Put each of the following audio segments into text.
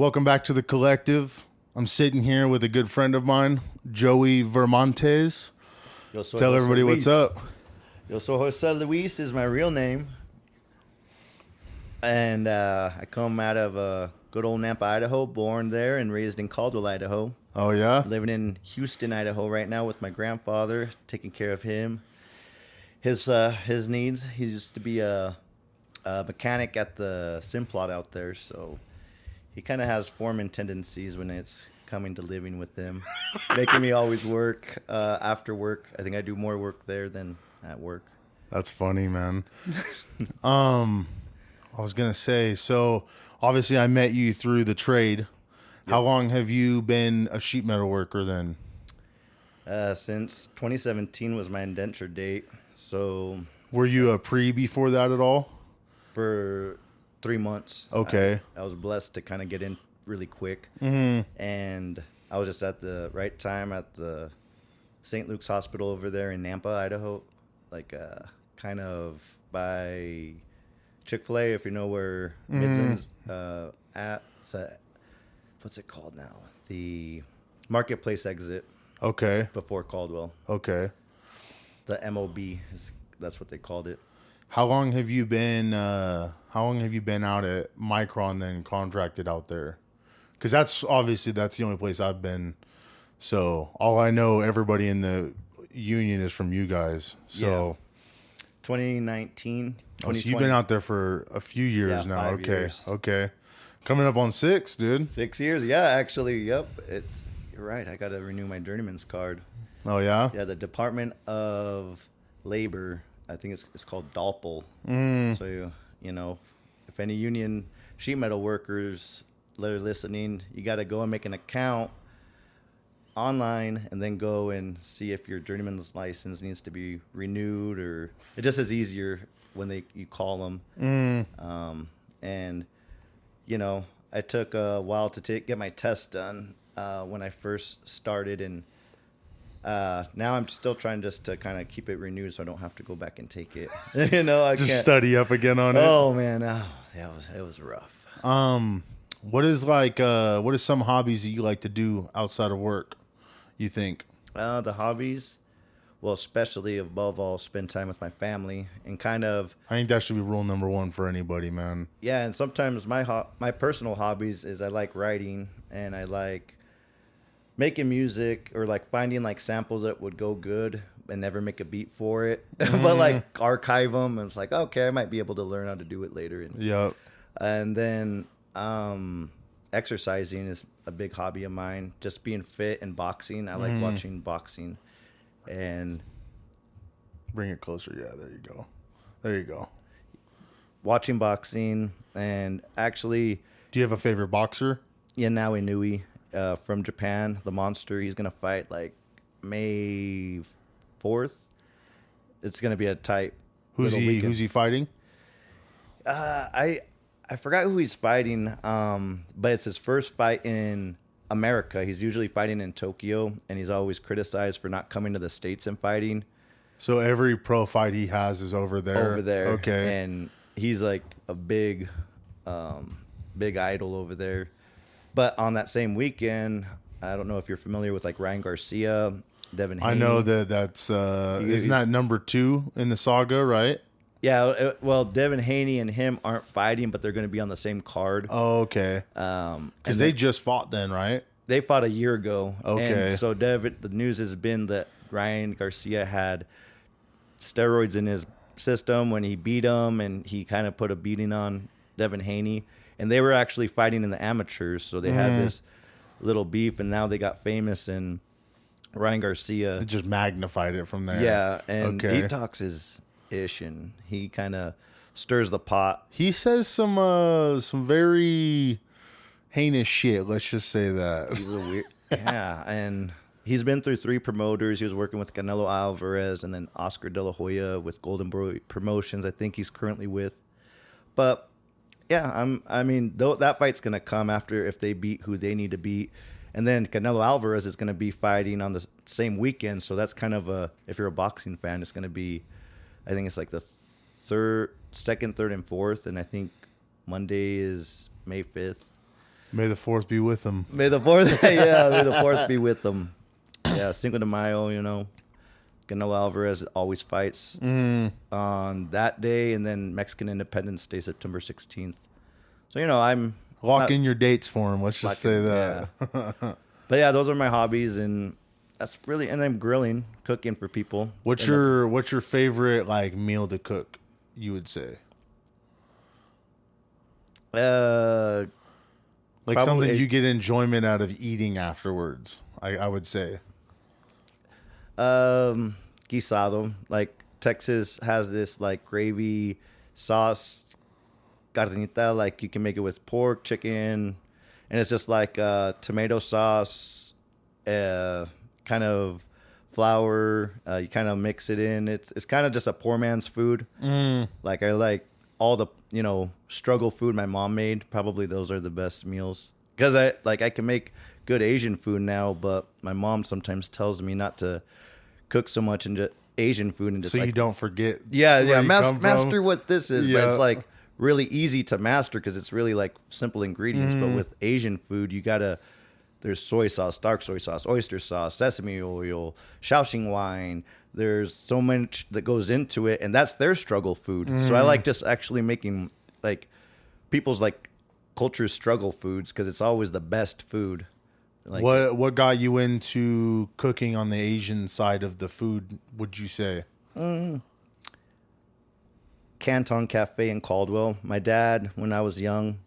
welcome back to the collective. I'm sitting here with a good friend of mine, Joey VIRAMONTES. Tell everybody what's up. Yo soy Jose Luis is my real name. And I come out of good old Nampa, Idaho, born there and raised in Caldwell, Idaho. Oh, yeah? Living in Houston, Idaho right now with my grandfather, taking care of him. His needs. He used to be a mechanic at the Simplot out there, so he kind of has foreman tendencies when it's coming to living with him, making me always work after work. I think I do more work there than at work. That's funny, man. I was going to say, so obviously I met you through the trade. Yep. How long have you been a sheet metal worker then? Since 2017 was my indenture date. So, were you a pre before that at all? For 3 months. Okay. I was blessed to kind of get in really quick. Mm-hmm. And I was just at the right time at the St. Luke's Hospital over there in Nampa, Idaho. Like kind of by Chick-fil-A, if you know where Midland's at. What's it called now? The Marketplace exit. Okay. Before Caldwell. Okay. The MOB, that's what they called it. How long have you been out at Micron then contracted out there? Because that's the only place I've been. So all I know, everybody in the union is from you guys. So 2019. Oh, so you've been out there for a few years now. 5 Okay. years. Okay. Coming up on 6, dude. 6 years. Yeah, actually. Yep. You're right. I got to renew my journeyman's card. Oh, yeah? Yeah, the Department of Labor, I think it's called DALPL. So, you know, if any union sheet metal workers that are listening, you got to go and make an account online and then go and see if your journeyman's license needs to be renewed, or it just is easier when you call them. And, you know, I took a while to get my test done when I first started, and now I'm still trying just to kind of keep it renewed so I don't have to go back and take it. You know, I just can't study up again on it. Oh man, it was rough. What is some hobbies that you like to do outside of work, you think? The hobbies, well, especially above all, spend time with my family and kind of. I think that should be rule number 1 for anybody, man. Yeah, and sometimes my personal hobbies is I like writing and I like making music, or like finding like samples that would go good and never make a beat for it, but like archive them. And it's like, okay, I might be able to learn how to do it later. Yep. And then exercising is a big hobby of mine. Just being fit and boxing. I like watching boxing. And bring it closer. Yeah, there you go. Watching boxing, and actually, do you have a favorite boxer? Naoya Inoue. From Japan, the monster. He's gonna fight like May 4th. It's gonna be a tight. Who's he fighting? I forgot who he's fighting. But it's his first fight in America. He's usually fighting in Tokyo, and he's always criticized for not coming to the States and fighting. So every pro fight he has is over there. Okay. And he's like a big idol over there. But on that same weekend, I don't know if you're familiar with like Ryan Garcia, Devin Haney. I know that's isn't that number 2 in the saga, right? Yeah, well, Devin Haney and him aren't fighting, but they're going to be on the same card. Oh, okay. Because they just fought then, right? They fought a year ago. Okay. And so the news has been that Ryan Garcia had steroids in his system when he beat him, and he kind of put a beating on Devin Haney. And they were actually fighting in the amateurs, so they had this little beef, and now they got famous, and Ryan Garcia... It just magnified it from there. Yeah, and Detox is ish, and he kind of stirs the pot. He says some very heinous shit, let's just say that. He's a weird... Yeah, and he's been through 3 promoters. He was working with Canelo Alvarez and then Oscar De La Hoya with Golden Boy Promotions, I think he's currently with. But... yeah, that fight's going to come after if they beat who they need to beat. And then Canelo Alvarez is going to be fighting on the same weekend. So that's kind of if you're a boxing fan, it's going to be, I think it's like the second, third, and fourth. And I think Monday is May 5th. May the fourth be with them. May the fourth, yeah, may the fourth be with them. Yeah, Cinco de Mayo, you know, Canelo Alvarez always fights on that day, and then Mexican Independence Day, September 16th. So, you know, I'm Lock in your dates for him. Let's just say that. Yeah. But yeah, those are my hobbies, and that's really, and then grilling, cooking for people. What's your favorite like meal to cook? You would say like something you get enjoyment out of eating afterwards. I would say guisado. Like Texas has this like gravy sauce, carnita. Like you can make it with pork, chicken, and it's just like tomato sauce, kind of flour. You kind of mix it in. It's kind of just a poor man's food. Like I like all the, you know, struggle food my mom made. Probably those are the best meals, because I can make good Asian food now, but my mom sometimes tells me not to cook so much into Asian food, and just so you don't forget. Master what this is. Yeah. But it's like really easy to master because it's really like simple ingredients. But with Asian food, there's soy sauce, dark soy sauce, oyster sauce, sesame oil, Shaoxing wine. There's so much that goes into it, and that's their struggle food. So I like just actually making like people's like culture's struggle foods, because it's always the best food. Like, what got you into cooking on the Asian side of the food, would you say? Canton Cafe in Caldwell. My dad, when I was young,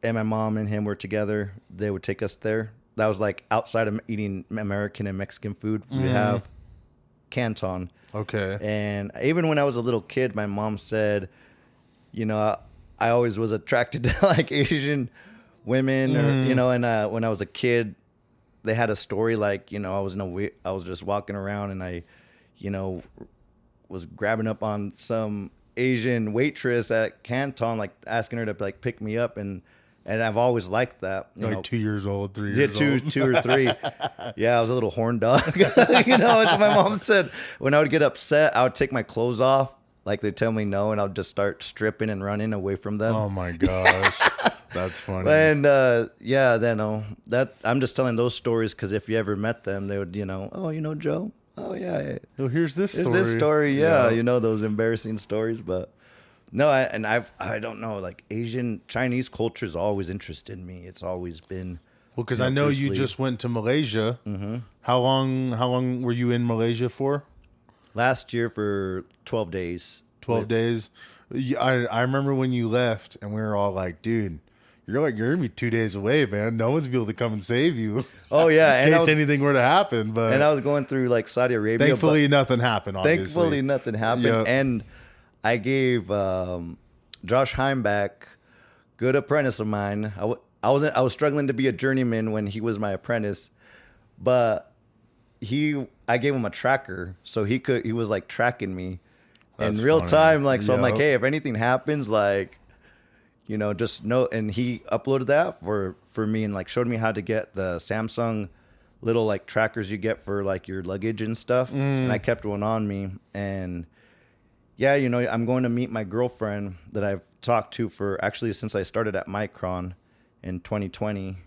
and my mom and him were together, they would take us there. That was like outside of eating American and Mexican food. We have Canton. Okay. And even when I was a little kid, my mom said, you know, I always was attracted to like Asian women, or, you know, and when I was a kid, they had a story like, you know, I was just walking around, and I, you know, was grabbing up on some Asian waitress at Canton, like asking her to like pick me up, and I've always liked that. You like know, 2 years old, 3 years old. two or three. Yeah, I was a little horn dog. You know, as my mom said, when I would get upset, I would take my clothes off. Like they'd tell me no, and I'll just start stripping and running away from them. Oh my gosh. That's funny. And yeah, then that I'm just telling those stories because if you ever met them, they would, you know, oh, you know Joe? Oh yeah. Oh, here's this story. Here's this story, yeah. You know, those embarrassing stories, but no, I don't know, like Chinese culture's always interested me. It's always been. Well, because I know you just went to Malaysia. Mm-hmm. How long were you in Malaysia for? Last year for 12 days. 12 days. I remember when you left, and we were all like, dude, you're gonna be 2 days away, man. No one's gonna be able to come and save you. Oh yeah, in case anything were to happen. But and I was going through like Saudi Arabia. Thankfully, nothing happened. Obviously. Thankfully, nothing happened. Yep. And I gave Josh Heimbach, good apprentice of mine. I was struggling to be a journeyman when he was my apprentice, but I gave him a tracker, so he was like tracking me in real time. Like, so I'm like, hey, if anything happens, like, you know, just know. And he uploaded that for me and like showed me how to get the Samsung little like trackers you get for like your luggage and stuff. And I kept one on me. And yeah, you know, I'm going to meet my girlfriend that I've talked to for actually since I started at Micron in 2020.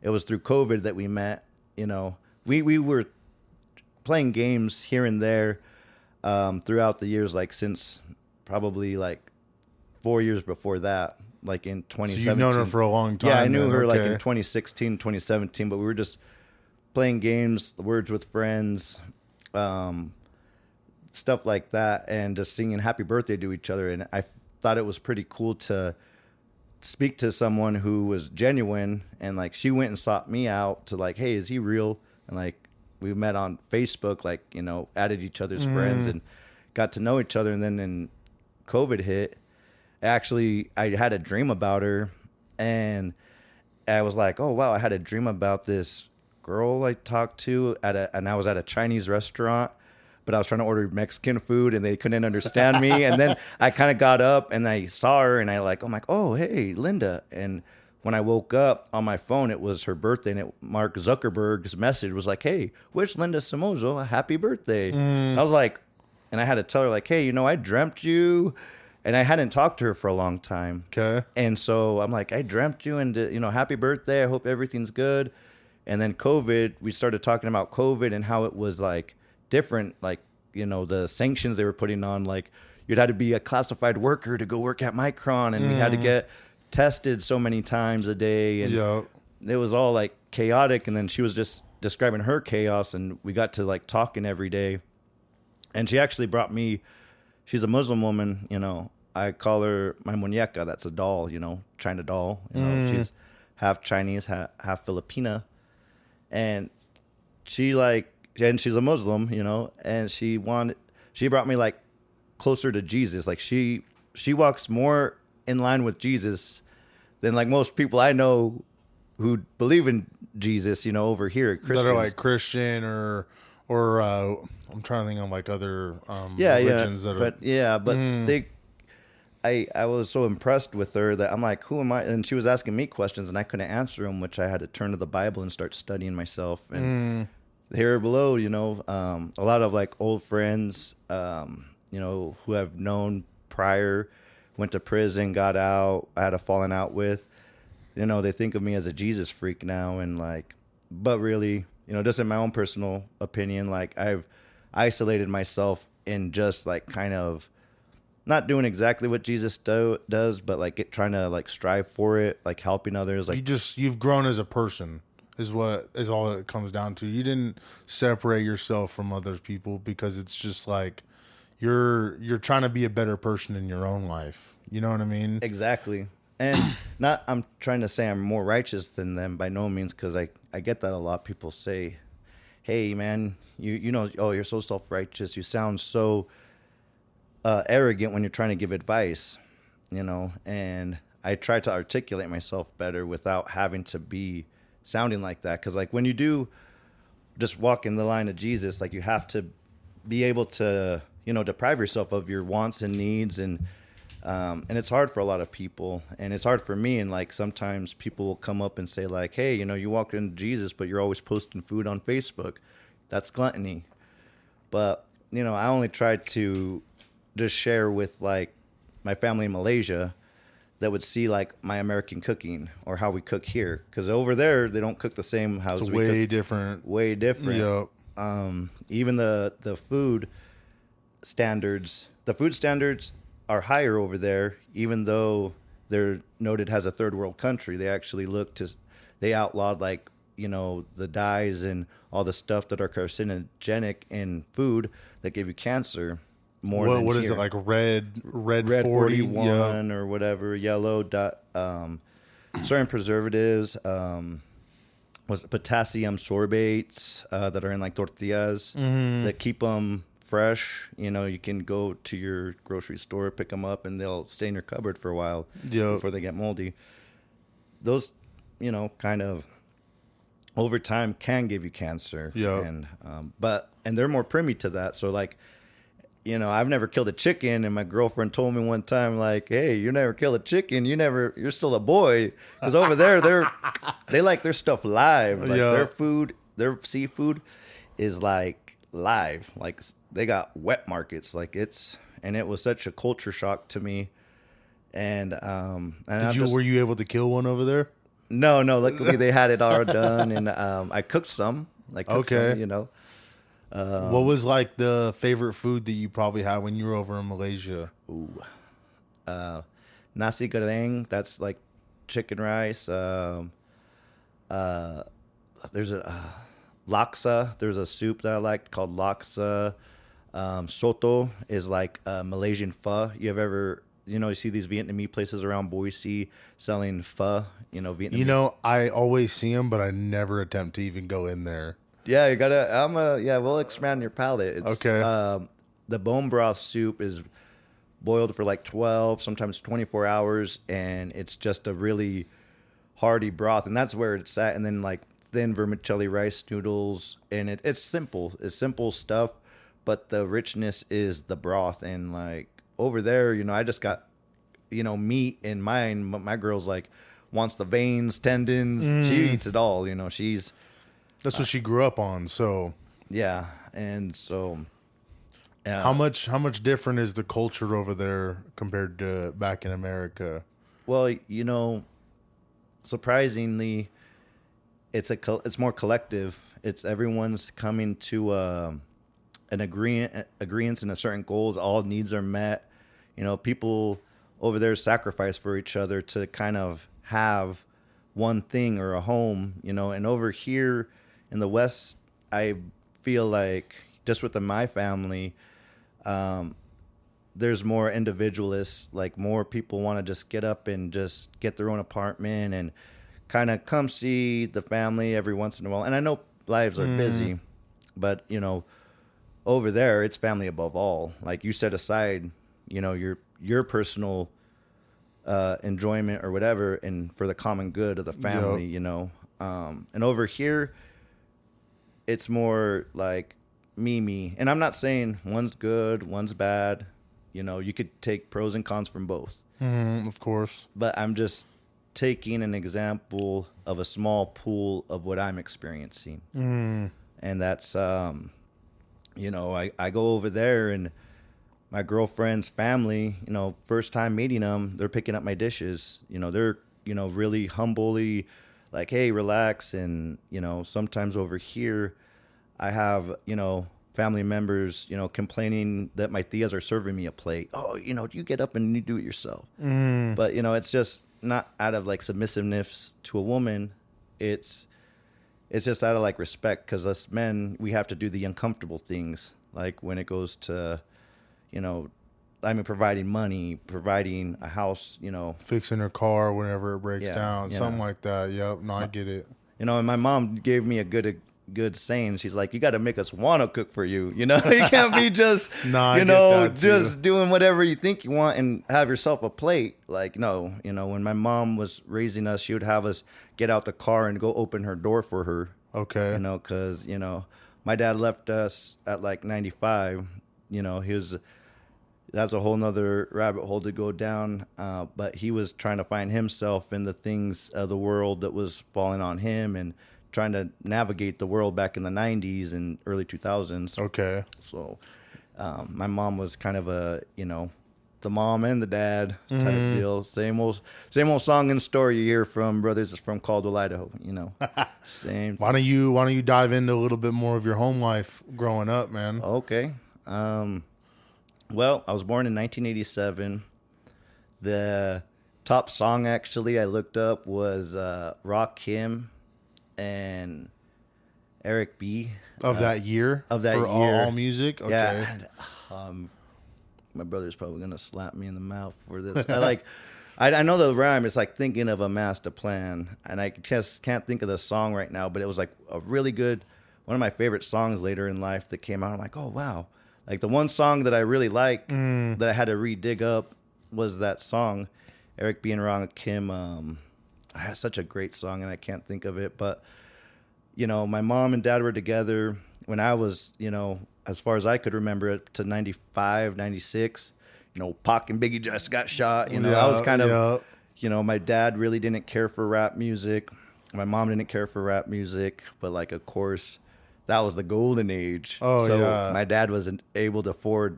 It was through COVID that we met. You know, we were playing games here and there throughout the years, like since probably like 4 years before that, like in 2017. So you've known her for a long time. Yeah, I knew her like in 2016, 2017, but we were just playing games, Words with Friends, stuff like that, and just singing happy birthday to each other. And I thought it was pretty cool to speak to someone who was genuine, and like she went and sought me out to like, hey, is he real? And like we met on Facebook, like, you know, added each other's friends and got to know each other. And then when COVID hit, actually I had a dream about her, and I was like, oh wow, I had a dream about this girl I talked to and I was at a Chinese restaurant, but I was trying to order Mexican food and they couldn't understand me. And then I kind of got up and I saw her and I'm like, oh, hey, Linda. And when I woke up on my phone, it was her birthday, and Mark Zuckerberg's message was like, hey, wish Linda Somoza a happy birthday. I was like, and I had to tell her like, hey, you know, I dreamt you And I hadn't talked to her for a long time. Okay. And so I'm like, I dreamt you, and happy birthday. I hope everything's good. And then COVID, we started talking about COVID and how it was like different, like, the sanctions they were putting on, like you'd had to be a classified worker to go work at Micron, and we had to get tested so many times a day. And it was all like chaotic. And then she was just describing her chaos, and we got to like talking every day. And she actually brought me, she's a Muslim woman, I call her my muñeca. That's a doll, China doll. She's half Chinese, half Filipina. And she's a Muslim, and she brought me like closer to Jesus. Like she walks more in line with Jesus than like most people I know who believe in Jesus, over here, Christians. That are like Christian or I'm trying to think of like other religions that are. But I was so impressed with her that I'm like, who am I? And she was asking me questions, and I couldn't answer them, which I had to turn to the Bible and start studying myself. And here below, a lot of like old friends, who have known prior, went to prison, got out, I had a falling out with. They think of me as a Jesus freak now, and like, but really, just in my own personal opinion, like I've isolated myself in just like kind of not doing exactly what Jesus does, but like trying to like strive for it, like helping others. Like you've grown as a person is all it comes down to. You didn't separate yourself from other people because it's just like you're trying to be a better person in your own life. You know what I mean? Exactly. And I'm trying to say I'm more righteous than them by no means, because I get that a lot. People say, hey man, oh, you're so self-righteous, you sound so arrogant when you're trying to give advice, and I try to articulate myself better without having to be sounding like that. Because like when you do just walk in the line of Jesus, like you have to be able to deprive yourself of your wants and needs, and it's hard for a lot of people, and it's hard for me. And like sometimes people will come up and say like, hey, you walk into Jesus, but you're always posting food on Facebook. That's gluttony. But I only try to just share with like my family in Malaysia that would see like my American cooking or how we cook here, because over there they don't cook the same how we way cook. different. Way different. Yep. Even the food standards are higher over there, even though they're noted as a third world country. They actually they outlawed like the dyes and all the stuff that are carcinogenic in food that give you cancer. What is it, like red 41 or whatever, yellow certain preservatives, was it potassium sorbates that are in like tortillas that keep them fresh. You can go to your grocery store, pick them up, and they'll stay in your cupboard for a while before they get moldy. Those kind of over time can give you cancer. And and they're more privy to that. So like, I've never killed a chicken, and my girlfriend told me one time, like, hey, you never kill a chicken, you're still a boy. Because over there, they like their stuff live. Like their seafood is like live. Like they got wet markets. Like and it was such a culture shock to me. And were you able to kill one over there? No, luckily they had it all done, and I cooked some. Some, what was like the favorite food that you probably had when you were over in Malaysia? Ooh, nasi goreng. That's like chicken rice. There's a laksa. There's a soup that I liked called laksa. Soto is like Malaysian pho. You see these Vietnamese places around Boise selling pho. Vietnamese. I always see them, but I never attempt to even go in there. Yeah, you gotta. We'll expand your palate. Okay. The bone broth soup is boiled for like 12, sometimes 24 hours, and it's just a really hearty broth, and that's where it's at. And then like thin vermicelli rice noodles, and it's simple. It's simple stuff, but the richness is the broth. And like over there, I just got meat in mine, but my girl's like wants the veins, tendons. She eats it all. That's what she grew up on. So yeah, and so How much different is the culture over there compared to back in America? Well, surprisingly, it's more collective. It's everyone's coming to an agreement and a certain goals. All needs are met. People over there sacrifice for each other to kind of have one thing or a home. And over here in the West, I feel like just within my family, there's more individualists. Like more people want to just get up and just get their own apartment and kind of come see the family every once in a while. And I know lives are busy, but over there it's family above all. Like you set aside, your personal enjoyment or whatever, and for the common good of the family. Yep. And over here, it's more like me. And I'm not saying one's good, one's bad. You could take pros and cons from both. Of course. But I'm just taking an example of a small pool of what I'm experiencing. And that's, I go over there and my girlfriend's family, first time meeting them, they're picking up my dishes. They're, really humbly like, hey, relax. And, sometimes over here I have, family members, complaining that my tias are serving me a plate. Oh, you get up and you do it yourself. But, it's just not out of like submissiveness to a woman. It's just out of like respect, because us men, we have to do the uncomfortable things. Like when it goes to, providing money, providing a house, Fixing her car whenever it breaks Yeah, down, something like that. Yep. No, I get it. and my mom gave me a good saying. She's like, you got to make us want to cook for you. You can't be just, Nah, I get that too. just doing whatever you think you want and have yourself a plate. Like, no, when my mom was raising us, she would have us get out the car and go open her door for her. Okay. Because, my dad left us at like 95. That's a whole nother rabbit hole to go down. But he was trying to find himself in the things of the world that was falling on him, and trying to navigate the world back in the 90s and early 2000s. Okay. So my mom was kind of a, the mom and the dad type deal. Same old song and story you hear from brothers from Caldwell, Idaho. Same. Why don't you dive into a little bit more of your home life growing up, man? Okay. Well, I was born in 1987. The top song actually I looked up was Rakim and Eric B. Of that year? Of that for year. all music? Okay. Yeah. And, my brother's probably gonna slap me in the mouth for this. I know the rhyme. It's like thinking of a master plan, and I just can't think of the song right now. But it was like a really good, one of my favorite songs later in life that came out. I'm like, oh wow! Like the one song that I really like that I had to re-dig up was that song, Eric B. and Rakim. Has such a great song, and I can't think of it. But my mom and dad were together when I was, as far as I could remember it, to 95, 96. Pac and Biggie just got shot. I was kind of, my dad really didn't care for rap music. My mom didn't care for rap music. But, like, of course, that was the golden age. Oh, so yeah. my dad wasn't able to afford,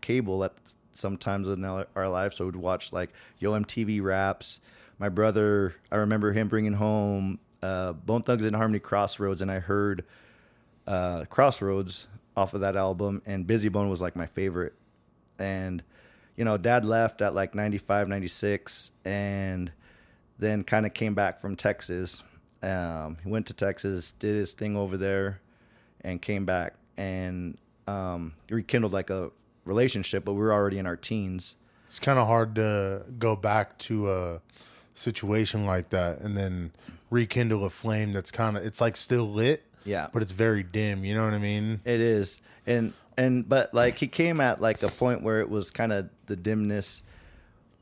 cable at sometimes in our life. So we'd watch, like, MTV Raps. My brother, I remember him bringing home Bone Thugs and Harmony Crossroads, and I heard Crossroads off of that album, and Busy Bone was like my favorite. And dad left at like 95, 96, and then kind of came back from Texas. He went to Texas, did his thing over there, and came back and rekindled like a relationship, but we were already in our teens. It's kind of hard to go back to a situation like that and then rekindle a flame that's it's like still lit. Yeah. But it's very dim, you know what I mean? It is. But like he came at like a point where it was kind of the dimness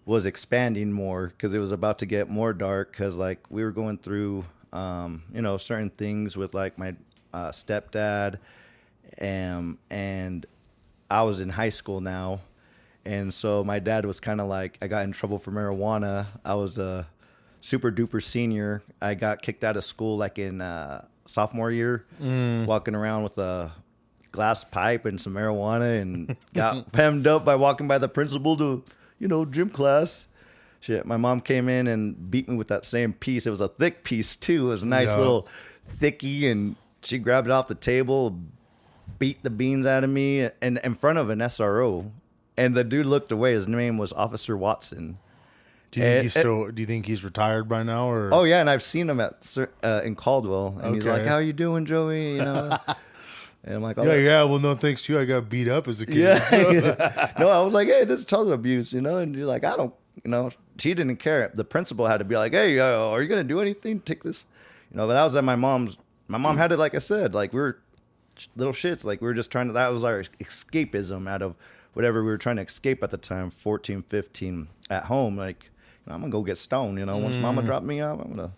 was expanding more, because it was about to get more dark, because like we were going through certain things with like my stepdad, and I was in high school now, and so my dad was kind of like, I got in trouble for marijuana. I was a super duper senior. I got kicked out of school like in sophomore year, walking around with a glass pipe and some marijuana and got hemmed up by walking by the principal to, gym class. Shit, my mom came in and beat me with that same piece. It was a thick piece too. It was a nice little thickie, and she grabbed it off the table, beat the beans out of me, and in front of an SRO. And the dude looked away. His name was Officer Watson. Do you think he's retired by now, or? Oh yeah, and I've seen him in Caldwell, and he's like, "How you doing, Joey?" And I'm like, yeah. Well, no thanks to you. I got beat up as a kid. Yeah. So. No, I was like, "Hey, this is child abuse," And you're like, "I don't," She didn't care. The principal had to be like, "Hey, are you gonna do anything? Take this," But that was at my mom's. My mom had it, like I said, like we were little shits. Like we were just trying to. That was our escapism out of whatever we were trying to escape at the time. 14, 15 at home, like. I'm going to go get stoned, Once mama dropped me off, I'm going to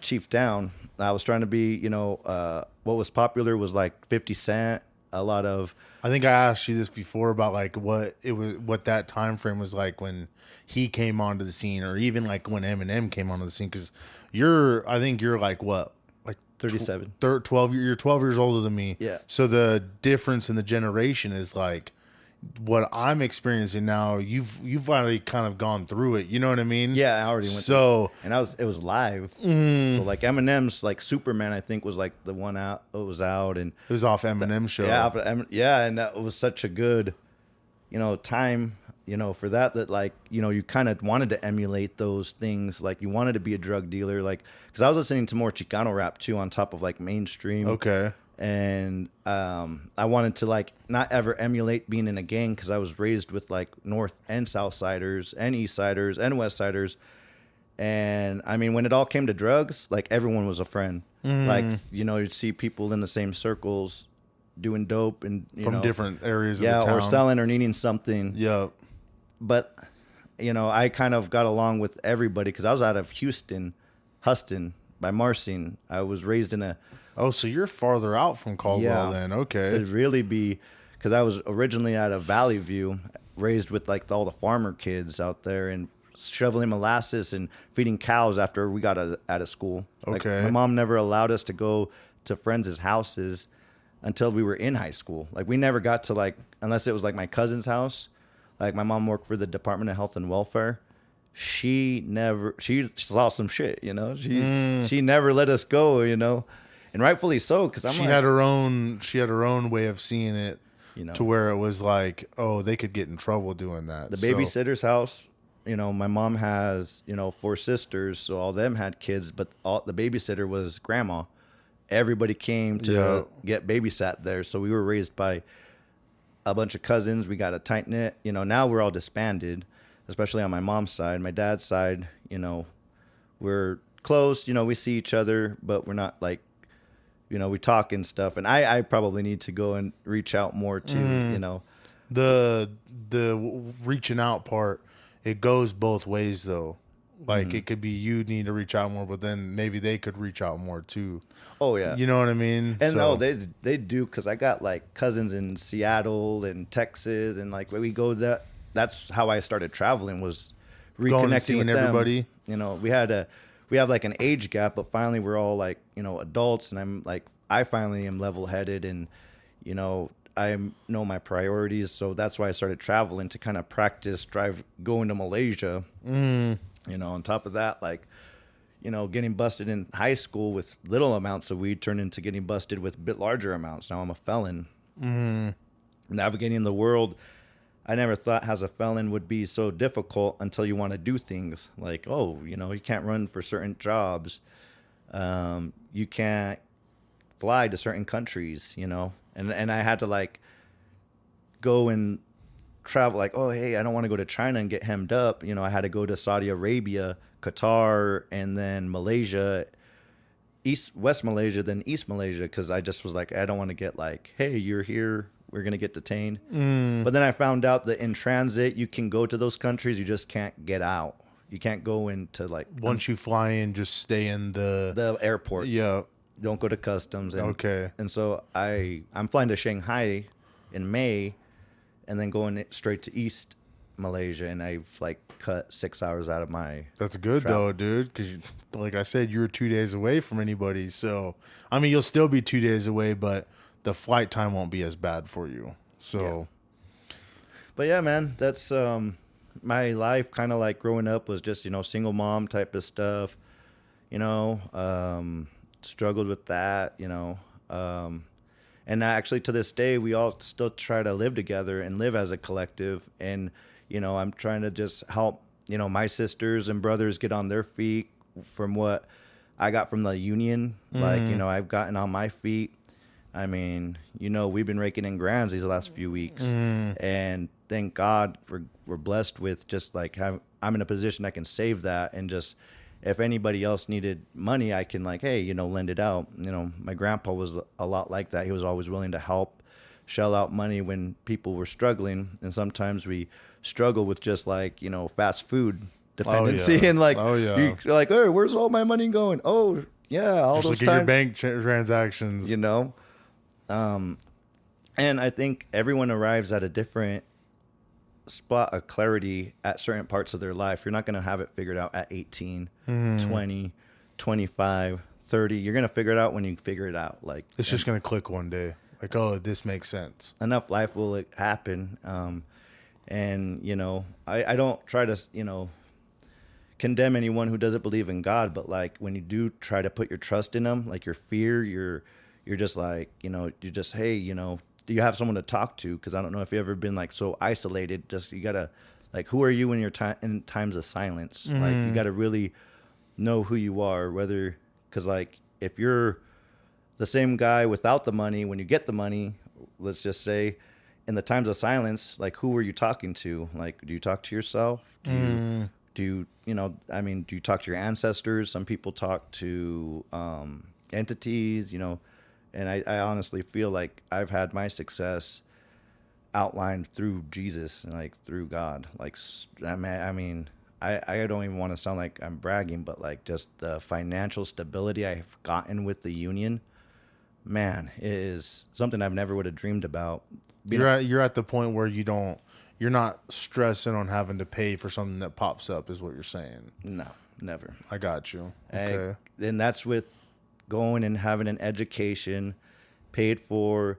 chief down. I was trying to be, what was popular was like 50 Cent, a lot of... I think I asked you this before about like what that time frame was like when he came onto the scene, or even like when Eminem came onto the scene, because I think you're like what? Like 37. 12, you're 12 years older than me. Yeah. So the difference in the generation is like... what I'm experiencing now, you've already kind of gone through it. You know what I mean? Yeah, I already went through it. And it was live. So like Eminem's like Superman, I think was like the one out. It was out, and it was off Eminem's show. Yeah, and that was such a good, time. For that like you kind of wanted to emulate those things. Like you wanted to be a drug dealer, like because I was listening to more Chicano rap too, on top of like mainstream. Okay. And I wanted to like not ever emulate being in a gang, because I was raised with like North and South Siders and East Siders and West Siders. And I mean, when it all came to drugs, like everyone was a friend. Like, you'd see people in the same circles doing dope and from different areas of the town. Or selling or needing something. Yeah. But, I kind of got along with everybody because I was out of Houston, Huston by Marsing. I was raised in a... Oh, so you're farther out from Caldwell then. Okay. To really be, because I was originally out of Valley View, raised with like all the farmer kids out there and shoveling molasses and feeding cows after we got out of school. Okay. Like, my mom never allowed us to go to friends' houses until we were in high school. Like we never got to like, unless it was like my cousin's house. Like my mom worked for the Department of Health and Welfare. She saw some shit, She never let us go, And rightfully so, because she had her own way of seeing it, to where it was like, oh, they could get in trouble doing that. The babysitter's house, my mom has 4 sisters, so all them had kids, but the babysitter was grandma. Everybody came to get babysat there, so we were raised by a bunch of cousins. We got a tight knit. Now we're all disbanded, especially on my mom's side. My dad's side, we're close. We see each other, but we're not like. We talk and stuff, and I probably need to go and reach out more too, The reaching out part, it goes both ways though. Like it could be you need to reach out more, but then maybe they could reach out more too. Oh yeah. You know what I mean? And no, they do, because I got like cousins in Seattle and Texas, and like when we go that's how I started traveling, was reconnecting with them. Everybody. We have like an age gap, but finally we're all like, adults, and I'm like, I finally am level headed, and, I know my priorities. So that's why I started traveling, to kind of practice going to Malaysia. On top of that, like, getting busted in high school with little amounts of weed turned into getting busted with a bit larger amounts. Now I'm a felon. Navigating the world, I never thought as a felon would be so difficult until you want to do things like, you can't run for certain jobs. You can't fly to certain countries, and I had to like go and travel like, oh, hey, I don't want to go to China and get hemmed up. I had to go to Saudi Arabia, Qatar, and then Malaysia, West Malaysia, then East Malaysia. 'Cause I just was like, I don't want to get like, hey, you're here, we're going to get detained. But then I found out that in transit, you can go to those countries. You just can't get out. You can't go into like... Once you fly in, just stay in the airport. Yeah. Don't go to customs. Okay. And so I'm flying to Shanghai in May, and then going straight to East Malaysia, and I've like cut 6 hours out of my... That's good travel. Though, dude, because like I said, you were 2 days away from anybody. So, I mean, you'll still be 2 days away, but the flight time won't be as bad for you. So, But yeah, man, that's my life. Kind of like growing up was just single mom type of stuff. Struggled with that. And actually to this day, we all still try to live together and live as a collective. And I'm trying to just help my sisters and brothers get on their feet from what I got from the union. Like I've gotten on my feet. I mean, we've been raking in grams these last few weeks, and thank God we're blessed with just like I'm in a position I can save that, and just if anybody else needed money, I can like, hey, lend it out. My grandpa was a lot like that. He was always willing to help shell out money when people were struggling, and sometimes we struggle with just like fast food dependency, and like you're like, hey, where's all my money going? Oh yeah, all just those look at times your bank transactions. And I think everyone arrives at a different spot of clarity at certain parts of their life. You're not going to have it figured out at 18, 20, 25, 30. You're going to figure it out when you figure it out. Like it's just going to click one day. Like, oh, this makes sense. Enough life will happen. And I don't try to, condemn anyone who doesn't believe in God, but like when you do try to put your trust in him, like your fear, you're just like, you're just, hey, do you have someone to talk to? Because I don't know if you've ever been like so isolated. Just you gotta like, who are you when you're in times of silence? Like you gotta really know who you are. Whether because like if you're the same guy without the money, when you get the money, let's just say, in the times of silence, like who are you talking to? Like, do you talk to yourself? Do you talk to your ancestors? Some people talk to entities, and I honestly feel like I've had my success outlined through Jesus and like through God. Like, I don't even want to sound like I'm bragging, but like just the financial stability I've gotten with the union, man, is something I've never would have dreamed about. You're at the point where you're not stressing on having to pay for something that pops up, is what you're saying. No, never. I got you. Okay. And that's with going and having an education paid for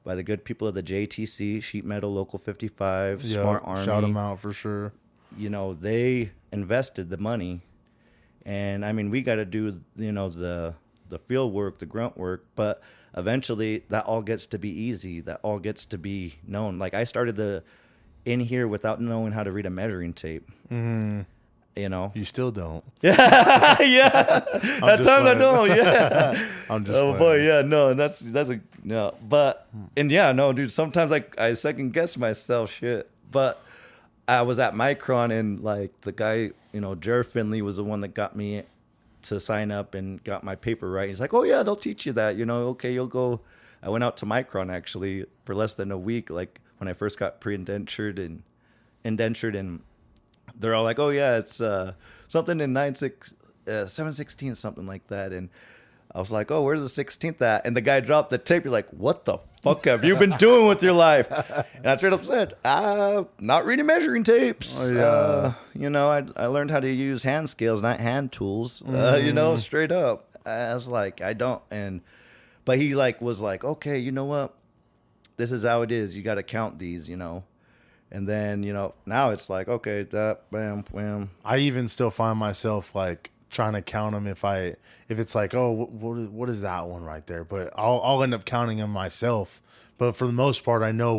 by the good people of the JTC, Sheet Metal Local 55, Smart Army. Shout them out for sure. They invested the money, and I mean, we got to do, the field work, the grunt work, but eventually that all gets to be easy. That all gets to be known. Like I started in here without knowing how to read a measuring tape. You still don't. Yeah. At times I don't. Yeah. I'm just. Oh boy, yeah, no, and that's a no. But and yeah, no, dude. Sometimes like I second guess myself, shit. But I was at Micron, and like the guy, Jared Finley was the one that got me to sign up and got my paper right. He's like, oh yeah, they'll teach you that. Okay, you'll go. I went out to Micron actually for less than a week, like when I first got pre-indentured and indentured, and they're all like, oh yeah, it's something in 716, something like that. And I was like, oh, where's the 16th at? And the guy dropped the tape. You're like, what the fuck have you been doing with your life? And I straight up said, not reading measuring tapes. Oh, yeah. I learned how to use hand scales, not hand tools, straight up. I was like, I don't. But he like was like, okay, you know what? This is how it is. You got to count these, And then, now it's like, okay, that, bam, bam. I even still find myself like trying to count them if it's like, oh, what is that one right there? But I'll end up counting them myself. But for the most part, I know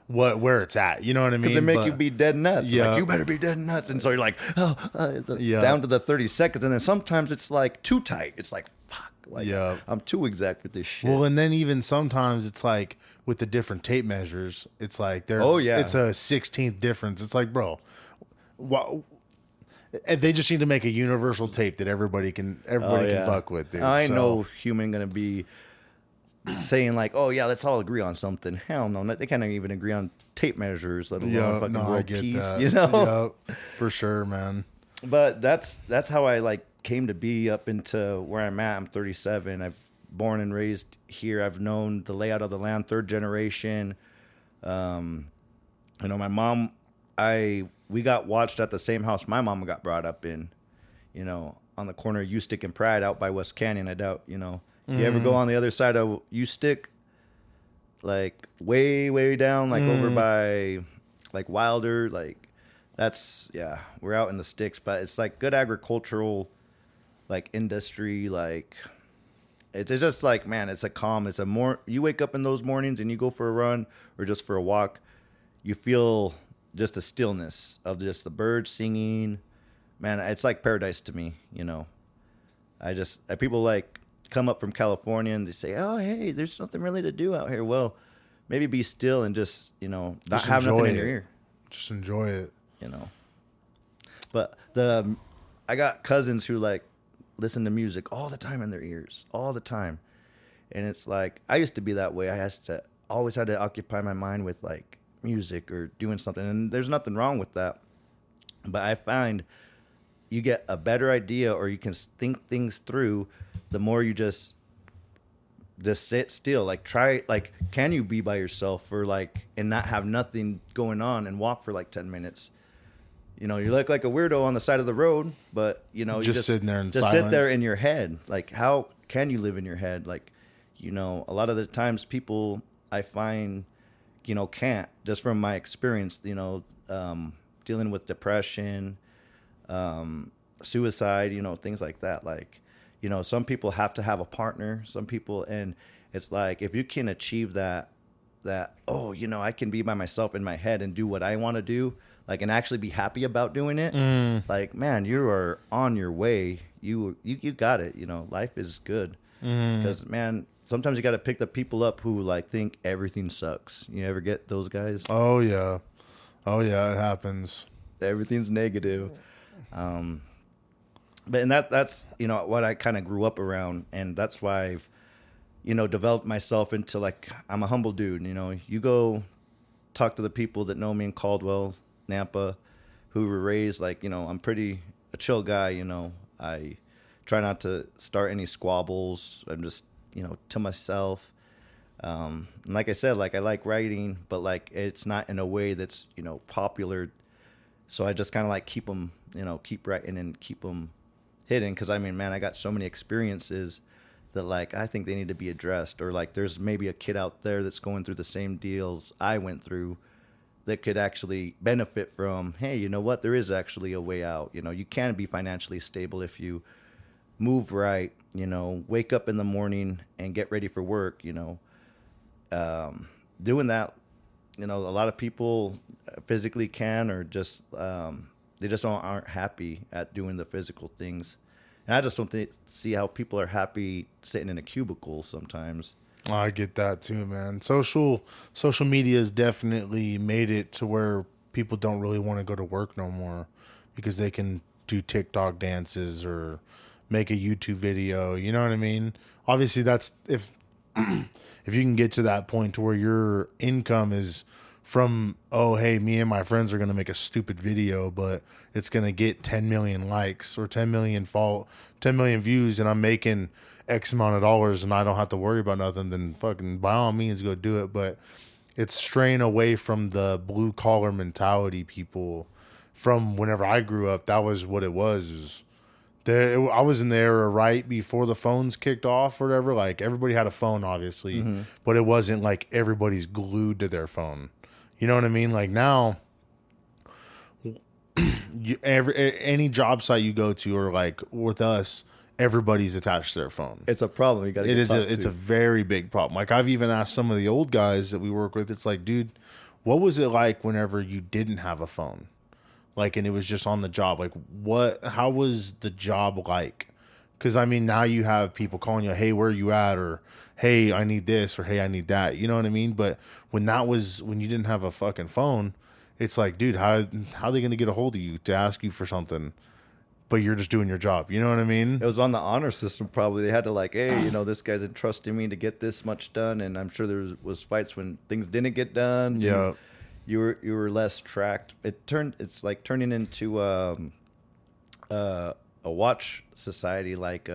where it's at. You know what I mean? Because they make you be dead nuts. Yeah. Like, you better be dead nuts. And so you're like, down to the 30 seconds. And then sometimes it's like too tight. It's like, fuck. Like, I'm too exact with this shit. Well, and then even sometimes it's like with the different tape measures, it's like it's a 16th difference. It's like, bro, they just need to make a universal tape that everybody can fuck with, dude. I know human gonna be saying like, oh yeah, let's all agree on something. Hell no, they can't even agree on tape measures, let alone fucking world peace. That. For sure, man. But that's how I like came to be up into where I'm at. I'm 37. I've born and raised here. I've known the layout of the land, third generation. My mom, we got watched at the same house my mom got brought up in, on the corner of Ustick and Pride out by West Canyon. I doubt, if you ever go on the other side of Ustick, like way down, like over by like Wilder, like that's we're out in the sticks, but it's like good agricultural like industry, like it's just like, man, it's a calm, it's a more, you wake up in those mornings and you go for a run or just for a walk, you feel just the stillness of just the birds singing. Man, it's like paradise to me, you know. People like come up from California and they say, oh, hey, there's nothing really to do out here. Well, maybe be still and just, you know, not Just have nothing in enjoy your it. ear, Just enjoy it. you know. But I got cousins who like listen to music all the time in their ears, all the time. And it's like, I used to be that way. Always had to occupy my mind with like music or doing something. And there's nothing wrong with that. But I find you get a better idea, or you can think things through the more you just sit still. Like try, like, can you be by yourself for like, and not have nothing going on and walk for like 10 minutes? You know, you look like a weirdo on the side of the road, but you know, you Just sitting there in just silence. sit there in your head. Like, how can you live in your head? Like, you know, a lot of the times people I find, you know, can't, just from my experience, you know, dealing with depression, suicide, you know, things like that. Like, you know, some people have to have a partner, some people, and it's like, if you can achieve that, oh, you know, I can be by myself in my head and do what I want to do, like, and actually be happy about doing it. Like, man, you are on your way. You got it. You know, life is good. Because, man, sometimes you got to pick the people up who like think everything sucks. You ever get those guys? Oh yeah, it happens. Everything's negative. But and that's you know what I kind of grew up around, and that's why I've, you know, developed myself into, like, I'm a humble dude. You know, you go talk to the people that know me in Caldwell, Nampa, who were raised like, you know, I'm pretty a chill guy. You know, I try not to start any squabbles. I'm just, you know, to myself. And like I said, like, I like writing, but like, it's not in a way that's, you know, popular. So I just kind of like keep them, you know, keep writing and keep them hidden. Cause I mean, man, I got so many experiences that like, I think they need to be addressed, or like, there's maybe a kid out there that's going through the same deals I went through that could actually benefit from, hey, you know what? There is actually a way out. You know, you can be financially stable if you move right, you know, wake up in the morning and get ready for work, you know. Doing that, you know, a lot of people physically can, or just they just aren't happy at doing the physical things. And I just don't see how people are happy sitting in a cubicle sometimes. I get that too, man. Social media has definitely made it to where people don't really want to go to work no more, because they can do TikTok dances or make a YouTube video. You know what I mean? Obviously, that's if you can get to that point to where your income is from, oh, hey, me and my friends are going to make a stupid video, but it's going to get 10 million likes or 10 million views, and I'm making X amount of dollars and I don't have to worry about nothing, then fucking by all means go do it. But it's straying away from the blue collar mentality people from whenever I grew up. That was what it was. I was in the era right before the phones kicked off or whatever. Like, everybody had a phone, obviously, but it wasn't like everybody's glued to their phone. You know what I mean? Like, now, any job site you go to, or like with us, everybody's attached to their phone. It's a problem. You got to. It's a very big problem. Like, I've even asked some of the old guys that we work with. It's like, dude, what was it like whenever you didn't have a phone? Like, and it was just on the job. Like, how was the job like? Because, I mean, now you have people calling you, hey, where are you at? Or, hey, I need this, or hey, I need that. You know what I mean? But when you didn't have a fucking phone, it's like, dude, how are they going to get a hold of you to ask you for something? But you're just doing your job. You know what I mean? It was on the honor system, probably. They had to, like, hey, you know, this guy's entrusting me to get this much done. And I'm sure there was fights when things didn't get done. Yeah. You were less tracked. It's like turning into a watch society. Like,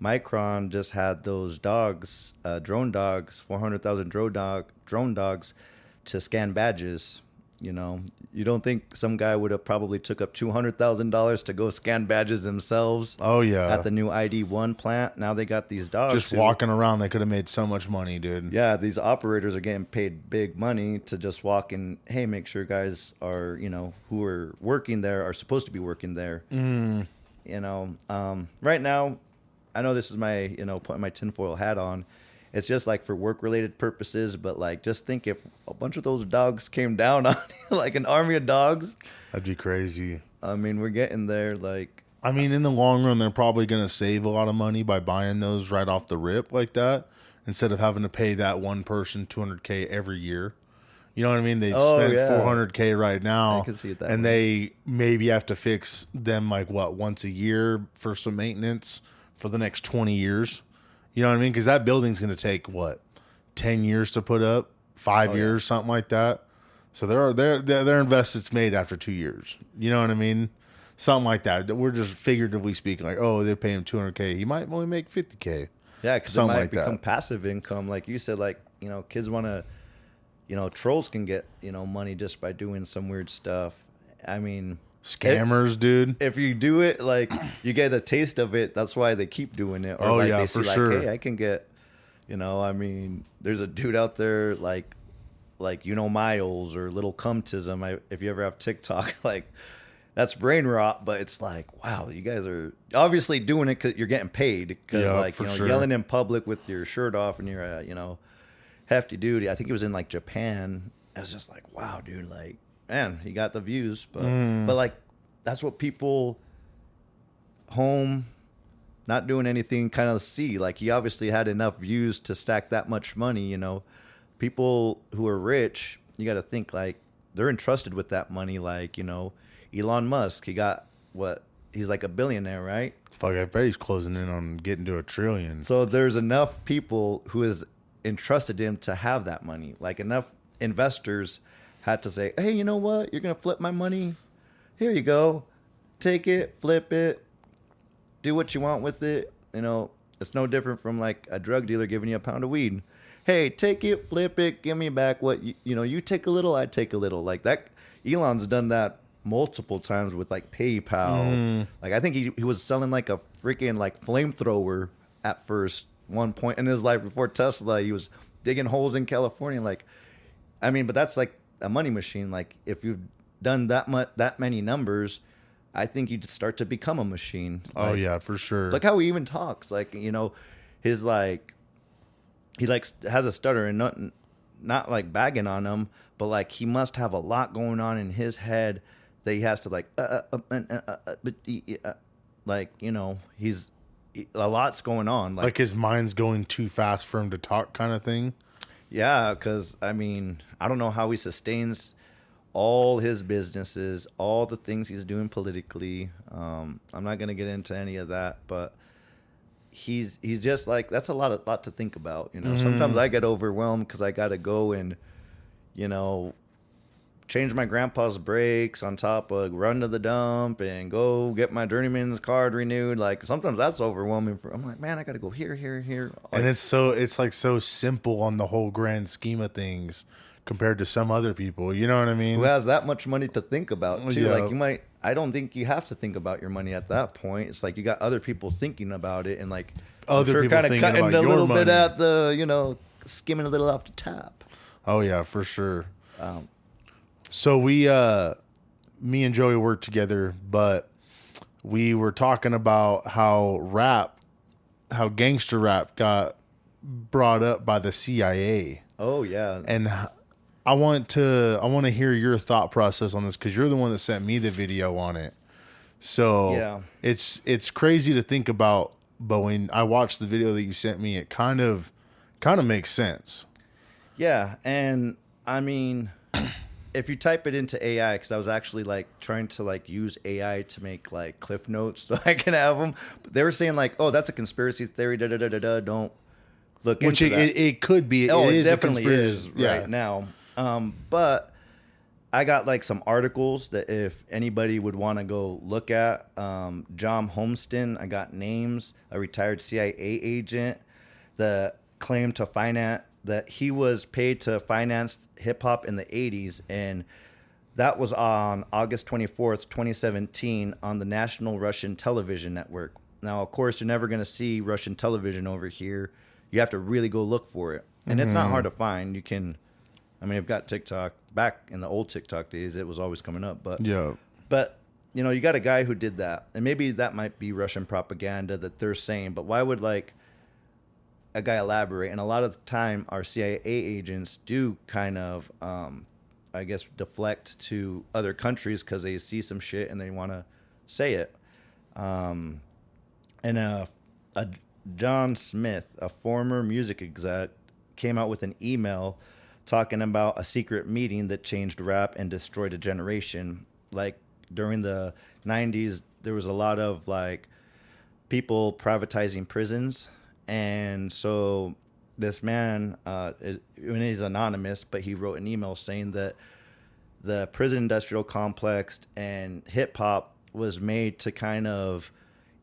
Micron just had those dogs, drone dogs, 400,000 drone dogs to scan badges. You know, you don't think some guy would have probably took up $200,000 to go scan badges themselves? Oh yeah, At the new ID1 plant. Now they got these dogs. just walking around, they could have made so much money, dude. Yeah, these operators are getting paid big money to just walk and, hey, make sure guys are, you know, who are working there are supposed to be working there. Mm. You know, right now, I know this is my, you know, putting my tinfoil hat on. It's just like for work related purposes, but like just think if a bunch of those dogs came down on you, like an army of dogs. That'd be crazy. I mean, we're getting there. Like, I mean, in the long run, they're probably going to save a lot of money by buying those right off the rip like that, instead of having to pay that one person $200K every year. You know what I mean? They've spent $400K right now, I can see it that and way. they maybe have to fix them like what, once a year for some maintenance for the next 20 years. You know what I mean? Because that building's going to take what, 10 years to put up, 5 years, something like that. So their investment's made after 2 years. You know what I mean? Something like that. We're just figuratively speaking, like, oh, they're paying him $200K. He might only make $50K. Yeah, because it might become passive income, like you said. Like, you know, kids want to, you know, trolls can get, you know, money just by doing some weird stuff. I mean, scammers, dude. If you do it, like, you get a taste of it. That's why they keep doing it. Or oh like yeah, they for see, sure. Like, hey, I can get, you know, I mean, there's a dude out there like you know, Miles or Little Cumtism. If you ever have TikTok, like, that's brain rot. But it's like, wow, you guys are obviously doing it because you're getting paid. Because like, you know, yelling in public with your shirt off and you're you know, hefty dude. I think he was in like Japan. I was just like, wow, dude, like, man, he got the views. But like, that's what people home not doing anything kind of see. Like, he obviously had enough views to stack that much money. You know, people who are rich, you got to think like they're entrusted with that money. Like, you know, Elon Musk, he got what, he's like a billionaire, right? Fuck, I bet he's closing in on getting to $1 trillion. So there's enough people who has entrusted him to have that money. Like, enough investors had to say, hey, you know what, you're gonna flip my money, here you go, take it, flip it, do what you want with it. You know, it's no different from like a drug dealer giving you a pound of weed. Hey, take it, flip it, give me back what you know, you take a little, I take a little. Like that, Elon's done that multiple times with like PayPal. Like, I think he was selling like a freaking like flamethrower at first, one point in his life before Tesla. He was digging holes in California. Like, I mean, but that's like a money machine. Like, if you've done that many numbers, I think you just start to become a machine. Like, oh yeah, for sure. Look how he even talks. Like, you know, his like, he like has a stutter, and not like bagging on him, but like he must have a lot going on in his head that he has to like, like, you know, a lot's going on. Like his mind's going too fast for him to talk, kind of thing. Yeah, because I mean, I don't know how he sustains all his businesses, all the things he's doing politically. I'm not gonna get into any of that, but he's just like, that's a lot to think about. You know, sometimes I get overwhelmed because I gotta go and, you know, change my grandpa's brakes on top of run to the dump and go get my journeyman's card renewed. Like, sometimes that's overwhelming. I'm like, man, I got to go here. Like, and it's like so simple on the whole grand scheme of things compared to some other people. You know what I mean? Who has that much money to think about too? Yeah. Like, I don't think you have to think about your money at that point. It's like you got other people thinking about it, and like other people kind of thinking cutting about a your little money. bit at the, you know, skimming a little off the top. Oh yeah, for sure. So me and Joey worked together, but we were talking about how gangster rap got brought up by the CIA. Oh yeah. And I want to hear your thought process on this, because you're the one that sent me the video on it. So yeah, it's crazy to think about, but when I watched the video that you sent me, it kind of makes sense. Yeah, and I mean, if you type it into AI, because I was actually like trying to like use AI to make like cliff notes so I can have them. But they were saying like, oh, that's a conspiracy theory. Don't look into that. It could be. Oh, it it is definitely is yeah. right now. But I got like some articles that if anybody would want to go look at, John Homeston, I got names, a retired CIA agent that claimed to finance, that he was paid to finance hip hop in the 80s. And That was on August 24th, 2017, on the National Russian Television Network. Now, of course, you're never going to see Russian television over here. You have to really go look for it. And it's not hard to find. You can, I mean, I've got TikTok. Back in the old TikTok days, it was always coming up. But, Yeah. but you know, you got a guy who did that. And maybe that might be Russian propaganda that they're saying. But why would, like, a guy elaborate? And a lot of the time, our CIA agents do kind of, I guess, deflect to other countries because they see some shit and they want to say it. And John Smith, a former music exec, came out with an email talking about a secret meeting that changed rap and destroyed a generation. Like during the 90s, there was a lot of like people privatizing prisons. And so this man, he's anonymous, but he wrote an email saying that the prison industrial complex and hip hop was made to kind of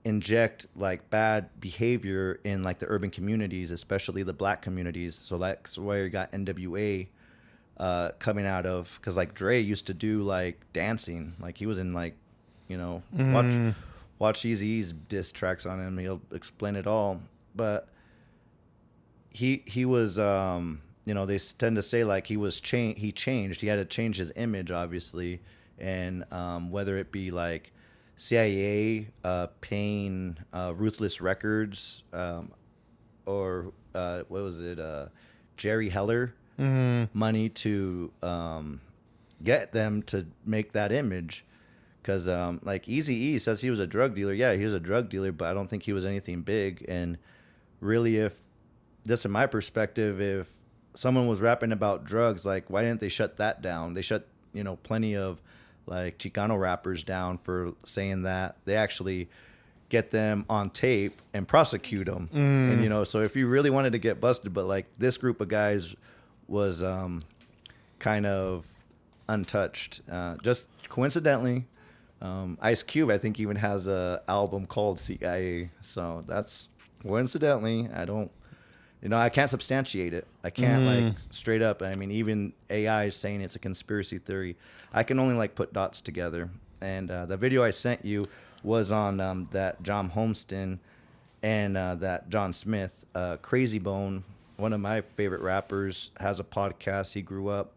inject like bad behavior in like the urban communities, especially the black communities. So that's where you got NWA coming out of, because like Dre used to do like dancing, like he was in like, you know, watch Eazy-E's diss tracks on him, he'll explain it all. But he was you know, they tend to say like he changed, he had to change his image obviously, and whether it be like CIA paying Ruthless Records or what was it, Jerry Heller money to get them to make that image. Because like Eazy-E says he was a drug dealer. Yeah, he was a drug dealer, but I don't think he was anything big. And really, if this in my perspective, if someone was rapping about drugs, like why didn't they shut that down? They shut, you know, plenty of like Chicano rappers down for saying that. They actually get them on tape and prosecute them. And, you know, so if you really wanted to get busted, but like this group of guys was kind of untouched. Just coincidentally, Ice Cube, I think, even has a album called CIA. So that's coincidentally, I can't substantiate it. I can't like straight up. I mean, even AI is saying it's a conspiracy theory. I can only like put dots together. And the video I sent you was on that John Homeston and that John Smith. Crazy Bone, one of my favorite rappers, has a podcast. He grew up.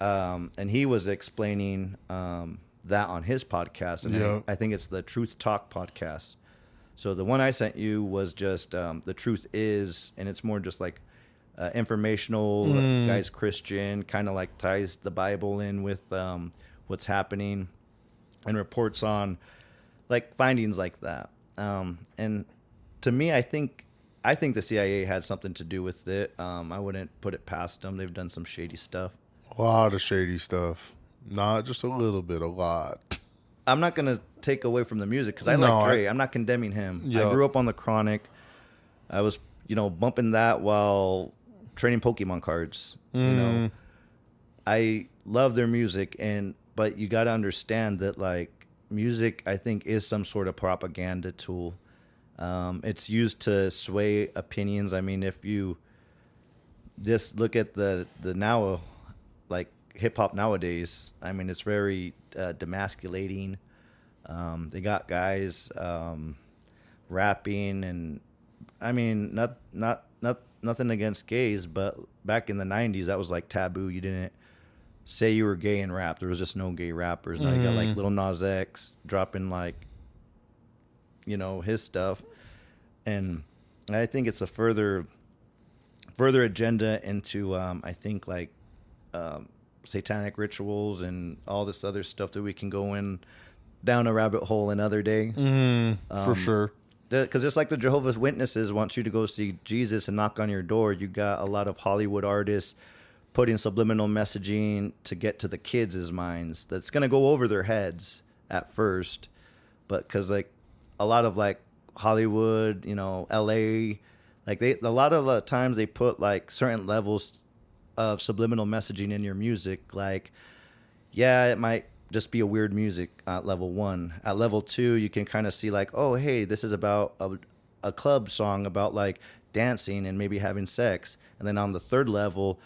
And he was explaining that on his podcast. And I think it's the Truth Talk podcast. So the one I sent you was just The Truth Is, and it's more just like informational, guy's Christian, kind of like ties the Bible in with what's happening and reports on like findings like that. And to me, I think the CIA had something to do with it. I wouldn't put it past them. They've done some shady stuff. A lot of shady stuff. Not just a little bit, a lot. I'm not going to take away from the music because I like Dre. I'm not condemning him. I grew up on the Chronic. I was, you know, bumping that while training Pokemon cards. You know, I love their music, but you got to understand that like music, I think, is some sort of propaganda tool. It's used to sway opinions. I mean, if you just look at the now, like hip hop nowadays, I mean, it's very demasculating. They got guys rapping, and I mean, nothing against gays, but back in the 90s, that was like taboo. You didn't say you were gay in rap. There was just no gay rappers. Now you got like Lil Nas X dropping like, you know, his stuff, and I think it's a further agenda into I think like satanic rituals and all this other stuff that we can go in down a rabbit hole another day. For sure. Because just like the Jehovah's Witnesses want you to go see Jesus and knock on your door, you got a lot of Hollywood artists putting subliminal messaging to get to the kids' minds that's going to go over their heads at first. But because like a lot of like Hollywood, you know, LA, like a lot of times they put like certain levels of subliminal messaging in your music. Like, yeah, it might just be a weird music at level 1. At level 2, you can kind of see like, oh, hey, this is about a club song about like dancing and maybe having sex. And then on the 3rd level,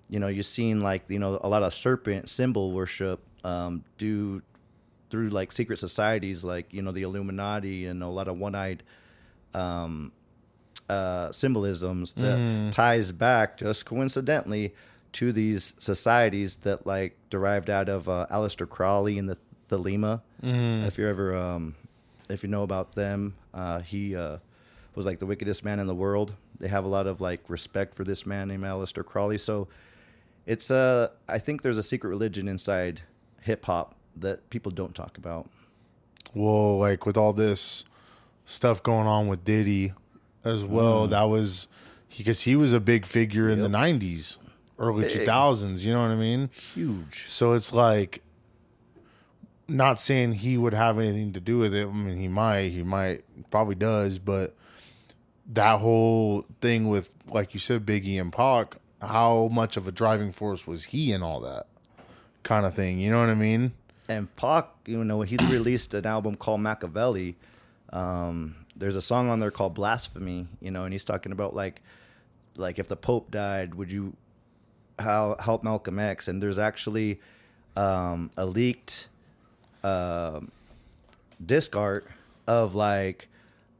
you know, you're seeing like, you know, a lot of serpent symbol worship, due through like secret societies, like the Illuminati, and a lot of one-eyed symbolisms that ties back just coincidentally to these societies that like derived out of Aleister Crowley and the Thelema. If you ever if you know about them, he was like the wickedest man in the world. They have a lot of like respect for this man named Aleister Crowley. So it's I think there's a secret religion inside hip hop that people don't talk about. Well, like with all this stuff going on with Diddy as well, that was because he was a big figure in the 90s, early 2000s, you know what I mean? Huge. So it's like, not saying he would have anything to do with it. I mean, he might, probably does, but that whole thing with, like you said, Biggie and Pac, how much of a driving force was he in all that kind of thing? You know what I mean? And Pac, he released an album called Machiavelli. There's a song on there called Blasphemy, and he's talking about like if the Pope died, would you help Malcolm X? And there's actually a leaked disc art of like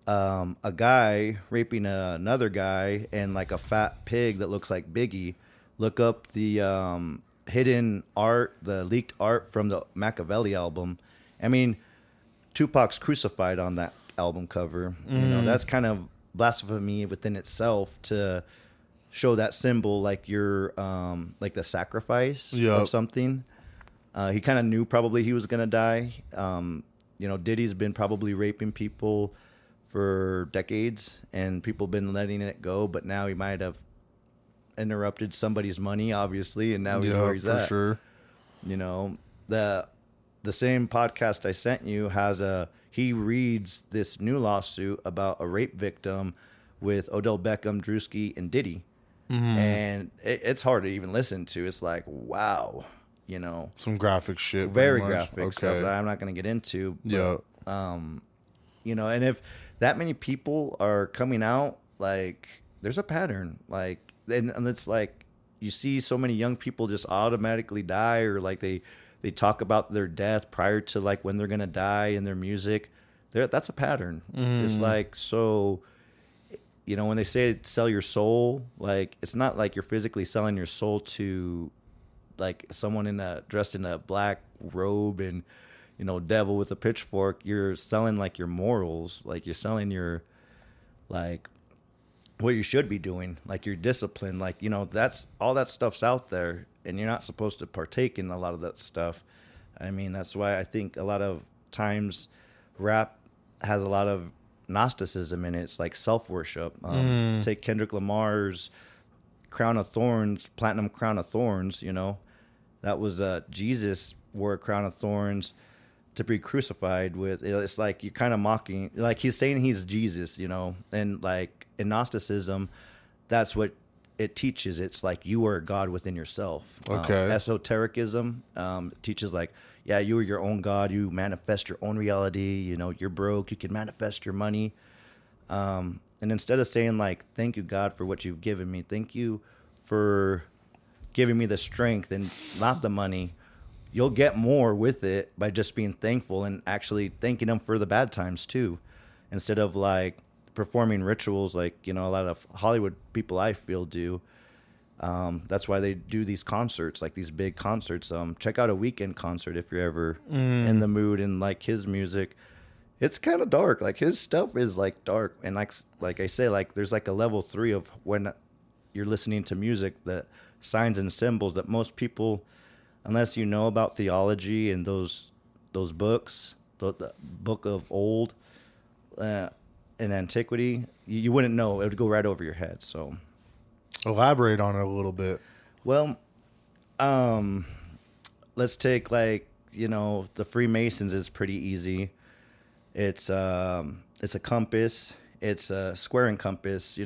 a guy raping another guy and like a fat pig that looks like Biggie. Look up the hidden art, the leaked art from the Machiavelli album. I mean, Tupac's crucified on that album cover. That's kind of blasphemy within itself to show that symbol, like you're like the sacrifice of something. He kind of knew probably he was gonna die. Diddy's been probably raping people for decades, and people been letting it go, but now he might have interrupted somebody's money, obviously, and now he's where he's at. For sure. The same podcast I sent you he reads this new lawsuit about a rape victim with Odell Beckham, Drewski, and Diddy. And it's hard to even listen to. It's like, wow, some graphic shit, very graphic stuff that I'm not going to get into. But, and if that many people are coming out, like, there's a pattern, like, and it's like you see so many young people just automatically die, or like they talk about their death prior to like when they're gonna die in their music. That's a pattern. It's like, so when they say sell your soul, like, it's not like you're physically selling your soul to like someone dressed in a black robe and devil with a pitchfork. You're selling like your morals, like you're selling your like what you should be doing, like your discipline, like that's all that stuff's out there, and you're not supposed to partake in a lot of that stuff. I mean, that's why I think a lot of times rap has a lot of Gnosticism in it. It's like self-worship. Take Kendrick Lamar's Crown of Thorns, Platinum Crown of Thorns, that was Jesus wore a crown of thorns to be crucified with. It's like you're kind of mocking, like he's saying he's Jesus, and like in Gnosticism, that's what it teaches. It's like you are God within yourself. Esotericism teaches like, yeah, you are your own God. You manifest your own reality. You're broke. You can manifest your money. And instead of saying like, thank you, God, for what you've given me. Thank you for giving me the strength and not the money. You'll get more with it by just being thankful and actually thanking him for the bad times too. Instead of like performing rituals like, a lot of Hollywood people I feel do. That's why they do these concerts, like these big concerts. Check out a Weekend concert if you're ever in the mood, and like his music, it's kind of dark. Like his stuff is like dark, and like I say, like there's like a level 3 of when you're listening to music, that signs and symbols that most people, unless you know about theology and those books, the book of old in antiquity, you wouldn't know. It would go right over your head. So elaborate on it a little bit. Well, let's take like, the Freemasons is pretty easy. It's a compass. It's a square and compass, you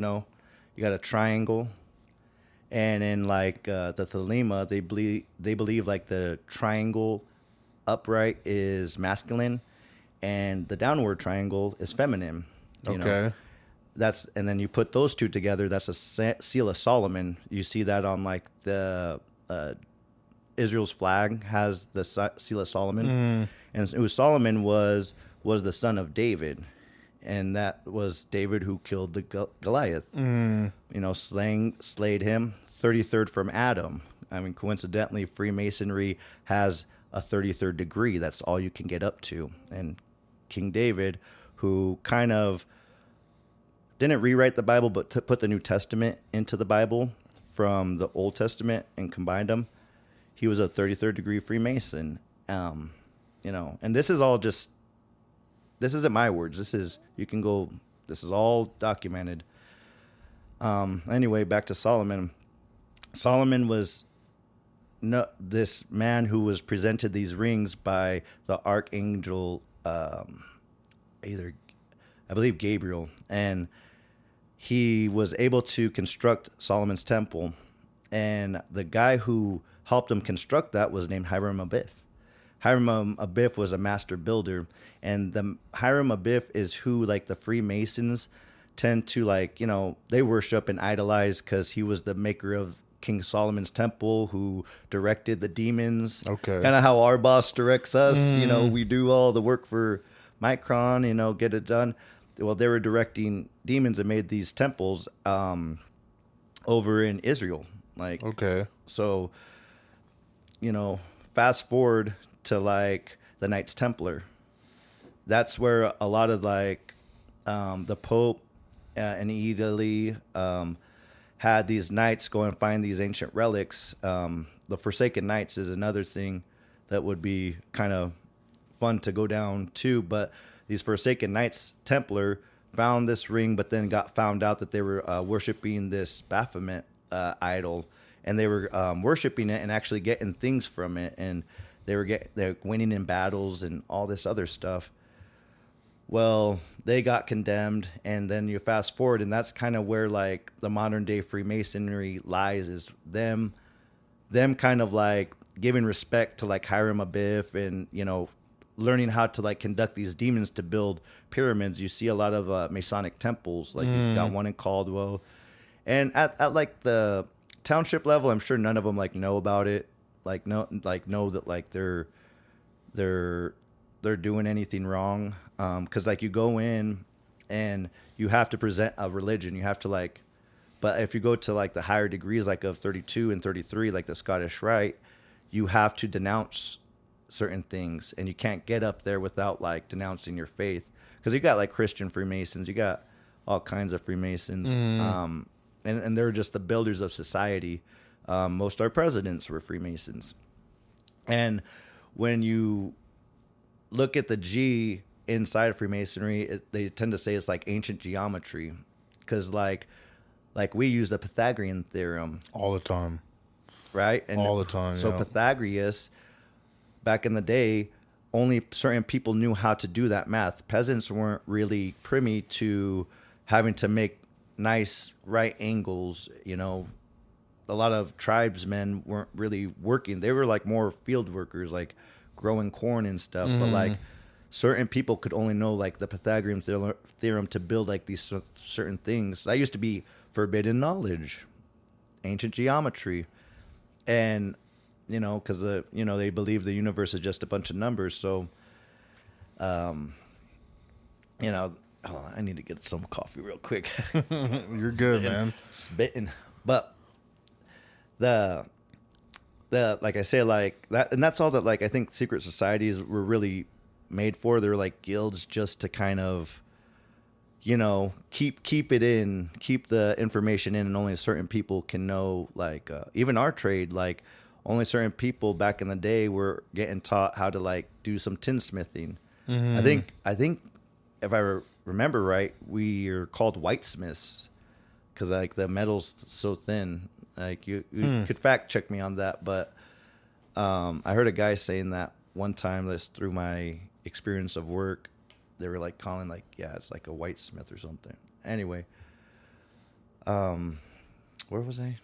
got a triangle. And in like the Thelema, they believe like the triangle upright is masculine and the downward triangle is feminine. And then you put those two together, that's a seal of Solomon. You see that on like the Israel's flag has the seal of Solomon, and it was Solomon was the son of David, and that was David who killed the Goliath. You know, slayed him. 33rd from Adam. I mean, coincidentally, Freemasonry has a 33rd degree. That's all you can get up to. And King David, who kind of didn't rewrite the Bible, but put the New Testament into the Bible from the Old Testament and combined them, he was a 33rd degree Freemason. You know, and this is all just, this isn't my words. This is, you can go, this is all documented. Anyway, back to Solomon. Solomon was this man who was presented these rings by the archangel, I believe Gabriel, and he was able to construct Solomon's temple. And the guy who helped him construct that was named Hiram-Abiff. Hiram-Abiff was a master builder, and the Hiram-Abiff is who, like, the Freemasons tend to, like, you know, they worship and idolize because he was the maker of King Solomon's temple, who directed the demons. Okay. Kind of how our boss directs us. You know, we do all the work for Micron, you know, get it done. Well, they were directing demons and made these temples over in Israel. Like, okay. So, you know, fast forward to, like, the Knights Templar. That's where a lot of, like, the Pope in Italy had these knights go and find these ancient relics. The Forsaken Knights is another thing that would be kind of fun to go down to. But these Forsaken Knights Templar found this ring, but then found out that they were worshiping this Baphomet idol, and they were worshiping it and actually getting things from it, and they're winning in battles and all this other stuff. Well, they got condemned, and then you fast forward, and that's kind of where, like, the modern day Freemasonry lies, is them kind of, like, giving respect to, like, Hiram-Abiff, and, you know, learning how to, like, conduct these demons to build pyramids. You see a lot of Masonic temples, like you've got one in Caldwell, and at like the township level, I'm sure none of them, like, know about it, know that, like, they're doing anything wrong. Because, like, you go in and you have to present a religion. You have to, like, but if you go to, like, the higher degrees, like of 32 and 33, like the Scottish Rite, you have to denounce certain things, and you can't get up there without, like, denouncing your faith. Because you got, like, Christian Freemasons, you got all kinds of Freemasons, and they're just the builders of society. Most of our presidents were Freemasons, and when you look at the G inside of Freemasonry, they tend to say it's like ancient geometry, because like we use the Pythagorean theorem all the time, right? And all the time. So yeah. Pythagoras, back in the day, only certain people knew how to do that math. Peasants weren't really privy to having to make nice right angles. You know, a lot of tribesmen weren't really working. They were, like, more field workers, like growing corn and stuff. But, like, certain people could only know, like, the Pythagorean theorem to build, like, these certain things. That used to be forbidden knowledge, ancient geometry. And, you know, because they believe the universe is just a bunch of numbers. So, you know, I need to get some coffee real quick. You're good, man. Spitting. But the like I say, like that, and that's all that, like, I think secret societies were really made for. They're like guilds just to kind of, you know, keep it in, keep the information in, and only certain people can know. Like, even our trade, like, only certain people back in the day were getting taught how to, like, do some tinsmithing. I think if I remember right, we are called whitesmiths because, like, the metal's so thin. Like, you could fact check me on that, but I heard a guy saying that one time. That's through my experience of work. They were, like, calling, like, yeah, it's like a whitesmith or something. Anyway, where was I?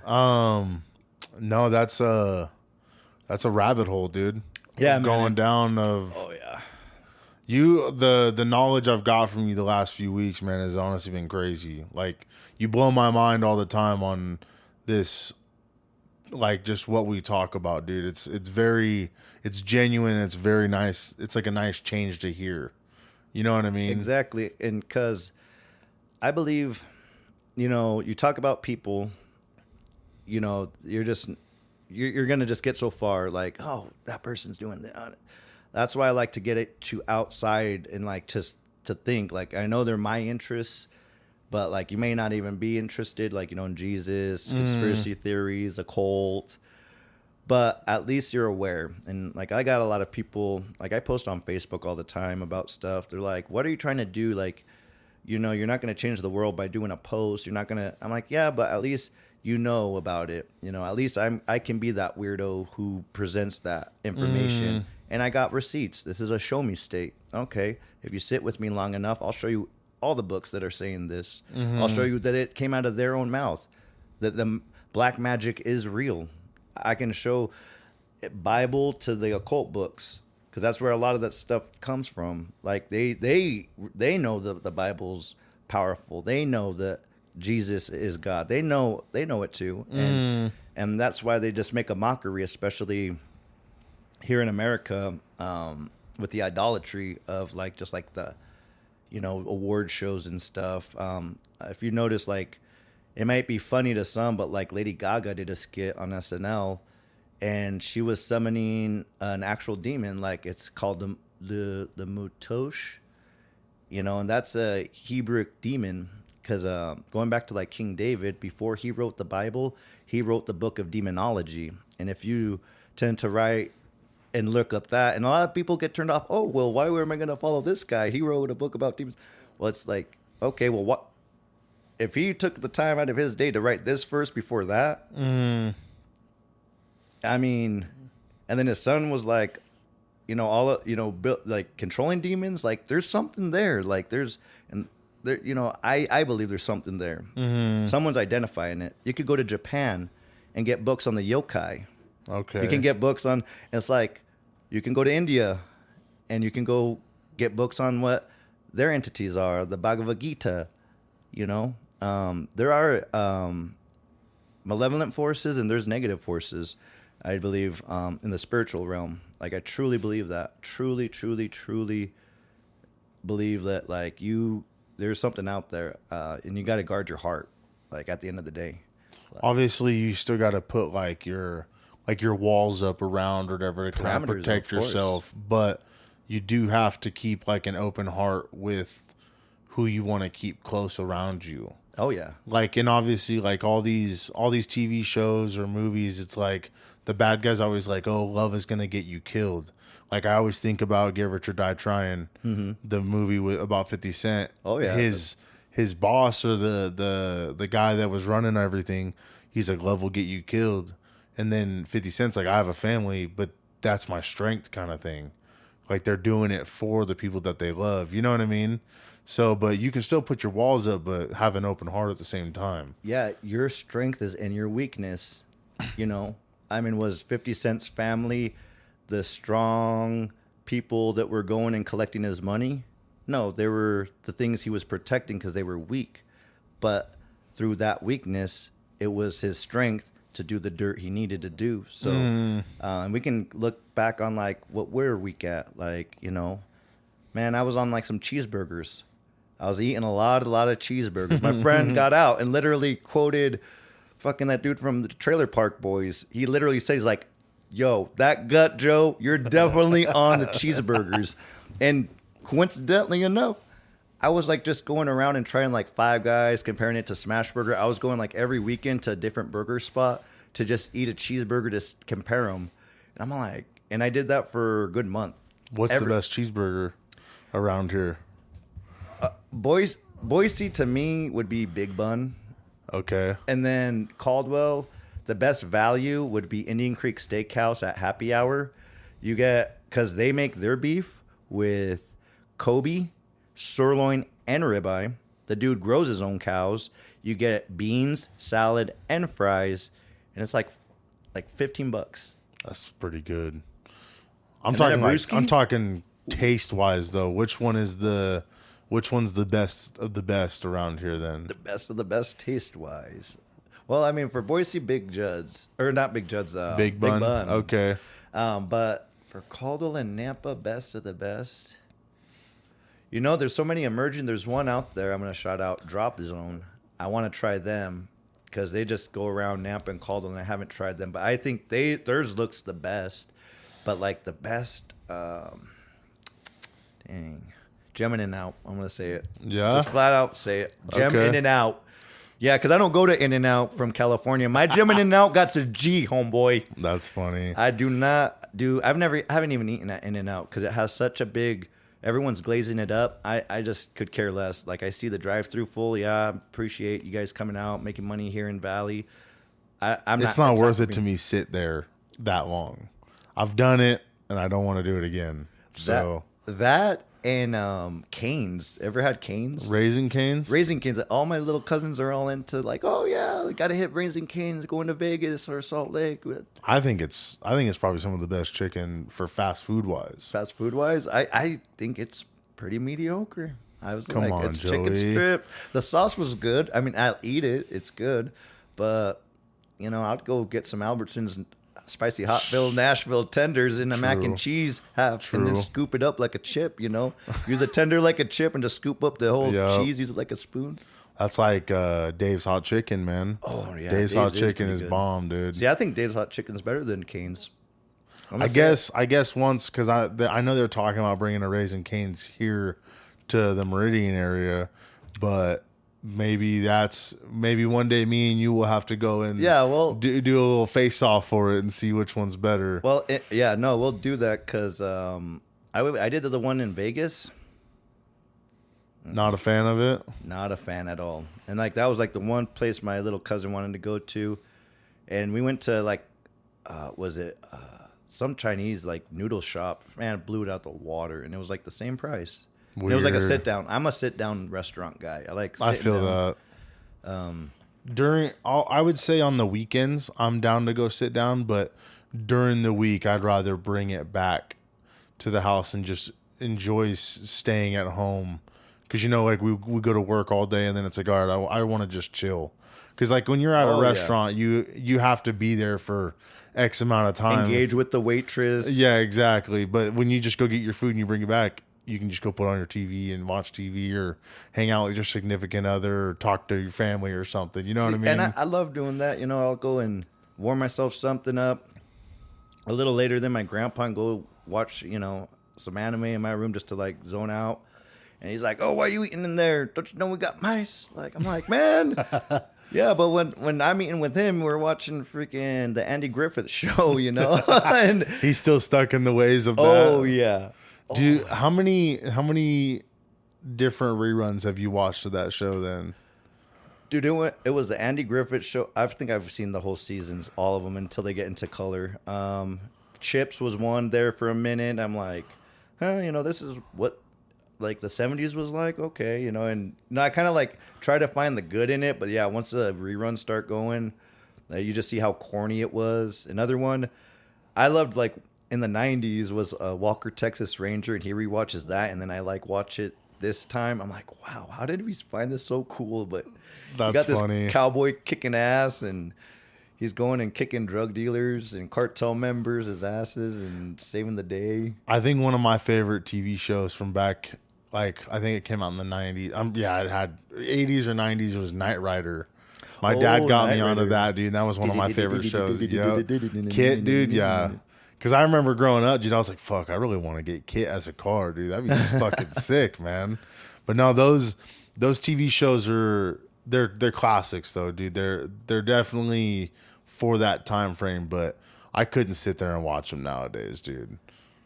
No, that's a rabbit hole, dude. Yeah, going down of. Oh yeah. The knowledge I've got from you the last few weeks, man, has honestly been crazy. Like, you blow my mind all the time on this like just what we talk about, dude. It's genuine. It's very nice. It's like a nice change to hear. You know what I mean? Exactly. And because I believe, you talk about people, you're going to just get so far like, oh, that person's doing that. That's why I like to get it to outside and like just to think like, I know they're my interests, but like you may not even be interested, like, in Jesus, conspiracy theories, the cult, but at least you're aware. And like, I got a lot of people, like I post on Facebook all the time about stuff. They're like, what are you trying to do? Like, you're not going to change the world by doing a post. You're not going to, I'm like, yeah, but at least about it. At least I can be that weirdo who presents that information. And I got receipts. This is a show me state. Okay. If you sit with me long enough, I'll show you all the books that are saying this. I'll show you that it came out of their own mouth, that the black magic is real. I can show Bible to the occult books, because that's where a lot of that stuff comes from. Like they know the Bible's powerful. They know that Jesus is God. They know it too, and that's why they just make a mockery, especially here in America, with the idolatry of like just like the award shows and stuff. If you notice, like, it might be funny to some, but like Lady Gaga did a skit on SNL, and she was summoning an actual demon. Like, it's called the Mutosh, and that's a Hebrew demon. Because going back to like King David, before he wrote the Bible, he wrote the book of demonology. And if you tend to write and look up that, and a lot of people get turned off. Oh, well, why am I going to follow this guy? He wrote a book about demons. Well, it's like, okay, well, what if he took the time out of his day to write this first before that? I mean, and then his son was like, like controlling demons. Like, there's something there. Like, I believe there's something there. Someone's identifying it. You could go to Japan and get books on the yokai. Okay. You can get books on, and it's like, you can go to India and you can go get books on what their entities are, the Bhagavad Gita, there are malevolent forces and there's negative forces, I believe, in the spiritual realm. Like, I truly believe that. Truly, truly, truly believe that, like, there's something out there, and you got to guard your heart, like, at the end of the day. Like, obviously, you still got to put like your walls up around or whatever to kind of protect yourself, but you do have to keep like an open heart with who you want to keep close around you. Oh yeah. Like, and obviously, like all these TV shows or movies, it's like the bad guys always like, oh, love is gonna get you killed. Like, I always think about Get Rich or Die Trying, the movie about 50 Cent. Oh yeah. His boss, or the guy that was running everything, he's like, love will get you killed. And then 50 Cent's like, I have a family, but that's my strength, kind of thing. Like, they're doing it for the people that they love. You know what I mean? So, but you can still put your walls up, but have an open heart at the same time. Yeah, your strength is in your weakness. I mean, was 50 Cent's family the strong people that were going and collecting his money? No, they were the things he was protecting because they were weak. But through that weakness, it was his strength to do the dirt he needed to do. So, and we can look back on like what we're weak at. Like, man, I was on like some cheeseburgers. I was eating a lot of cheeseburgers. My friend got out and literally quoted fucking that dude from the Trailer Park Boys. He literally said, he's like, yo, that gut, Joe, you're definitely on the cheeseburgers. And coincidentally enough, I was like just going around and trying like Five Guys, comparing it to Smashburger. I was going like every weekend to a different burger spot to just eat a cheeseburger to compare them. And I'm like, and I did that for a good month. What's the best cheeseburger around here? Boise to me would be Big Bun. Okay. And then Caldwell, the best value would be Indian Creek Steakhouse at happy hour. You get, because they make their beef with Kobe, sirloin, and ribeye. The dude grows his own cows. You get beans, salad, and fries, and it's like $15. That's pretty good. I'm talking taste wise though. Which one's the best of the best around here then? The best of the best taste wise. Well, I mean, for Boise, Big Judd's, or not Big Judd's, Big Bun. Okay. But for Caldwell and Nampa, best of the best. You know, there's so many emerging. There's one out there. I'm gonna shout out Drop Zone. I want to try them because they just go around Nampa and Caldwell, and I haven't tried them. But I think theirs looks the best. But like the best, Gem In-N-Out. I'm gonna say it. Yeah. Just flat out say it. Gem In-N-Out. Yeah, because I don't go to In-N-Out from California. My Gem In-N-Out got to G, homeboy. That's funny. I do not do. I haven't even eaten at In-N-Out because it has such a big. Everyone's glazing it up. I just could care less. Like I see the drive-through full. Yeah, appreciate you guys coming out, making money here in Valley. It's not worth it to me sit there that long. I've done it and I don't want to do it again. So that and Cane's. Ever had Cane's? Raising Cane's? Raising Cane's. All my little cousins are all into like, oh yeah, got to hit Raising Cane's, going to Vegas or Salt Lake. I think it's probably some of the best chicken for fast food wise. Fast food wise, I think it's pretty mediocre. I was Come like, on, it's Joey. chicken strip. The sauce was good. I mean, I'll eat it. It's good, but you know, I'd go get some Albertsons spicy Hotville Nashville tenders in a mac and cheese and then scoop it up like a chip, you know, use a tender like a chip and just scoop up the whole cheese, use it like a spoon. That's like Dave's Hot Chicken, man. Oh yeah, Dave's Hot Chicken is bomb, dude. See, I think Dave's Hot Chicken is better than Cane's. I guess once, because I know they're talking about bringing a Raising Cane's here to the Meridian area, but maybe one day me and you will have to go and do a little face off for it and see which one's better. Well, we'll do that because I did the one in Vegas. Not a fan of it. Not a fan at all. And like that was like the one place my little cousin wanted to go to, and we went to like, some Chinese like noodle shop. Man, it blew it out the water, and it was like the same price. It was like a sit down. I'm a sit down restaurant guy. I feel that. I would say on the weekends, I'm down to go sit down, but during the week, I'd rather bring it back to the house and just enjoy staying at home. Because, you know, like we go to work all day and then it's like, all right, I want to just chill. Because, like, when you're at a restaurant, you have to be there for X amount of time. Engage with the waitress. Yeah, exactly. But when you just go get your food and you bring it back, you can just go put on your TV and watch TV or hang out with your significant other or talk to your family or something. You know what I mean? And I love doing that. You know, I'll go and warm myself something up a little later than my grandpa and go watch, you know, some anime in my room just to, like, zone out. And he's like, oh, why are you eating in there? Don't you know we got mice? Like, I'm like, man. Yeah, but when I'm eating with him, we're watching freaking the Andy Griffith show, you know? And he's still stuck in the ways of that. Oh, yeah. Dude, how many different reruns have you watched of that show then? Dude, it was the Andy Griffith show. I think I've seen the whole seasons, all of them, until they get into color. Chips was one there for a minute. I'm like, you know, this is what like the 70s was like. Okay, you know, and I kind of like try to find the good in it. But yeah, once the reruns start going, you just see how corny it was. Another one I loved, like, in the 90s was Walker, Texas Ranger, and he rewatches that, and then I like watch it this time. I'm like, wow, how did we find this so cool? But that's you got this funny. Cowboy kicking ass, and he's going and kicking drug dealers and cartel members' his asses and saving the day. I think one of my favorite TV shows from back, like, I think it came out in the 90s. It had 80s or 90s. It was Knight Rider. My dad got me onto that, dude. That was one of my favorite shows. Kit, dude, yeah. Because I remember growing up, dude, I was like, fuck, I really want to get Kit as a car, dude. That'd be just fucking sick, man. But no, those TV shows they're classics though, dude. They're definitely for that time frame, but I couldn't sit there and watch them nowadays, dude.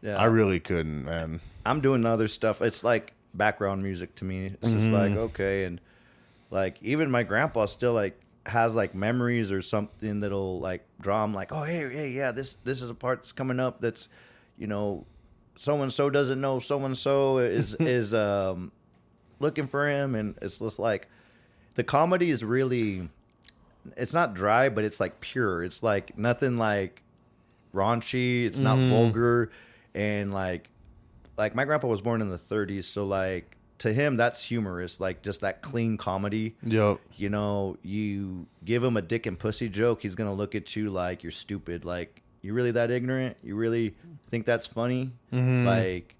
Yeah. I really couldn't, man. I'm doing other stuff. It's like background music to me. It's just like, okay, and like even my grandpa still like has like memories or something that'll like draw him like, oh hey yeah, this is a part that's coming up that's, you know, so and so doesn't know so and so is looking for him, and it's just like the comedy is really, it's not dry, but it's like pure. It's like nothing like raunchy. It's not vulgar, and like my grandpa was born in the 30s, so like to him, that's humorous. Like, just that clean comedy. Yep. You know, you give him a dick and pussy joke, he's going to look at you like you're stupid. Like, you really that ignorant? You really think that's funny? Like,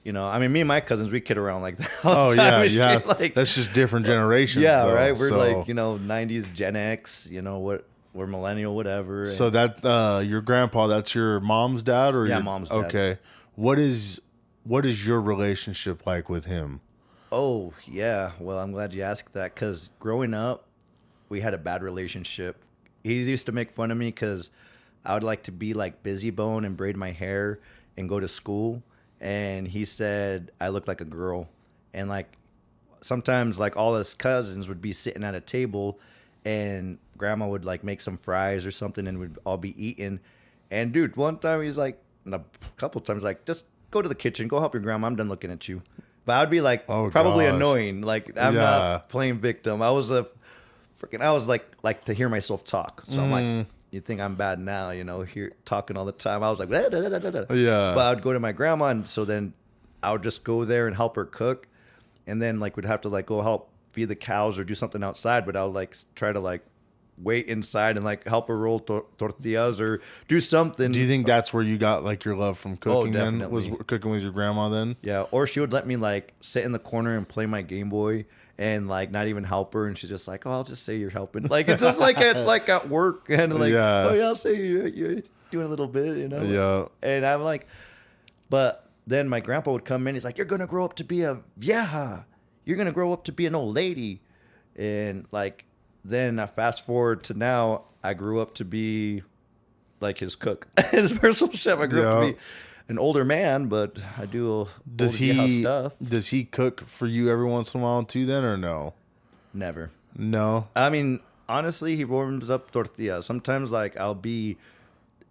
you know, I mean, me and my cousins, we kid around like that all the time. Yeah. Like, that's just different generations. yeah, though, right? We're so. like, you know, 90s Gen X, you know, we're millennial, whatever. So that your grandpa, that's your mom's dad, or Yeah, your, mom's dad. Okay, what is your relationship like with him? Oh yeah, well, I'm glad you asked that, because growing up, we had a bad relationship. He used to make fun of me because I would like to be like Busy Bone and braid my hair and go to school, and he said I looked like a girl, and like sometimes like all his cousins would be sitting at a table, and grandma would like make some fries or something, and we'd all be eating. And dude, one time he's like, a couple times, like, just go to the kitchen, go help your grandma. I'm done looking at you. But I'd be like, probably gosh. annoying. Like, I'm not playing victim. I was like to hear myself talk. So I'm like, you think I'm bad now, you know, here talking all the time. I was like, da, da, da, da, da. Yeah. But I would go to my grandma, and so then I would just go there and help her cook. And then like we'd have to like go help feed the cows or do something outside. But I would like try to like wait inside and like help her roll tortillas or do something. Do you think that's where you got like your love from cooking? Definitely. Then was cooking with your grandma then? Yeah, or she would let me like sit in the corner and play my Game Boy and like not even help her, and she's just like, oh, I'll just say you're helping. Like, it's just like it's like at work, and like, oh yeah, I'll say you're doing a little bit, you know. Yeah. And I'm like, but then my grandpa would come in. He's like, you're gonna grow up to be a vieja. You're gonna grow up to be an old lady. And like, then I fast forward to now, I grew up to be like his cook, his personal chef. I grew up to be an older man, but I do stuff. Does he cook for you every once in a while too then, or no? Never. No. I mean, honestly, he warms up tortillas. Sometimes like I'll be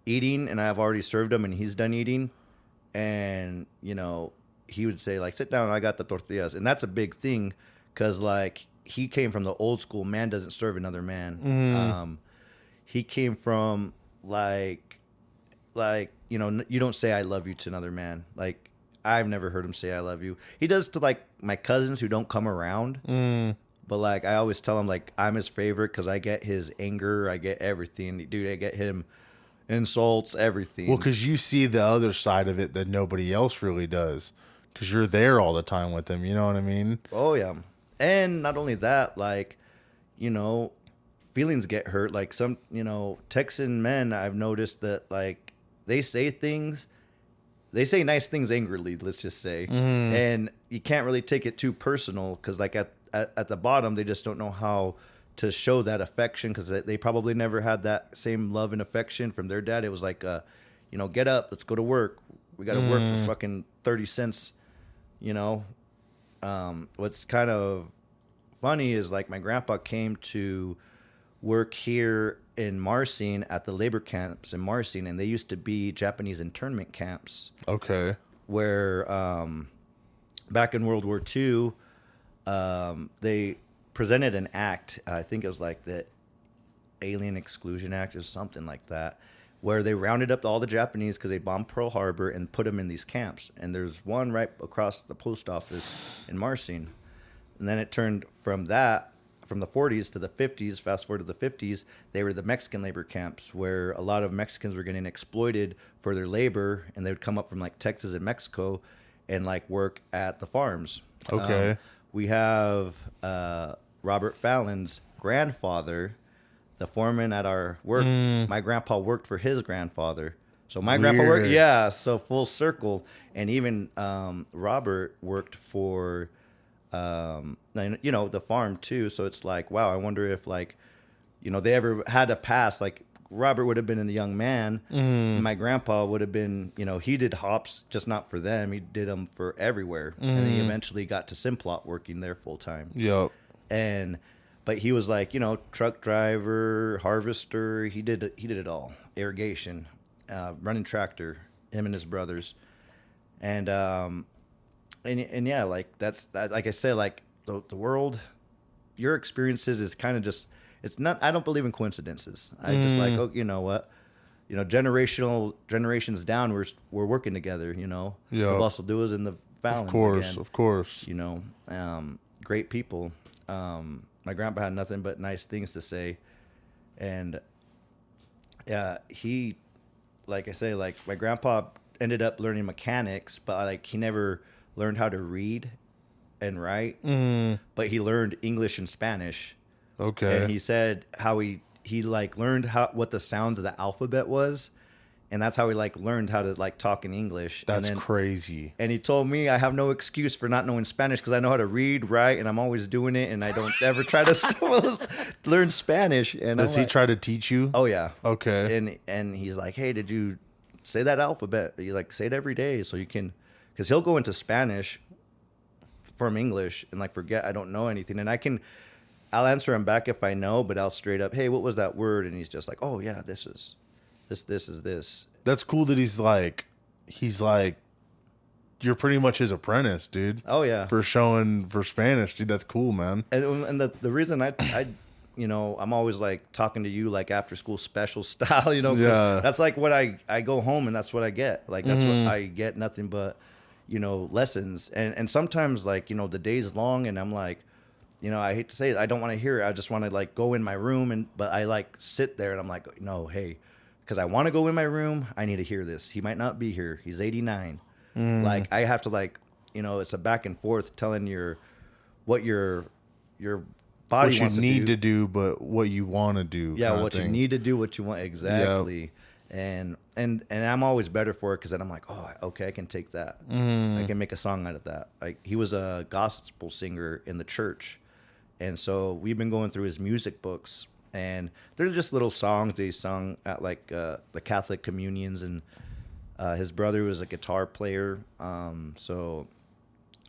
eating and I've already served him and he's done eating, and you know, he would say like, sit down, I got the tortillas. And that's a big thing, because like he came from the old school, man doesn't serve another man. He came from like, you know, you don't say I love you to another man. Like, I've never heard him say I love you. He does to like my cousins who don't come around. But like, I always tell him like I'm his favorite because I get his anger, I get everything. Dude, I get him insults, everything. Well, because you see the other side of it that nobody else really does, because you're there all the time with him. You know what I mean? Oh yeah. And not only that, like, you know, feelings get hurt. Like some, you know, Texan men, I've noticed that like they say nice things angrily, let's just say. And you can't really take it too personal, because like at the bottom, they just don't know how to show that affection, because they probably never had that same love and affection from their dad. It was like, you know, get up, let's go to work. We got to work for fucking 30 cents, you know. What's kind of funny is like my grandpa came to work here in Marcin at the labor camps in Marcin, and they used to be Japanese internment camps. Okay. Where back in World War II, they presented an act. I think it was like the Alien Exclusion Act or something like that, where they rounded up all the Japanese because they bombed Pearl Harbor and put them in these camps. And there's one right across the post office in Marcin. And then it turned from the 40s to the 50s, fast forward to the 50s, they were the Mexican labor camps, where a lot of Mexicans were getting exploited for their labor, and they would come up from like Texas and Mexico and like work at the farms. Okay. We have Robert Fallon's grandfather, the foreman at our work. My grandpa worked for his grandfather. So my grandpa worked, so full circle. And even Robert worked for, you know, the farm too. So it's like, wow, I wonder if like, you know, they ever had a past, like Robert would have been a young man. My grandpa would have been, you know, he did hops, just not for them. He did them for everywhere. And then he eventually got to Simplot working there full time. Yep. But he was like, you know, truck driver, harvester. He did it all. Irrigation, running tractor, him and his brothers. And yeah, like that's like I said, like the world, your experiences is kind of just, it's not, I don't believe in coincidences. I just like, oh, you know what? You know, generations down, we're working together, you know. Yeah. The Los Duas and the Fallons again. Of course. You know, great people. My grandpa had nothing but nice things to say, and he, like I say, like my grandpa ended up learning mechanics, but like he never learned how to read and write. But he learned English and Spanish. Okay. And he said how he like learned what the sounds of the alphabet was, and that's how he like learned how to like talk in English. That's and then, crazy. And he told me I have no excuse for not knowing Spanish because I know how to read, write, and I'm always doing it, and I don't ever try to learn Spanish. And does he try to teach you? Oh yeah. Okay. And he's like, hey, did you say that alphabet? You like say it every day so you can, because he'll go into Spanish from English and like forget I don't know anything, and I'll answer him back if I know, but I'll straight up, hey, what was that word? And he's just like, oh yeah, this is this. That's cool that he's like, you're pretty much his apprentice, dude. Oh yeah, for Spanish, dude. That's cool, man. And the reason I you know, I'm always like talking to you like after school special style, you know, 'cause Yeah. that's like what I go home and that's what I get. Like that's what I get, nothing but, you know, lessons. And sometimes like, you know, the day's long and I'm like, you know, I hate to say it, I don't want to hear it. I just want to like go in my room but I like sit there and I'm like, no, hey, because I want to go in my room. I need to hear this. He might not be here. He's 89. Like I have to like, you know, it's a back and forth telling what your body what wants you to need do. to do, but what you want to do. Yeah, kinda what you thing. need to do, what you want exactly. Yep. And I'm always better for it because then I'm like, oh, okay, I can take that. I can make a song out of that. Like he was a gospel singer in the church. And so we've been going through his music books, and they're just little songs they sung at like the Catholic communions, and his brother was a guitar player. So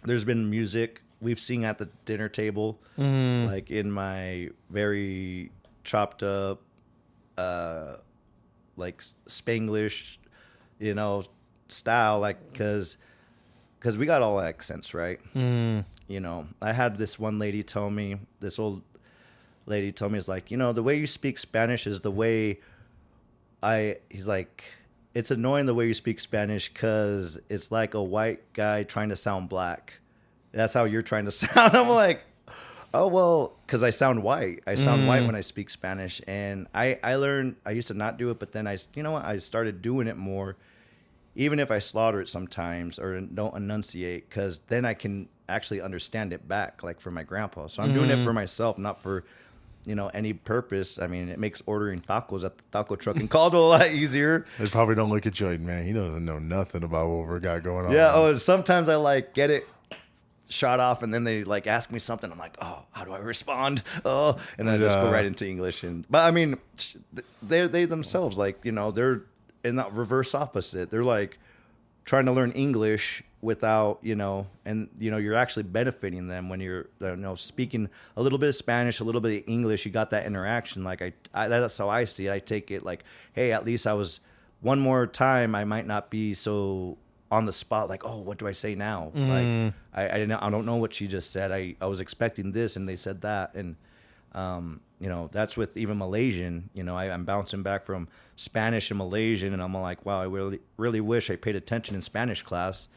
there's been music we've seen at the dinner table, like in my very chopped up, like Spanglish, you know, style, like because we got all accents, right? You know, I had this one lady tell me, this old lady told me, it's like, you know, the way you speak Spanish is the way he's like, it's annoying the way you speak Spanish because it's like a white guy trying to sound black. That's how you're trying to sound. I'm like, oh, well, because I sound white. I sound white when I speak Spanish. And I learned, I used to not do it, but then you know what? I started doing it more, even if I slaughter it sometimes or don't enunciate, because then I can actually understand it back, like for my grandpa. So I'm doing it for myself, not for, you know, any purpose. I mean, it makes ordering tacos at the taco truck in Caldwell a lot easier. They probably don't look at you like, man, he doesn't know nothing about what we got going on. Yeah. Oh, sometimes I like get it shot off, and then they like ask me something. I'm like, oh, how do I respond? Oh, and then I just go right into English. But I mean, they themselves, like, you know, they're in that reverse opposite. They're like trying to learn English without, you know, and you know, you're actually benefiting them when you're, you know, speaking a little bit of Spanish, a little bit of English. You got that interaction. Like I that's how I see it. I take it like, hey, at least I was one more time. I might not be so on the spot, like, oh, what do I say now? Like I don't know what she just said. I was expecting this and they said that. And you know, that's with even Malaysian. You know, I'm bouncing back from Spanish and Malaysian, and I'm like, wow, I really wish I paid attention in Spanish class.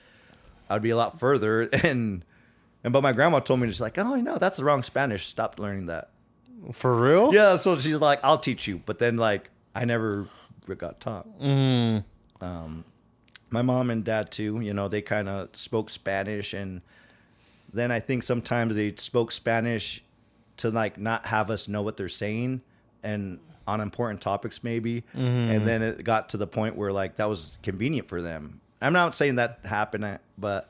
I'd be a lot further. And but my grandma told me, just like, oh, you know, that's the wrong Spanish. Stop learning that. For real? Yeah. So she's like, I'll teach you. But then like I never got taught. My mom and dad too, you know, they kind of spoke Spanish, and then I think sometimes they spoke Spanish to like not have us know what they're saying and on important topics maybe. And then it got to the point where like that was convenient for them. I'm not saying that happened, but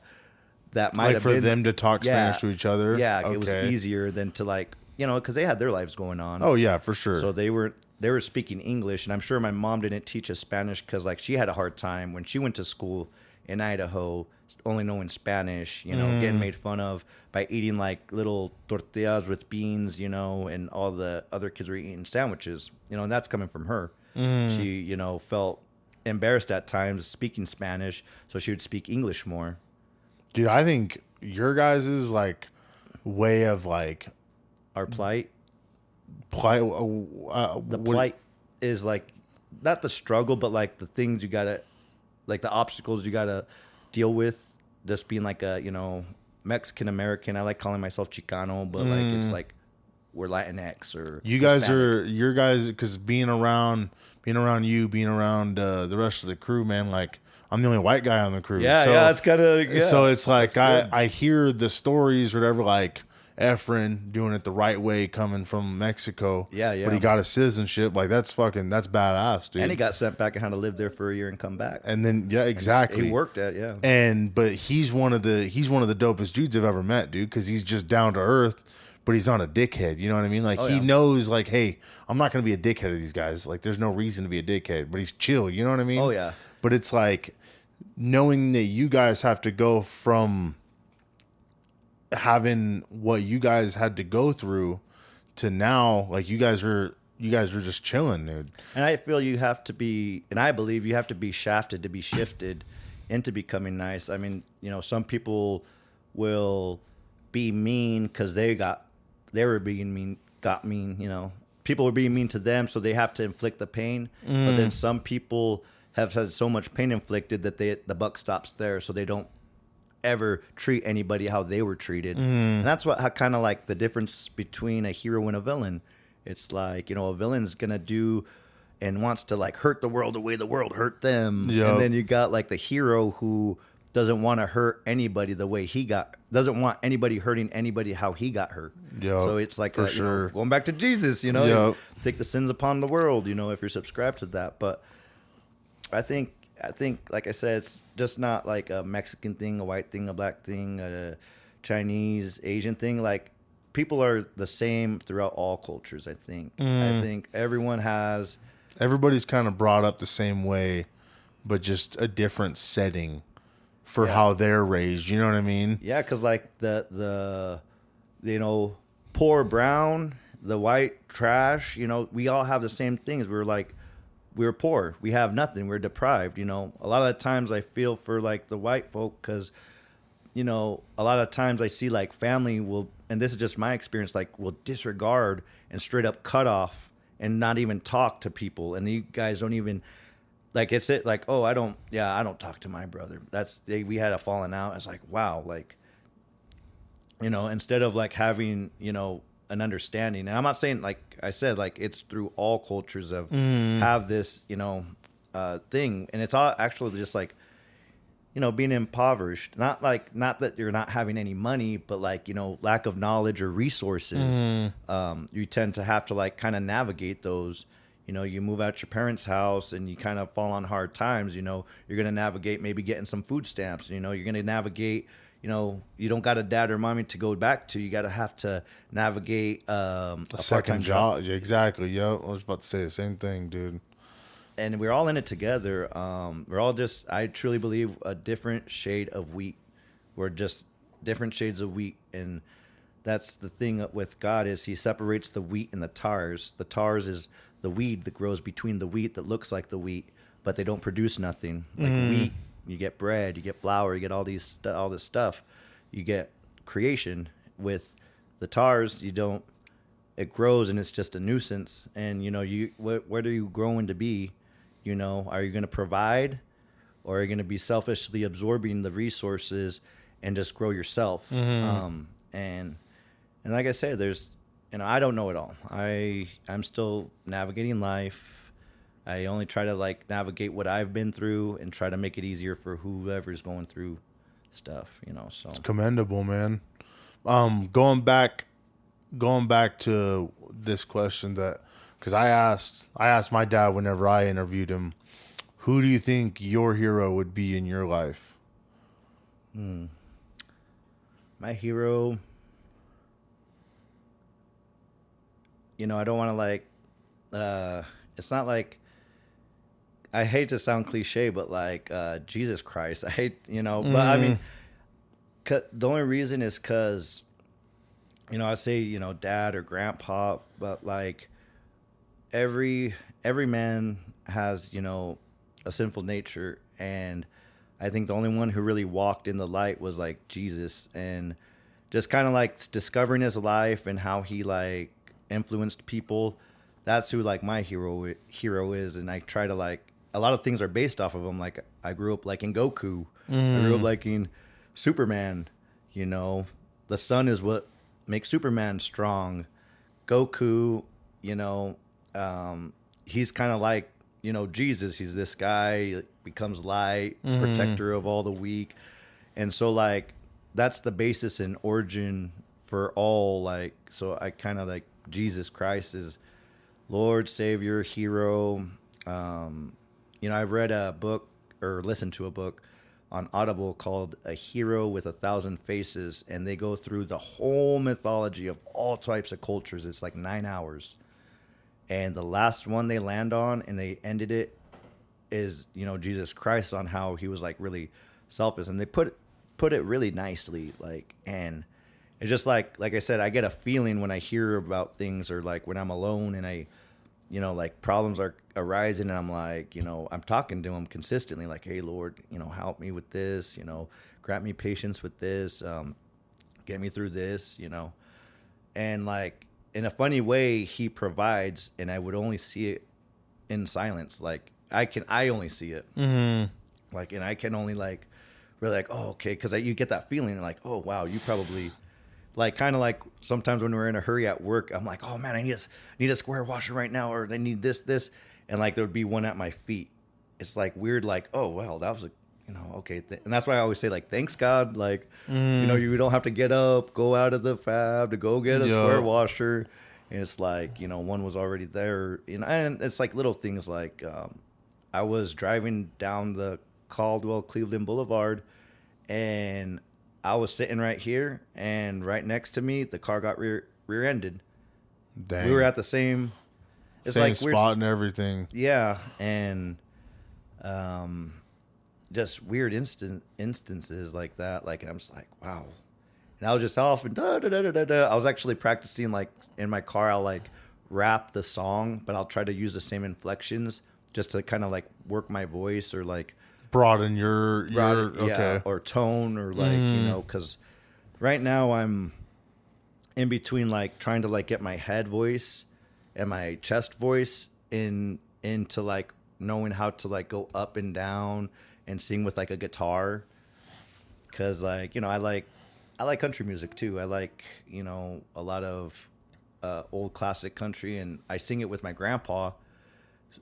that might Like have for been them to talk Spanish to each other? Yeah, Okay. it was easier than to like, you know, because they had their lives going on. Oh, yeah, for sure. So they were speaking English, and I'm sure my mom didn't teach us Spanish because like she had a hard time when she went to school in Idaho, only knowing Spanish, you know, getting made fun of by eating like little tortillas with beans, you know, and all the other kids were eating sandwiches, you know, and that's coming from her. She, you know, felt embarrassed at times speaking Spanish, so she would speak English more. Dude, I think your guys' like way of like Our plight. The what- plight is like not the struggle, but like the things you gotta, like the obstacles you gotta deal with just being like a, Mexican American. I like calling myself Chicano, but like it's like we're Latinx or you guys Hispanic. are your guys, because being around you, being around the rest of the crew, man. Like I'm the only white guy on the crew. Yeah, so, yeah, it's kind of So it's like good. I hear the stories or whatever, like Efren doing it the right way coming from Mexico. Yeah, yeah. But he got his citizenship. Like that's badass, dude. And he got sent back and had to live there for a year and come back. And then exactly. He worked at But he's one of the dopest dudes I've ever met, dude, because he's just down to earth, but he's not a dickhead. You know what I mean? Like he knows, like, hey, I'm not gonna be a dickhead to these guys. Like there's no reason to be a dickhead, but he's chill. You know what I mean? Oh yeah. But it's like knowing that you guys have to go from having what you guys had to go through to now, like you guys are just chilling, dude. And I feel you have to be, and I believe you have to be shafted to be shifted into becoming nice. I mean, some people will be mean because they were being mean, got mean. People were being mean to them, so they have to inflict the pain. But then some people have had so much pain inflicted that the buck stops there, so they don't ever treat anybody how they were treated. And that's what kind of like the difference between a hero and a villain. It's like, a villain's gonna do and wants to like hurt the world the way the world hurt them. Yep. And then you got like the hero who doesn't want to hurt anybody the way doesn't want anybody hurting anybody how he got hurt. Yep, so it's like for sure. Going back to Jesus, Yep. take the sins upon the world, if you're subscribed to that. But I think, like I said, it's just not like a Mexican thing, a white thing, a black thing, a Chinese, Asian thing. Like people are the same throughout all cultures. I think. I think Everybody's kind of brought up the same way, but just a different setting for how they're raised. You know what I mean? Yeah, because like the poor brown, the white trash. We all have the same things. We're poor. We have nothing. We're deprived. A lot of the times I feel for like the white folk because, a lot of times I see like family will, and this is just my experience, like will disregard and straight up cut off and not even talk to people. And you guys don't even like, it's it like, oh, I don't talk to my brother. We had a falling out. It's like, wow. Like, instead of like having, an understanding. And I'm not saying, like I said, like it's through all cultures of have this, thing. And it's all actually just like, being impoverished. Not that you're not having any money, but like, lack of knowledge or resources. You tend to have to like kind of navigate those. You move out your parents' house and you kind of fall on hard times. You're going to navigate maybe getting some food stamps. You're going to navigate, you don't got a dad or mommy to go back to. You got to have to navigate a second job. Exactly. Yep. I was about to say the same thing, dude. And we're all in it together. We're all just, I truly believe, a different shade of wheat. We're just different shades of wheat. And that's the thing with God is he separates the wheat and the tars. The tars is the weed that grows between the wheat that looks like the wheat, but they don't produce nothing. Like wheat, you get bread, you get flour, you get all this stuff. You get creation. With the tars, you don't. It grows and it's just a nuisance. And what are you growing to be? Are you going to provide, or are you going to be selfishly absorbing the resources and just grow yourself? And like I said, there's, I don't know it all. I'm still navigating life. I only try to like navigate what I've been through and try to make it easier for whoever's going through stuff, so it's commendable, man. Going back to this question because I asked my dad whenever I interviewed him, who do you think your hero would be in your life? My hero, I don't want to like, it's not like, I hate to sound cliche, but like Jesus Christ, I hate, but I mean, the only reason is because, I say, dad or grandpa, but like every man has, a sinful nature. And I think the only one who really walked in the light was like Jesus, and just kind of like discovering his life and how he like influenced people. That's who like my hero is. And I try to like, a lot of things are based off of him. Like I grew up liking Goku. I grew up liking Superman, you know, the sun is what makes Superman strong. Goku, you know, he's kind of like, you know, Jesus. He's this guy, becomes light, protector of all the weak. And so, like, that's the basis and origin for all, like, so I kind of like Jesus Christ is Lord, Savior, hero. You know, I've read a book or listened to a book on Audible called A Hero with a Thousand Faces, and they go through the whole mythology of all types of cultures. It's like 9 hours. And the last one they land on, and they ended it, is, you know, Jesus Christ, on how he was like really selfless. And they put it really nicely, like, and it's just like I said, I get a feeling when I hear about things, or like when I'm alone and I, you know, like problems are arising, and I'm like, you know, I'm talking to him consistently, like, hey, Lord, you know, help me with this, you know, grant me patience with this, get me through this, you know. And like, in a funny way, he provides, and I would only see it in silence. Like, I only see it. Like, and I can only like, really like, oh, okay. Cause you get that feeling like, oh, wow, you probably, like, kind of like sometimes when we're in a hurry at work, I'm like, oh man, I need a square washer right now, or they need this. And like, there would be one at my feet. It's like weird, like, oh, well, that was a, you know, okay. And that's why I always say, like, thanks God. Like, you know, you don't have to get up, go out of the fab to go get a square washer. And it's like, you know, one was already there. You know, and it's like little things like, I was driving down the Caldwell Cleveland Boulevard, and I was sitting right here, and right next to me, the car got rear-ended. Dang. We were at the same, it's same like spot and everything. Yeah, and just weird instances like that. Like, and I'm just like, wow. And I was just off and da da da da da. I was actually practicing, like, in my car. I'll like rap the song, but I'll try to use the same inflections just to kind of like work my voice, or like broaden your okay, yeah, or tone, or like, you know, because right now I'm in between, like, trying to like get my head voice and my chest voice into like knowing how to like go up and down and sing with like a guitar, because, like, you know, I like country music too. I like, you know, a lot of old classic country, and I sing it with my grandpa.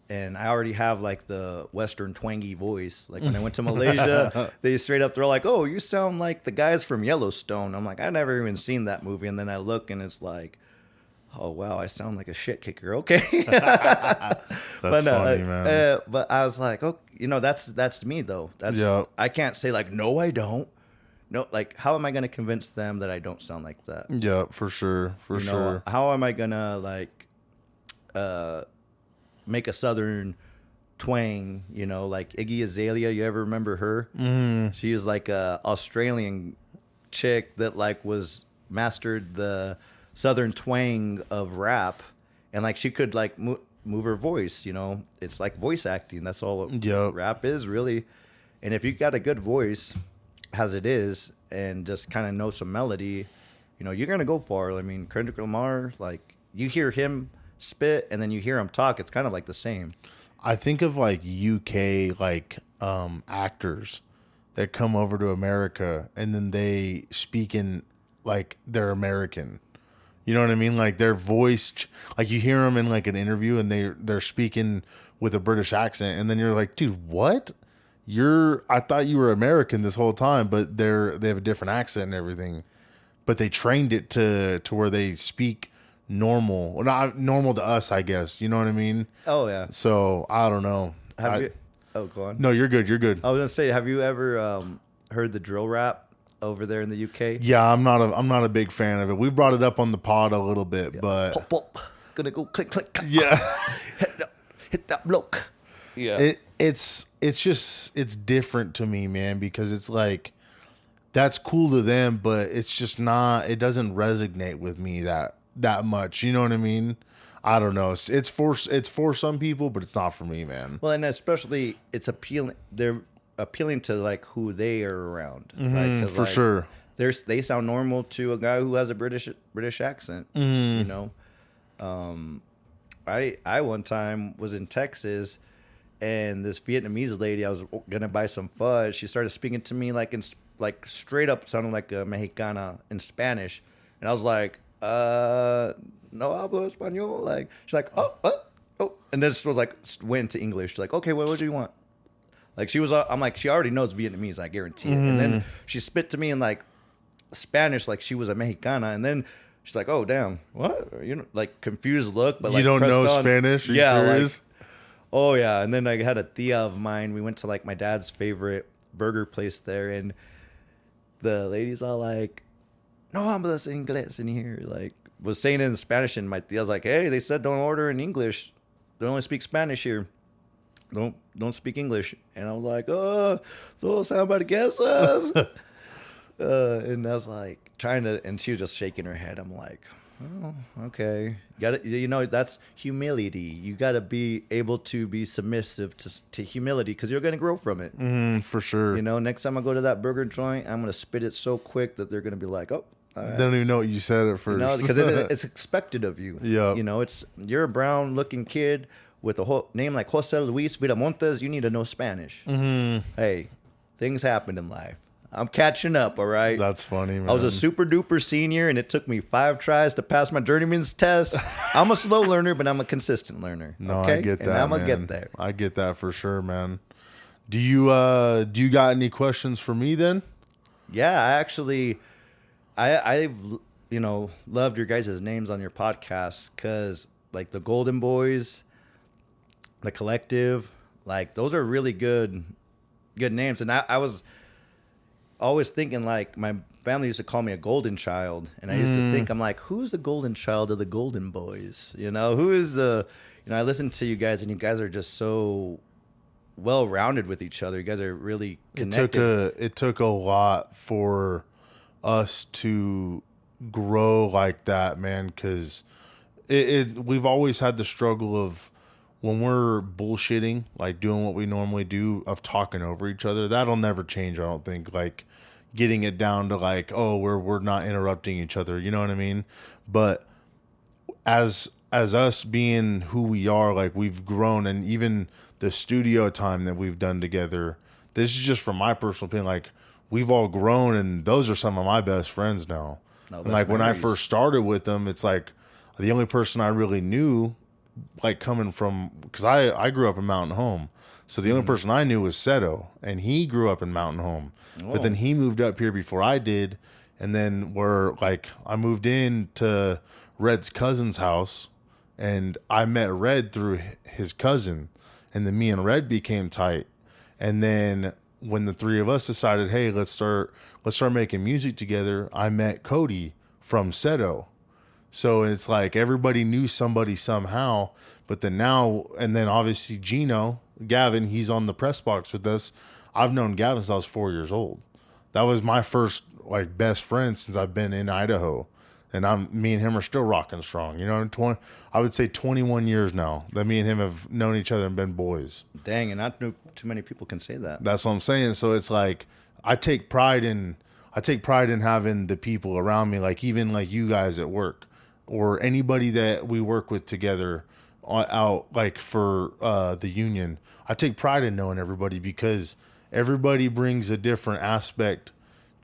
And I already have like the Western twangy voice. Like, when I went to Malaysia, they straight up, they're like, oh, you sound like the guys from Yellowstone. I'm like, I never even seen that movie. And then I look, and it's like, oh, wow, I sound like a shit kicker. Okay. That's funny, man. But I was like, oh, you know, that's me though. That's, I can't say like, no, I don't. No, like, how am I going to convince them that I don't sound like that? Yeah, for sure. For sure. How am I going to like, make a Southern twang, you know, like Iggy Azalea. You ever remember her? She was like a Australian chick that like was mastered the Southern twang of rap, and like she could like move her voice. You know, it's like voice acting. That's all rap is, really. And if you got a good voice, as it is, and just kind of know some melody, you know, you're gonna go far. I mean, Kendrick Lamar, like, you hear him spit and then you hear him talk, it's kind of like the same. I think of like UK like actors that come over to America, and then they speak in like they're American. You know what I mean? Like their voice, like you hear them in like an interview, and they're speaking with a British accent, and then you're like, dude, what? I thought you were American this whole time, but they have a different accent and everything. But they trained it to where they speak normal. Well, not normal to us, I guess. You know what I mean? Oh yeah. So I don't know. Go on. No, you're good. You're good. I was gonna say, have you ever heard the drill rap over there in the UK? Yeah, I'm not a big fan of it. We brought it up on the pod a little bit, but pop, pop. Gonna go click click. Yeah. hit that block. Yeah. It's different to me, man, because it's like that's cool to them, but it's just not. It doesn't resonate with me that much. You know what I mean? I don't know. It's for some people, but it's not for me, man. Well, and especially it's appealing. They're appealing to like who they are around, right? For sure. They sound normal to a guy who has a British accent. You know, I one time was in Texas, and this Vietnamese lady, I was gonna buy some fudge. She started speaking to me like in like straight up sounded like a Mexicana in Spanish, and I was like, no hablo español. Like she's like, oh, and then just was like went to English. She's like, okay, what do you want? Like she was, I'm like, she already knows Vietnamese, I guarantee it. And then she spit to me in like Spanish, like she was a Mexicana, and then she's like, oh damn, what? You know, like confused look, but like you don't know on. Spanish? Are you yeah, serious? like, oh yeah. And then I had a tia of mine. We went to like my dad's favorite burger place there, and the lady's all like, no hablas inglés in here, like was saying it in Spanish, and my tia's like, hey, they said don't order in English, they only speak Spanish here. Don't speak English. And I was like, oh, so somebody guess us. And I was like trying to, and she was just shaking her head. I'm like, oh, okay. You know, that's humility. You got to be able to be submissive to humility, because you're going to grow from it. For sure. You know, next time I go to that burger joint, I'm going to spit it so quick that they're going to be like, oh, all right. They don't even know what you said at first. You know, because it's expected of you. Yeah. You know, you're a brown looking kid with a whole name like Jose Luis Viramontes. You need to know Spanish. Hey, things happen in life. I'm catching up, all right? That's funny, man. I was a super duper senior, and it took me 5 tries to pass my journeyman's test. I'm a slow learner, but I'm a consistent learner. No, okay? I get that, and I'm man. going to get there. I get that for sure, man. Do you got any questions for me then? Yeah, I've you know, loved your guys' names on your podcast, because like the Golden Boys, the Collective, like those are really good names. And I was always thinking, like, my family used to call me a golden child, and I used to think, I'm like, who's the golden child of the Golden Boys? You know, who is I listen to you guys, and you guys are just so well-rounded with each other. You guys are really connected. It took a lot for us to grow like that, man, because we've always had the struggle of, when we're bullshitting, like doing what we normally do, of talking over each other. That'll never change, I don't think. Like getting it down to like, oh, we're not interrupting each other. You know what I mean? But as us being who we are, like we've grown, and even the studio time that we've done together, this is just from my personal opinion, like we've all grown, and those are some of my best friends now. No, and like when I first started with them, it's like the only person I really knew, like coming from, because I grew up in Mountain Home, so the only person I knew was Seto, and he grew up in Mountain Home. But then he moved up here before I did, and then I moved in to Red's cousin's house, and I met Red through his cousin, and then me and Red became tight. And then when the three of us decided, hey, let's start making music together, I met Cody from Seto. So it's like everybody knew somebody somehow. But then now, and then obviously Gavin, he's on the press box with us. I've known Gavin since I was 4 years old. That was my first like best friend since I've been in Idaho. And me and him are still rocking strong. You know, I would say 21 years now that me and him have known each other and been boys. Dang, and not too many people can say that. That's what I'm saying. So it's like I take pride in having the people around me, like even like you guys at work, or anybody that we work with together out, like for the union. I take pride in knowing everybody, because everybody brings a different aspect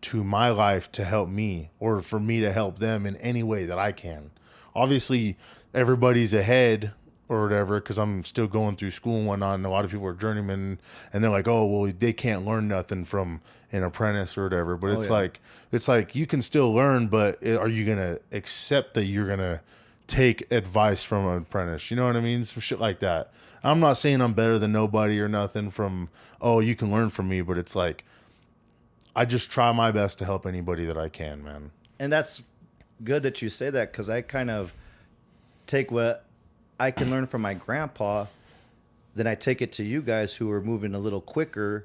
to my life to help me, or for me to help them in any way that I can. Obviously, everybody's ahead or whatever, because I'm still going through school and whatnot, and a lot of people are journeymen, and they're like, oh, well, they can't learn nothing from an apprentice or whatever. But it's like you can still learn, but are you going to accept that you're going to take advice from an apprentice? You know what I mean? Some shit like that. I'm not saying I'm better than nobody or nothing from, oh, you can learn from me, but it's like, I just try my best to help anybody that I can, man. And that's good that you say that, because I kind of take what I can learn from my grandpa, then I take it to you guys who are moving a little quicker,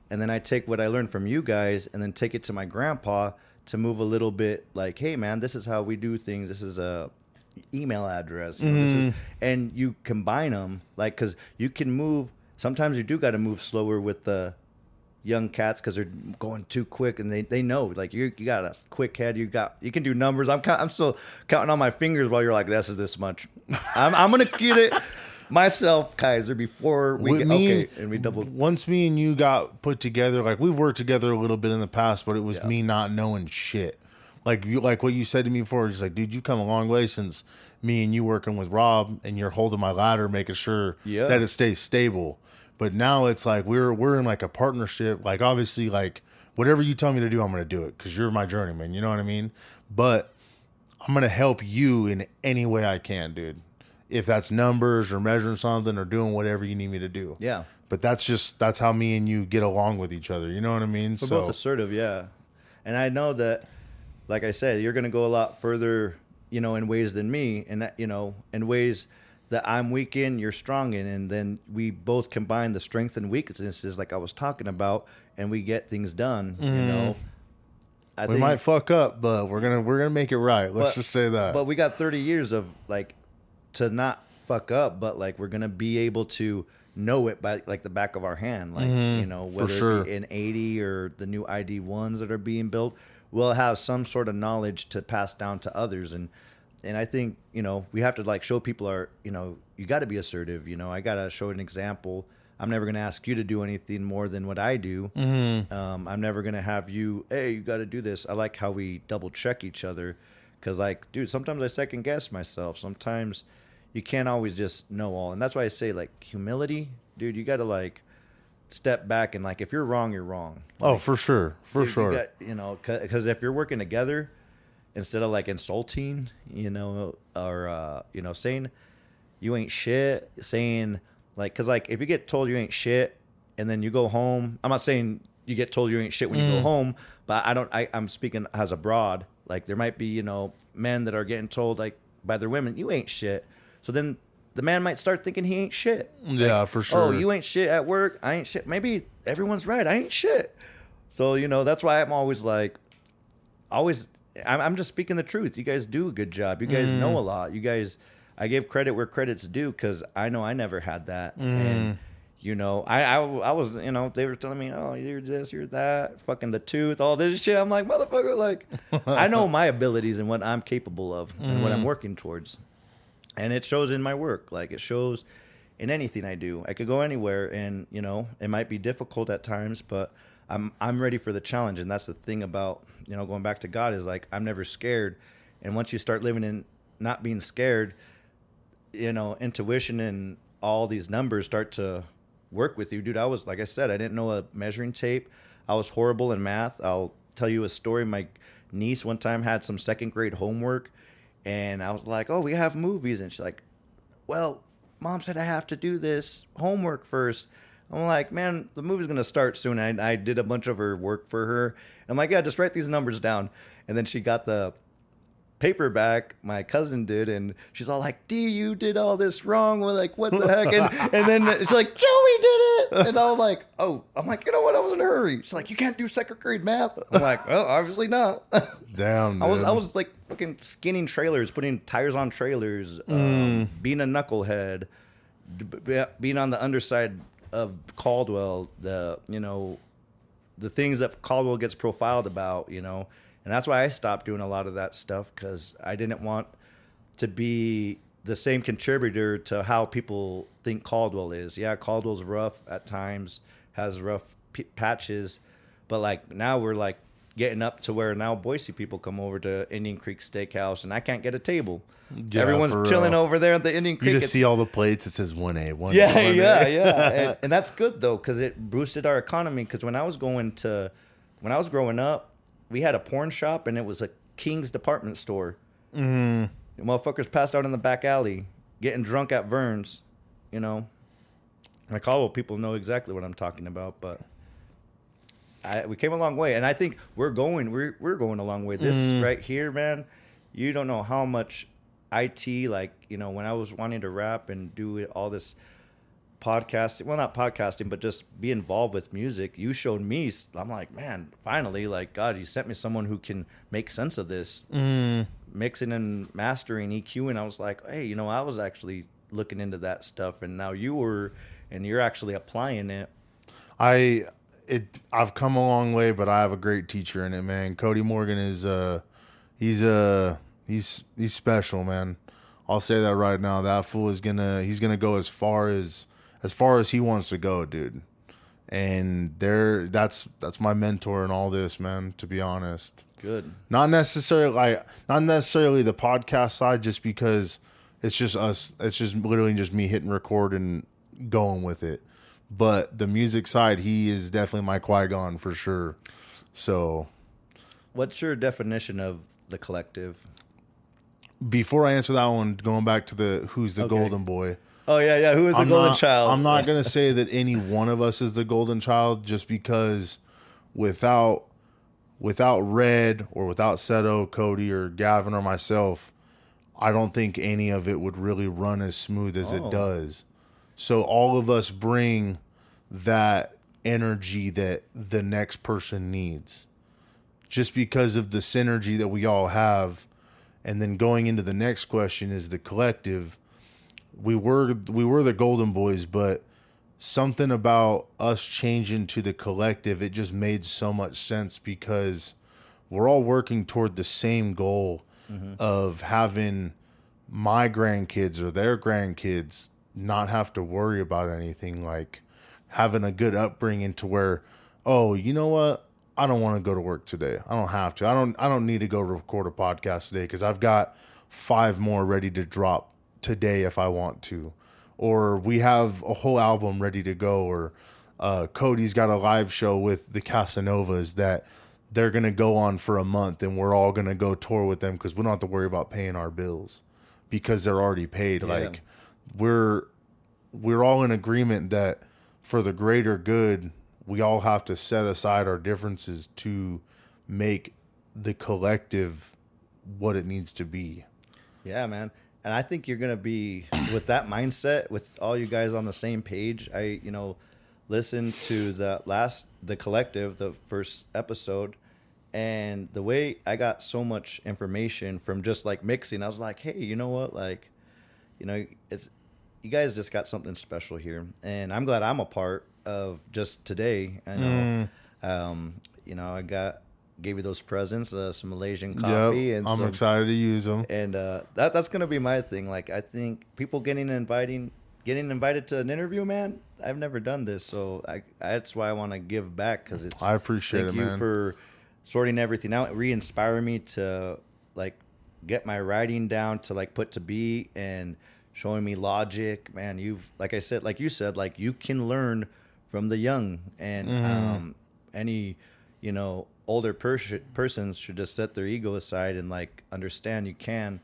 and then I take what I learned from you guys and then take it to my grandpa to move a little bit, like, hey, man, this is how we do things. This is a email address. You know, and you combine them, like, because you can move. Sometimes you do got to move slower with the young cats, because they're going too quick, and they know, like, you got a quick head, you can do numbers. I'm still counting on my fingers while you're like, this is this much. I'm gonna get it. myself, Kaiser, before we With get me, okay, and we double. once me and you got put together, like we've worked together a little bit in the past, but it was Yeah. me not knowing shit. Like you, like what you said to me before, just like, dude, you come a long way since me and you working with Rob, and you're holding my ladder, making sure Yeah. that it stays stable. But now it's like we're in like a partnership. Like obviously, like whatever you tell me to do, I'm gonna do it because you're my journeyman. You know what I mean? But I'm gonna help you in any way I can, dude. If that's numbers or measuring something or doing whatever you need me to do. Yeah. But that's how me and you get along with each other. You know what I mean? We're both assertive, yeah. And I know that, like I said, you're going to go a lot further, in ways than me, and that, in ways that I'm weak in, you're strong in, and then we both combine the strength and weaknesses, like I was talking about, and we get things done. I we might fuck up, but we're gonna make it right. Let's just say that. But we got 30 years of like to not fuck up, but like we're gonna be able to know it by like the back of our hand, like whether it be an 80 or the new ID1s that are being built, we'll have some sort of knowledge to pass down to others. And I think we have to like show people you got to be assertive. I gotta show an example. I'm never gonna ask you to do anything more than what I do. I'm never gonna have you, hey, you got to do this. I like how we double check each other, because like, dude, sometimes I second guess myself. Sometimes you can't always just know all. And that's why I say, like, humility, dude, you got to, like, step back and, like, if you're wrong, you're wrong. Like, oh, for sure. For dude, sure. Because if you're working together, instead of, like, insulting, or, saying you ain't shit, saying, like, because, like, if you get told you ain't shit and then you go home, I'm not saying you get told you ain't shit when you go home, but I'm speaking as a broad. Like, there might be, men that are getting told, like, by their women, you ain't shit. So then the man might start thinking he ain't shit. Yeah, for sure. Oh, you ain't shit at work. I ain't shit. Maybe everyone's right. I ain't shit. So, that's why I'm always like, I'm just speaking the truth. You guys do a good job. You guys know a lot. You guys, I give credit where credit's due, because I know I never had that. And, I was, they were telling me, oh, you're this, you're that, fucking the tooth, all this shit. I'm like, motherfucker, like, I know my abilities and what I'm capable of and what I'm working towards. And it shows in my work. Like, it shows in anything I do. I could go anywhere, and, it might be difficult at times, but I'm ready for the challenge. And that's the thing about, going back to God, is like, I'm never scared. And once you start living in not being scared, intuition and all these numbers start to work with you. Dude, I was, like I said, I didn't know a measuring tape. I was horrible in math. I'll tell you a story. My niece one time had some second grade homework, and I was like, oh, we have movies. And she's like, well, Mom said I have to do this homework first. I'm like, man, the movie's going to start soon. I did a bunch of her work for her. I'm like, yeah, just write these numbers down. And then she got the paperback, my cousin did, and she's all like, D, you did all this wrong. We're like, what the heck? And then it's like, Joey did it. And I was like, oh, I'm like, you know what? I was in a hurry. She's like, you can't do second grade math. I'm like, well, obviously not. Damn, dude. I was like fucking skinning trailers, putting tires on trailers, being a knucklehead, being on the underside of Caldwell, the things that Caldwell gets profiled about, And that's why I stopped doing a lot of that stuff, because I didn't want to be the same contributor to how people think Caldwell is. Yeah, Caldwell's rough at times, has rough patches, but like now we're like getting up to where now Boise people come over to Indian Creek Steakhouse, and I can't get a table. Yeah, everyone's chilling over there at the Indian Creek. You just see all the plates. It says 1A, 1A. Yeah, 1A. yeah. And that's good, though, because it boosted our economy. Because when I was growing up, we had a porn shop, and it was a King's department store. The motherfuckers passed out in the back alley, getting drunk at Vern's, My Caldwell people know exactly what I'm talking about, but we came a long way, and I think we're going a long way. This right here, man, you don't know how much IT, like, when I was wanting to rap and do all this podcasting, well, not podcasting, but just be involved with music, you showed me. I'm like, man, finally, like, God, you sent me someone who can make sense of this, mixing and mastering, EQ. And I was like, hey, I was actually looking into that stuff, and now you're actually applying it. I've come a long way, but I have a great teacher in it, man. Cody Morgan is he's special, man. I'll say that right now. That fool is he's gonna go as far as he wants to go, dude. And that's my mentor in all this, man, to be honest. Good. Not necessarily the podcast side, just because it's just us. It's just literally just me hitting record and going with it. But the music side, he is definitely my Qui-Gon for sure. So, what's your definition of the collective? Before I answer that one, going back to who's the golden boy. Oh yeah. Who is the golden child? I'm not gonna say that any one of us is the golden child, just because without Red or without Seto, Cody, or Gavin or myself, I don't think any of it would really run as smooth as it does. So all of us bring that energy that the next person needs, just because of the synergy that we all have. And then going into the next question is the collective. We were the Golden Boys, but something about us changing to the collective, it just made so much sense, because we're all working toward the same goal of having my grandkids or their grandkids not have to worry about anything, like having a good upbringing to where, oh, you know what? I don't want to go to work today. I don't have to. I don't need to go record a podcast today, because I've got 5 more ready to drop today if I want to. Or we have a whole album ready to go, or Cody's got a live show with the Casanovas that they're going to go on for a month, and we're all going to go tour with them, because we don't have to worry about paying our bills because they're already paid. Yeah. Like we're all in agreement that for the greater good, we all have to set aside our differences to make the collective what it needs to be. Yeah, man. And I think you're going to be with that mindset, with all you guys on the same page. I listened to the collective, the first episode, and the way I got so much information from just like mixing, I was like, hey, you know what? Like, it's, you guys just got something special here. And I'm glad I'm a part of just today. I know, gave you those presents, some Malaysian coffee. Yep, and I'm excited to use them. And that's going to be my thing. Like, I think people getting invited to an interview, man, I've never done this. So that's why I want to give back, because I appreciate it, man. Thank you for sorting everything out, re-inspiring me to like get my writing down to like put to beat, and showing me logic. Man, like you said, like you can learn from the young, and any older persons should just set their ego aside and like understand you can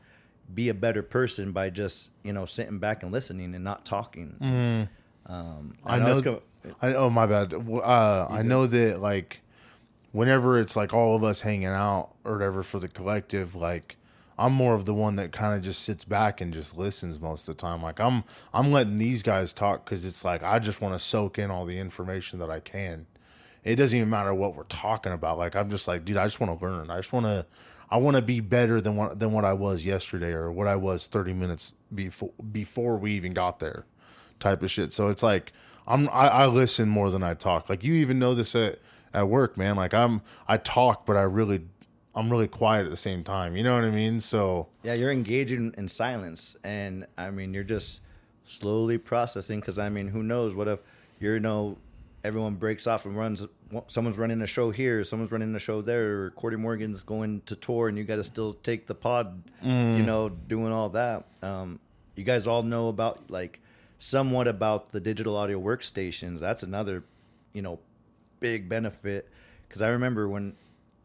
be a better person by just sitting back and listening and not talking. I know my bad. I know that like whenever it's like all of us hanging out or whatever for the collective, like I'm more of the one that kind of just sits back and just listens most of the time. Like I'm letting these guys talk, because it's like I just want to soak in all the information that I can. It doesn't even matter what we're talking about. Like I'm just like, dude, I just want to learn. I want to be better than what I was yesterday, or what I was 30 minutes before we even got there, type of shit. So it's like I listen more than I talk. Like you even know this at work, man. Like I talk, but I'm really quiet at the same time. You know what I mean? So yeah, you're engaging in silence, and I mean you're just slowly processing. Because I mean, who knows? What if everyone breaks off and runs? Someone's running a show here, someone's running a show there, or Cordy Morgan's going to tour, and you got to still take the pod, doing all that. You guys all know about somewhat about the digital audio workstations. That's another, big benefit. Because I remember when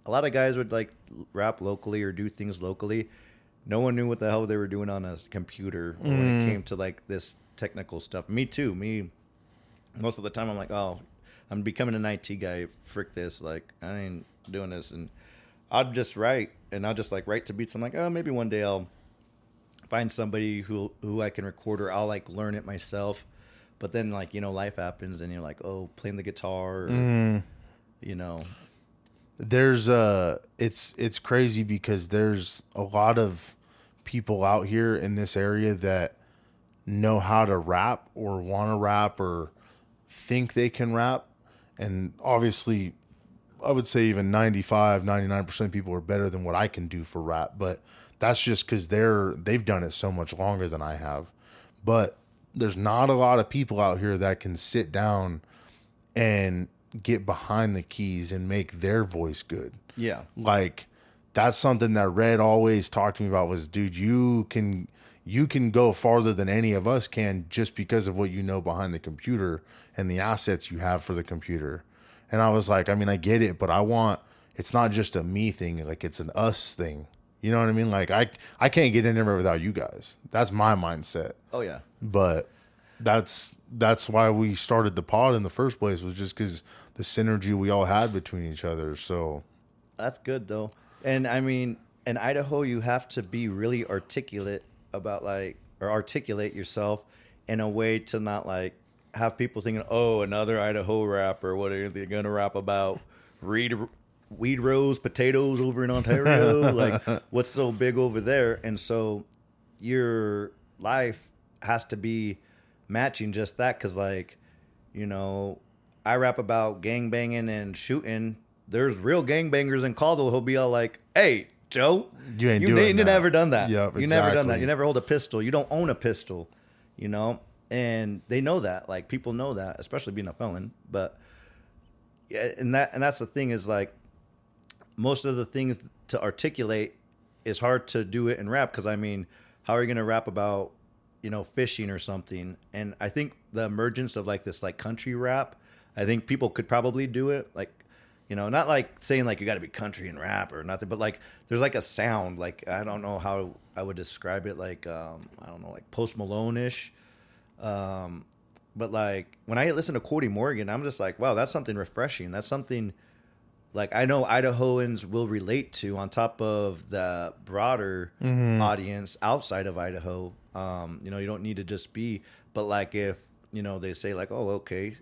a lot of guys would like rap locally or do things locally, no one knew what the hell they were doing on a computer when it came to like this technical stuff. Me too. Most of the time I'm like, oh, I'm becoming an IT guy. Frick this. Like, I ain't doing this. And I'll just write, and I'll just like write to beats. I'm like, oh, maybe one day I'll find somebody who I can record, or I'll like learn it myself. But then like, life happens, and you're like, oh, playing the guitar, or, There's it's crazy, because there's a lot of people out here in this area that know how to rap, or want to rap, or think they can rap. And obviously I would say even 95, 99% of people are better than what I can do for rap. But that's just because they've done it so much longer than I have. But there's not a lot of people out here that can sit down and get behind the keys and make their voice good. Yeah. Like, that's something that Red always talked to me about was, dude, you can go farther than any of us can just because of what you know behind the computer and the assets you have for the computer. And I was like, I mean, I get it, but it's not just a me thing, like it's an us thing. You know what I mean? Like I can't get in there without you guys. That's my mindset. Oh yeah. But that's why we started the pod in the first place, was just because the synergy we all had between each other. So that's good though. And I mean, in Idaho, you have to be really articulate about or articulate yourself in a way to not like have people thinking, oh, another Idaho rapper. What are they going to rap about? Weed rows, potatoes over in Ontario. Like, what's so big over there? And so your life has to be matching just that. Because, like, you know, I rap about gangbanging and shooting. There's real gangbangers in Caldwell who'll be all like, hey, Joe, you never done that. Yep, you never done that. You never hold a pistol. You don't own a pistol, you know? And they know that. Like, people know that, especially being a felon. But, yeah, and that's the thing is, like, most of the things to articulate is hard to do it in rap. Because, I mean, how are you going to rap about, you know, fishing or something? And I think the emergence of, like, this, like, country rap, I think people could probably do it. Like, you know, not like saying like you got to be country and rap or nothing, but like there's like a sound, like I don't know how I would describe it, like I don't know, like Post Malone-ish. But like when I listen to Cody Morgan, I'm just like, wow, that's something refreshing. That's something like I know Idahoans will relate to, on top of the broader audience outside of Idaho. You know, you don't need to just be, but like if, you know, they say like, oh, okay,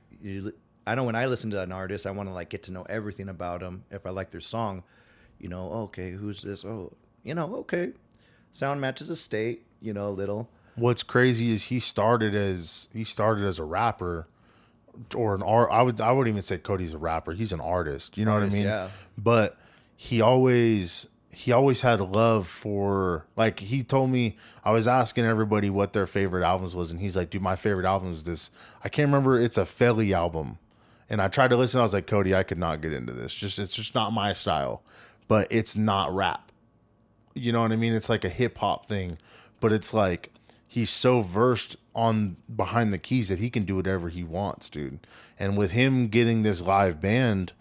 I know when I listen to an artist, I want to like get to know everything about them. If I like their song, you know, okay, who's this? Oh, you know, okay, sound matches a state, you know, a little. What's crazy is he started as a rapper or an art. I wouldn't even say Cody's a rapper. He's an artist. You know what I mean? Yeah. But he always had love for, like, he told me, I was asking everybody what their favorite albums was, and he's like, dude, my favorite album is this. I can't remember. It's a Felly album. And I tried to listen. I was like, Cody, I could not get into this. It's just not my style. But it's not rap. You know what I mean? It's like a hip hop thing. But it's like he's so versed on behind the keys that he can do whatever he wants, dude. And with him getting this live band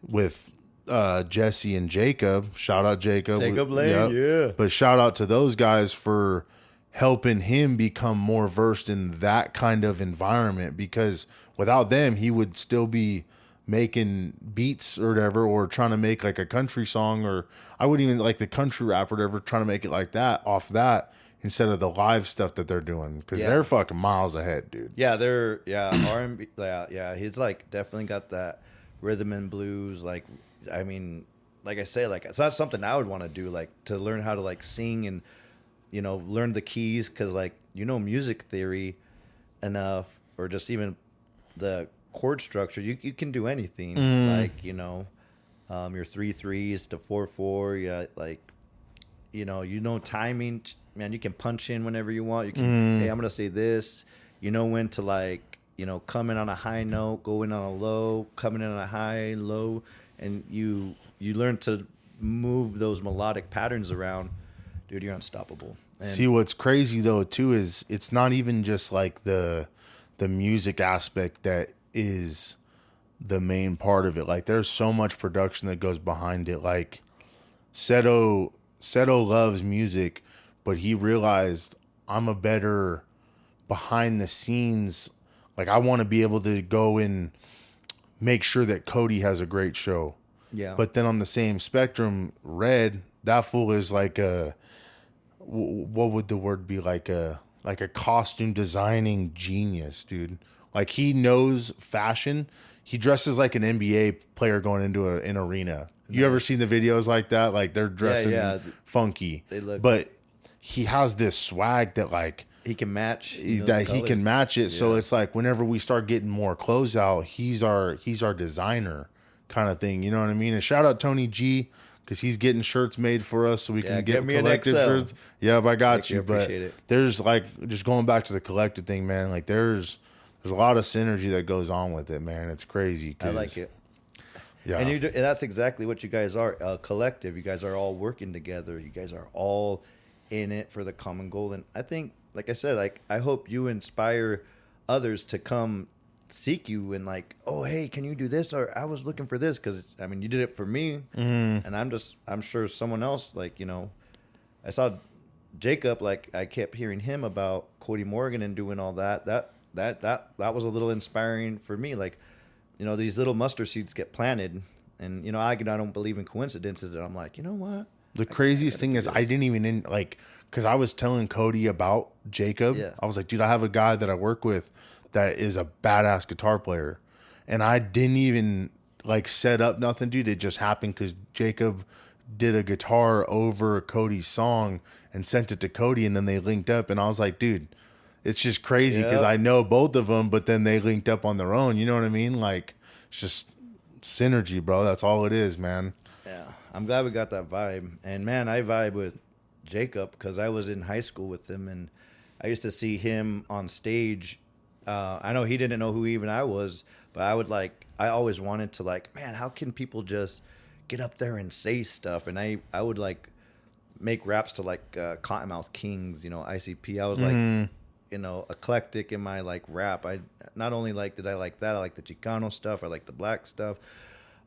with Jesse and Jacob, shout out Jacob. Jacob Lane, yeah. But shout out to those guys for helping him become more versed in that kind of environment, because without them, he would still be making beats or whatever, or trying to make like a country song, or I wouldn't even like the country rap or whatever, trying to make it like that off that instead of the live stuff that they're doing, because they're fucking miles ahead, dude. Yeah, they're R&B. Yeah, he's like definitely got that rhythm and blues. Like, I mean, like I say, like it's not something I would want to do, like to learn how to like sing and, you know, learn the keys, because like, you know, music theory enough, or just even the chord structure, you can do anything. Like, you know, your 3/3s to 4/4, yeah, like, you know timing, man. You can punch in whenever you want. You can, hey, I'm gonna say this. You know when to, like, you know, come in on a high note, go in on a low, coming in on a high, low, and you learn to move those melodic patterns around. Dude, you're unstoppable. And see, what's crazy though too is it's not even just like the music aspect that is the main part of it. Like, there's so much production that goes behind it. Like, Seto loves music, but he realized I'm a better behind the scenes. Like, I want to be able to go and make sure that Cody has a great show. Yeah. But then on the same spectrum, Red, that fool is like what would the word be, like a costume designing genius, dude. Like, he knows fashion. He dresses like an NBA player going into an arena. You ever seen the videos like that? Like, they're dressing funky. They look, but he has this swag that, like, he can match. He can match it. Yeah. So it's like whenever we start getting more clothes out, he's our designer, kind of thing. You know what I mean? And shout out Tony G, because he's getting shirts made for us so we can get me an collective XL. shirts. Yeah, I got you. But appreciate it. there's like, just going back to the collective thing, man, like there's a lot of synergy that goes on with it, man. It's crazy. I like it. Yeah. And that's exactly what you guys are, a collective. You guys are all working together. You guys are all in it for the common goal. And I think, like I said, like I hope you inspire others to come seek you and like, oh, hey, can you do this? Or I was looking for this, because I mean, you did it for me, and I'm sure someone else, like, you know, I saw Jacob, like I kept hearing him about Cody Morgan and doing all that. That was a little inspiring for me. Like, you know, these little mustard seeds get planted, and you know, I don't believe in coincidences. And I'm like, you know what? The craziest thing is I didn't even because I was telling Cody about Jacob. Yeah. I was like, dude, I have a guy that I work with that is a badass guitar player. And I didn't even like set up nothing, dude. It just happened because Jacob did a guitar over Cody's song and sent it to Cody, and then they linked up. And I was like, dude, it's just crazy because I know both of them, but then they linked up on their own. You know what I mean? Like, it's just synergy, bro. That's all it is, man. Yeah, I'm glad we got that vibe. And man, I vibe with Jacob because I was in high school with him, and I used to see him on stage. I know he didn't know who even I was, but I always wanted to like, man, how can people just get up there and say stuff? And I would like make raps to like Cottonmouth Kings, you know, ICP. I was like, you know, eclectic in my like rap. I not only did I like that, I like the Chicano stuff, I like the black stuff.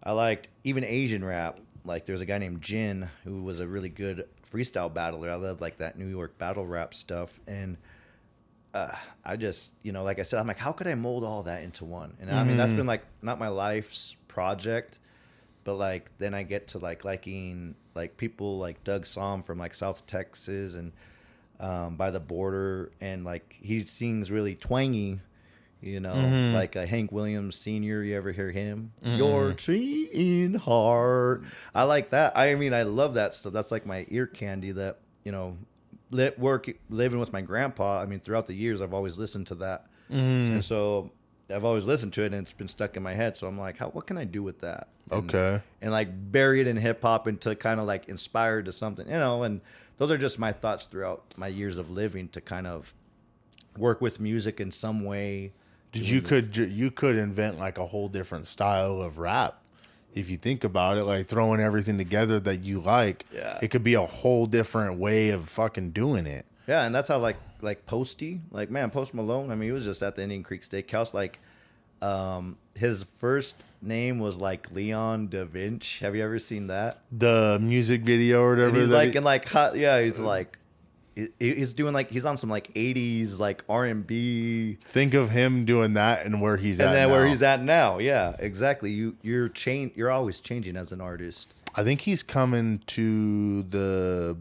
I liked even Asian rap. Like there's a guy named Jin who was a really good freestyle battler. I loved like that New York battle rap stuff. And I just, you know, like I said, I'm like, how could I mold all that into one? And I mean, that's been like not my life's project, but like then I get to like liking like people like Doug Somm from like South Texas and by the border, and like he sings really twangy, you know, like Hank Williams Sr. You ever hear him? Your teen heart. I like that. I mean, I love that stuff. That's like my ear candy that, you know, living with my grandpa. I mean, throughout the years, I've always listened to that. And so I've always listened to it, and it's been stuck in my head. So I'm like, what can I do with that? And like bury it in hip hop and to kind of like inspired to something, you know, and those are just my thoughts throughout my years of living to kind of work with music in some way. You could invent like a whole different style of rap. If you think about it, like throwing everything together that you like, it could be a whole different way of fucking doing it. Yeah, and that's how like Posty, like man, Post Malone. I mean, he was just at the Indian Creek Steakhouse. Like, his first name was like Leon Da Vinci. Have you ever seen that? The music video or whatever. And he's like in like hot, yeah, he's like. He's doing like he's on some like 80s like R&B. Think of him doing that and where he's at now. And then where he's at now. Yeah, exactly. You're always changing as an artist. I think he's coming to the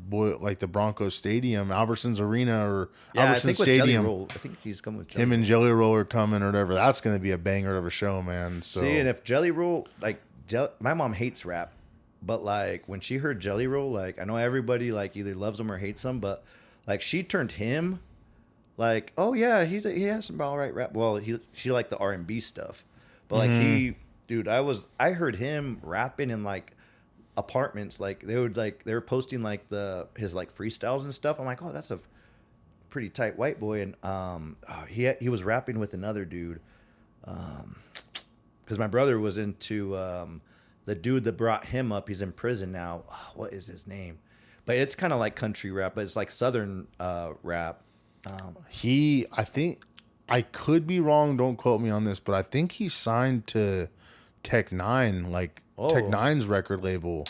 Broncos Stadium, Albertsons Arena or Albertsons Stadium. I think he's coming with Jelly Roll. Him and Jelly Roll are coming or whatever. That's going to be a banger of a show, man. So. See, and if Jelly Roll, like my mom hates rap, but like when she heard Jelly Roll, like I know everybody like either loves him or hates him, but like she turned him like, oh yeah, he has some all right rap. Well, she liked the R&B stuff, but like I heard him rapping in like apartments. Like they were posting like his like freestyles and stuff. I'm like, oh, that's a pretty tight white boy. And he was rapping with another dude, because my brother was into the dude that brought him up. He's in prison now. Oh, what is his name? But it's kind of like country rap, but it's like southern rap. I think I could be wrong. Don't quote me on this, but I think he signed to Tech Nine, like Tech Nine's record label,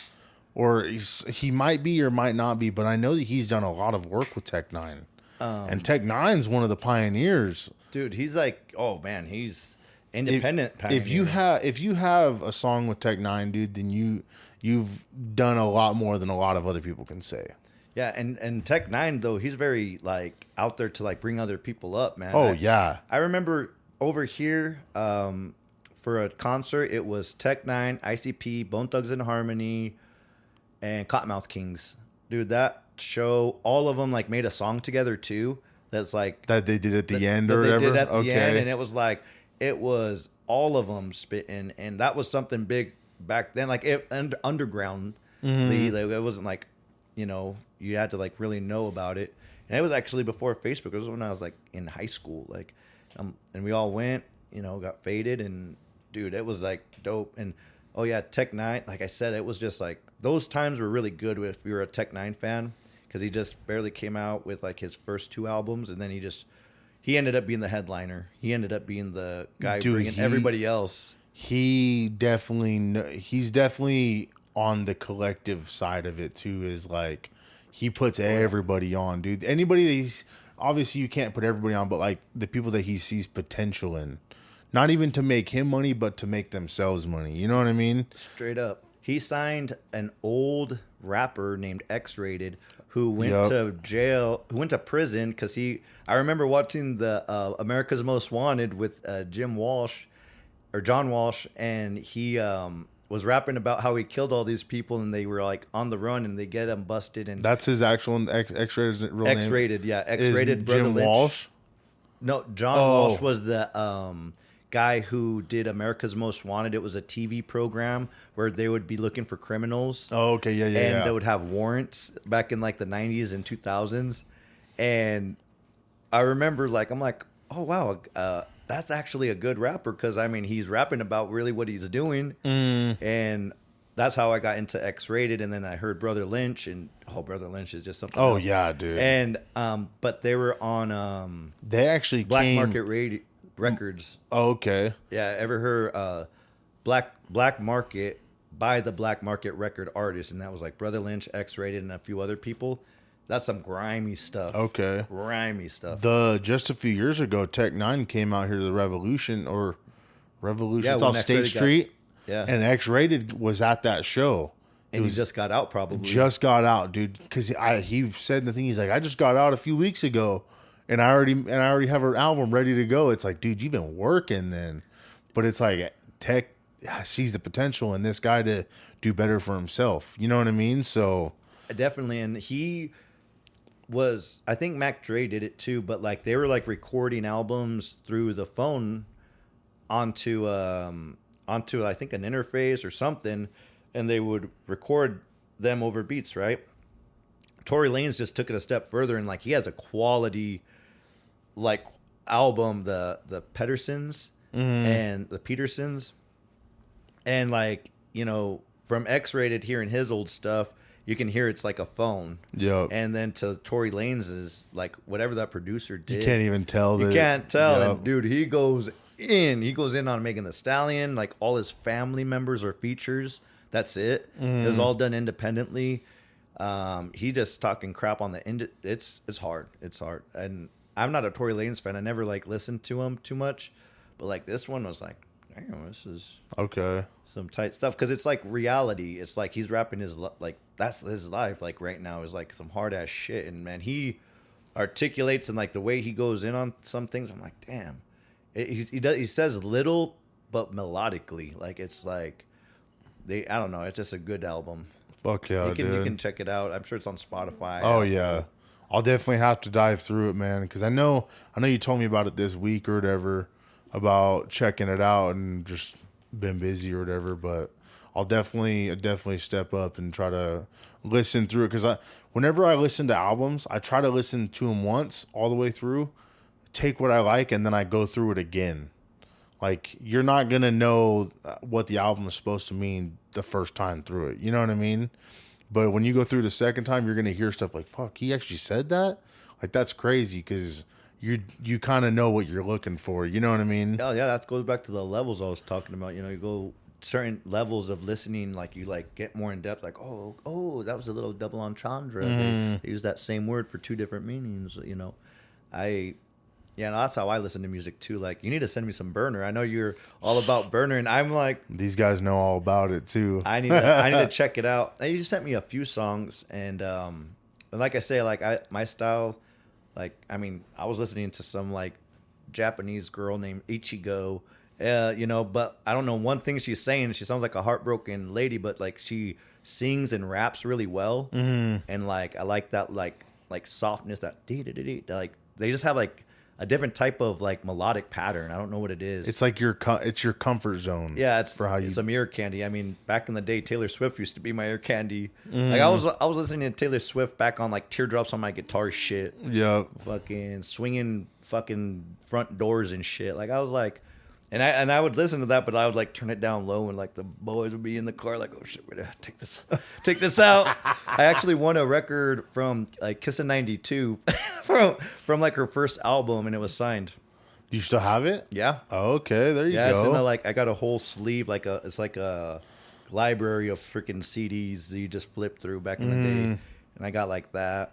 or he might be or might not be. But I know that he's done a lot of work with Tech Nine, and Tech Nine's one of the pioneers. Dude, he's like, oh man, he's independent pioneer. If you have a song with Tech Nine, dude, then you've done a lot more than a lot of other people can say. Yeah, and Tech Nine though, he's very like out there to like bring other people up, man. I remember over here for a concert, it was Tech Nine, ICP, Bone Thugs and Harmony, and Cottonmouth Kings. Dude, that show, all of them like made a song together too. That's like that they did at the end or whatever. They did at the end, and it was all of them spitting, and that was something big back then, like underground. Like, it wasn't like, you had to like really know about it. And it was actually before Facebook. It was when I was like in high school, like, and we all went, got faded, and dude, it was like dope. And oh yeah, Tech Nine, like I said, it was just like those times were really good if you were a Tech Nine fan, because he just barely came out with like his first 2 albums, and then he ended up being the headliner. He ended up being the guy bringing everybody else. He's definitely on the collective side of it too. Is like he puts everybody on, dude. Anybody that he's obviously you can't put everybody on, but like the people that he sees potential in, not even to make him money, but to make themselves money. You know what I mean? Straight up. He signed an old rapper named X-Rated who went to jail, who went to prison because I remember watching the America's Most Wanted with John Walsh, and he was rapping about how he killed all these people and they were like on the run and they get him busted. And that's his actual X-Rated real name? X-Rated, yeah. X-Rated Brother Jim Lynch. Walsh? No, John Walsh was the guy who did America's Most Wanted. It was a TV program where they would be looking for criminals. Oh, okay, yeah. And they would have warrants back in like the 90s and 2000s. And I remember like, I'm like, oh, wow, that's actually a good rapper, because I mean he's rapping about really what he's doing, and that's how I got into X-Rated. And then I heard Brother Lynch, and Brother Lynch is just something else. Yeah, dude. And but they were on they actually Black Market Records. Oh, okay. Yeah, ever heard Black Market by the Black Market record artist, and that was like Brother Lynch, X-Rated, and a few other people. That's some grimy stuff. Okay. Grimy stuff. Just a few years ago, Tech Nine came out here to the Revolution. Yeah, it's off State Street. Yeah. And X-Rated was at that show. And he just got out, probably. Just got out, dude. Because he said the thing. He's like, I just got out a few weeks ago, and I already have an album ready to go. It's like, dude, you've been working then. But it's like Tech sees the potential in this guy to do better for himself. You know what I mean? So definitely, and I think Mac Dre did it too, but like they were like recording albums through the phone onto I think an interface or something, and they would record them over beats, right? Tory Lanez just took it a step further, and like he has a quality like album, the Petersons and the Petersons, and like from X-Rated hearing his old stuff, you can hear it's like a phone. Yep. And then to Tory Lanez is like whatever that producer did. You can't even tell. You can't tell. Yep. And dude, he goes in on Megan Thee Stallion. Like all his family members are features. That's it. It was all done independently. He just talking crap on the it's hard. It's hard. And I'm not a Tory Lanez fan. I never like listened to him too much. But like this one was like, damn, this is okay. Some tight stuff, because it's like reality. It's like he's rapping his like that's his life. Like right now is like some hard ass shit, and man, he articulates, and like the way he goes in on some things, I'm like, damn. He says little but melodically. Like it's like I don't know. It's just a good album. Fuck yeah, dude. You can check it out. I'm sure it's on Spotify. Oh yeah, I'll definitely have to dive through it, man. Because I know you told me about it this week or whatever, about checking it out, and just been busy or whatever, but I'll definitely step up and try to listen through it, because whenever I listen to albums, I try to listen to them once all the way through, take what I like, and then I go through it again. Like you're not gonna know what the album is supposed to mean the first time through it, you know what I mean? But when you go through the second time, you're gonna hear stuff like, fuck, he actually said that? Like that's crazy, because you kind of know what you're looking for. You know what I mean? Oh yeah, that goes back to the levels I was talking about. You go certain levels of listening, like you like get more in depth. Like oh, that was a little double entendre. They use that same word for 2 different meanings. That's how I listen to music too. Like you need to send me some Burner. I know you're all about Burner, and I'm like, these guys know all about it too. I need to check it out. And you just sent me a few songs, and like I say, like my style. Like, I mean, I was listening to some, like, Japanese girl named Ichigo, but I don't know one thing she's saying. She sounds like a heartbroken lady, but, like, she sings and raps really well. And, like, I like that, like softness, that dee-dee-dee-dee. Like, they just have, like, a different type of like melodic pattern. I don't know what it is. It's like it's your comfort zone. Yeah, it's for how you. It's some ear candy. I mean, back in the day, Taylor Swift used to be my ear candy. Like I was listening to Taylor Swift back on like Teardrops on My Guitar shit. Yeah. Fucking swinging fucking front doors and shit. Like I was like, and I would listen to that, but I would like turn it down low, and like the boys would be in the car, like, oh shit, we're gonna take this out. I actually won a record from like Kiss of '92 from like her first album, and it was signed. You still have it? Yeah. Oh, okay, there you Yeah, go. it's in the, like I got a whole sleeve, it's like a library of freaking CDs that you just flip through back in the day, and I got like that.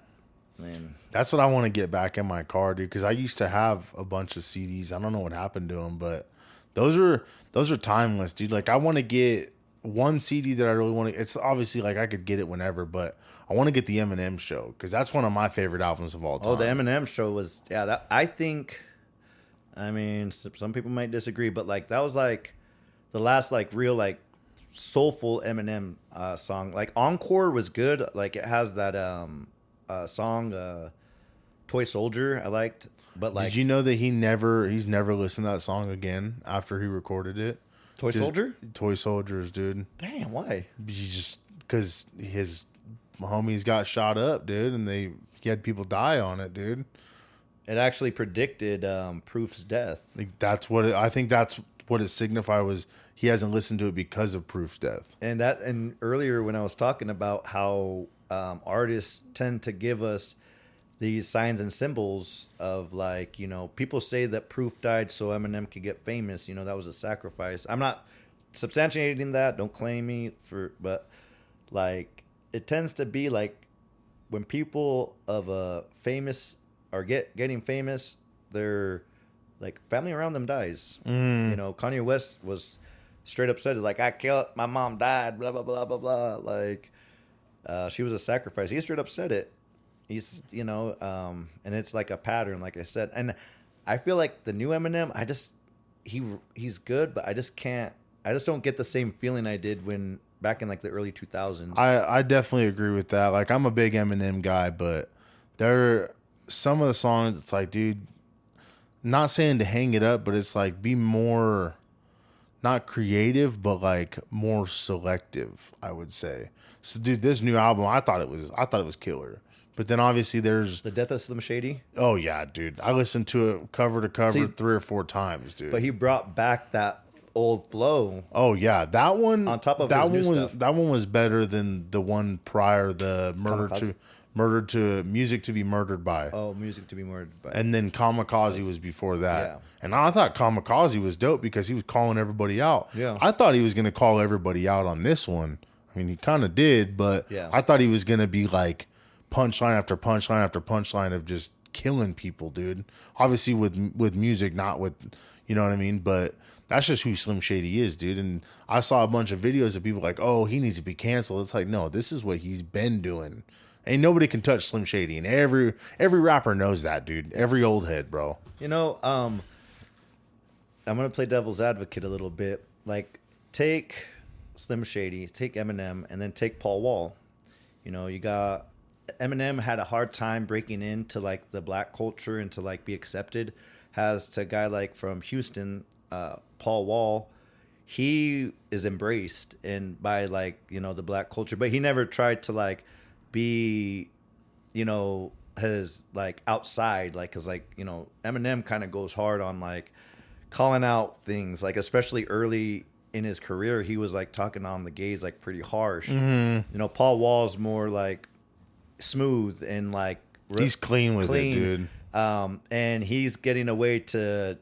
Man, that's what I want to get back in my car, dude. Because I used to have a bunch of CDs. I don't know what happened to them, but those are timeless, dude. Like I want to get one CD that I really want to. It's obviously like I could get it whenever, but I want to get the Eminem Show because that's one of my favorite albums of all time. Oh, the Eminem Show was that I think. I mean, some people might disagree, but like that was like the last like real like soulful Eminem song. Like Encore was good. Like it has that song Toy Soldier I liked. But like, did you know that he's never listened to that song again after he recorded it? Soldier? Toy Soldiers, dude. Damn, why? Because his homies got shot up, dude, and he had people die on it, dude. It actually predicted Proof's death. Like I think that's what it signified was he hasn't listened to it because of Proof's death. And earlier when I was talking about how artists tend to give us these signs and symbols of like, you know, people say that Proof died so Eminem could get famous. You know, that was a sacrifice. I'm not substantiating that. Don't claim me but like it tends to be like when people of a famous are getting famous, their like family around them dies. You know, Kanye West was straight up said, like, I killed my mom, died, blah blah blah blah blah. Like, she was a sacrifice. He straight up said it. He's, you know, and it's like a pattern, like I said. And I feel like the new Eminem, he's good, but I just don't get the same feeling I did when back in like the early 2000s. I definitely agree with that. Like I'm a big Eminem guy, but some of the songs, it's like, dude, not saying to hang it up, but it's like be more, not creative, but like more selective, I would say. So, dude, this new album, I thought it was killer. But then obviously there's The Death of Slim Shady. Oh yeah, dude, I listened to it cover to cover 3 or 4 times, dude. But he brought back that old flow. Oh yeah, that one on top of that his new one was stuff. that one was better than the one prior, the Murder to Music to Be Murdered By. Oh, Music to Be Murdered By. And then Kamikaze was before that. Yeah. And I thought Kamikaze was dope because he was calling everybody out. Yeah. I thought he was going to call everybody out on this one. I mean, he kind of did, but yeah. I thought he was going to be like punchline after punchline after punchline of just killing people, dude. Obviously with music, not with, you know what I mean? But that's just who Slim Shady is, dude. And I saw a bunch of videos of people like, oh, he needs to be canceled. It's like, no, this is what he's been doing. Ain't nobody can touch Slim Shady, and every rapper knows that, dude. Every old head, bro. You know, I'm gonna play devil's advocate a little bit. Like, take Slim Shady, take Eminem, and then take Paul Wall. You know, you got Eminem had a hard time breaking into like the black culture and to like be accepted. Has to a guy like from Houston, Paul Wall. He is embraced by like, you know, the black culture, but he never tried to like be, you know, his like outside, like, cause like, you know, Eminem kind of goes hard on like calling out things, like especially early in his career, he was like talking on the gays like pretty harsh. Mm-hmm. You know, Paul Wall's more like smooth and like he's clean with it, dude. And he's getting away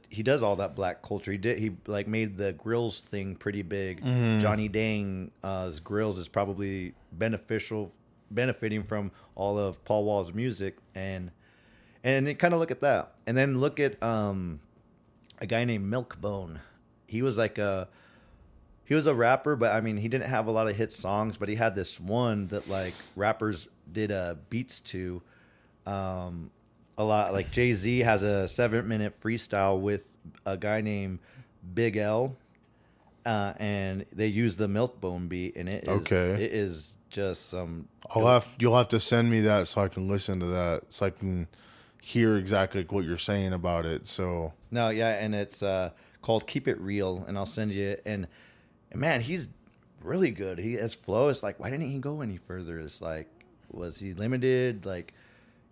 he does all that black culture. He like made the grills thing pretty big. Mm-hmm. Johnny Dang's grills is probably benefiting from all of Paul Wall's music, and kind of look at that, and then look at a guy named Milkbone. He was a rapper, but I mean he didn't have a lot of hit songs, but he had this one that like rappers did beats to a lot. Like Jay-Z has a 7-minute freestyle with a guy named Big L, and they use the Milkbone beat, and it is just some. You'll have to send me that so I can listen to that. So I can hear exactly like what you're saying about it. So No, yeah, and it's called Keep It Real, and I'll send you it. And man, he's really good. He has flow. It's like, why didn't he go any further? It's like, was he limited? Like,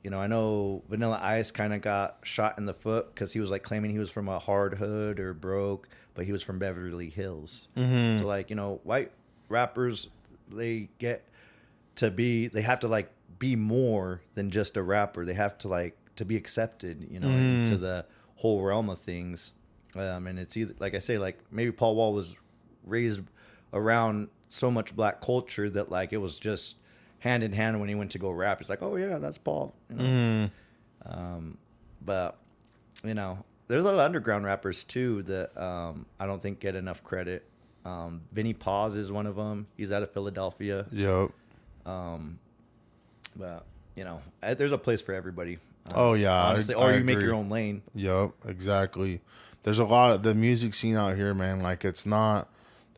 you know, I know Vanilla Ice kind of got shot in the foot because he was like claiming he was from a hard hood or broke, but he was from Beverly Hills. So like, you know, white rappers, they have to like be more than just a rapper. They have to like to be accepted, you know, into the whole realm of things. And it's either, like I say, like maybe Paul Wall was raised around so much black culture that like it was just hand in hand when he went to go rap. It's like, oh yeah, that's Paul. You know? But you know, there's a lot of underground rappers too that I don't think get enough credit. Vinny Paz is one of them. He's out of Philadelphia. Yep. But you know, there's a place for everybody. Oh yeah, honestly, or you make your own lane. Yep, exactly. There's a lot of the music scene out here, man. Like there's not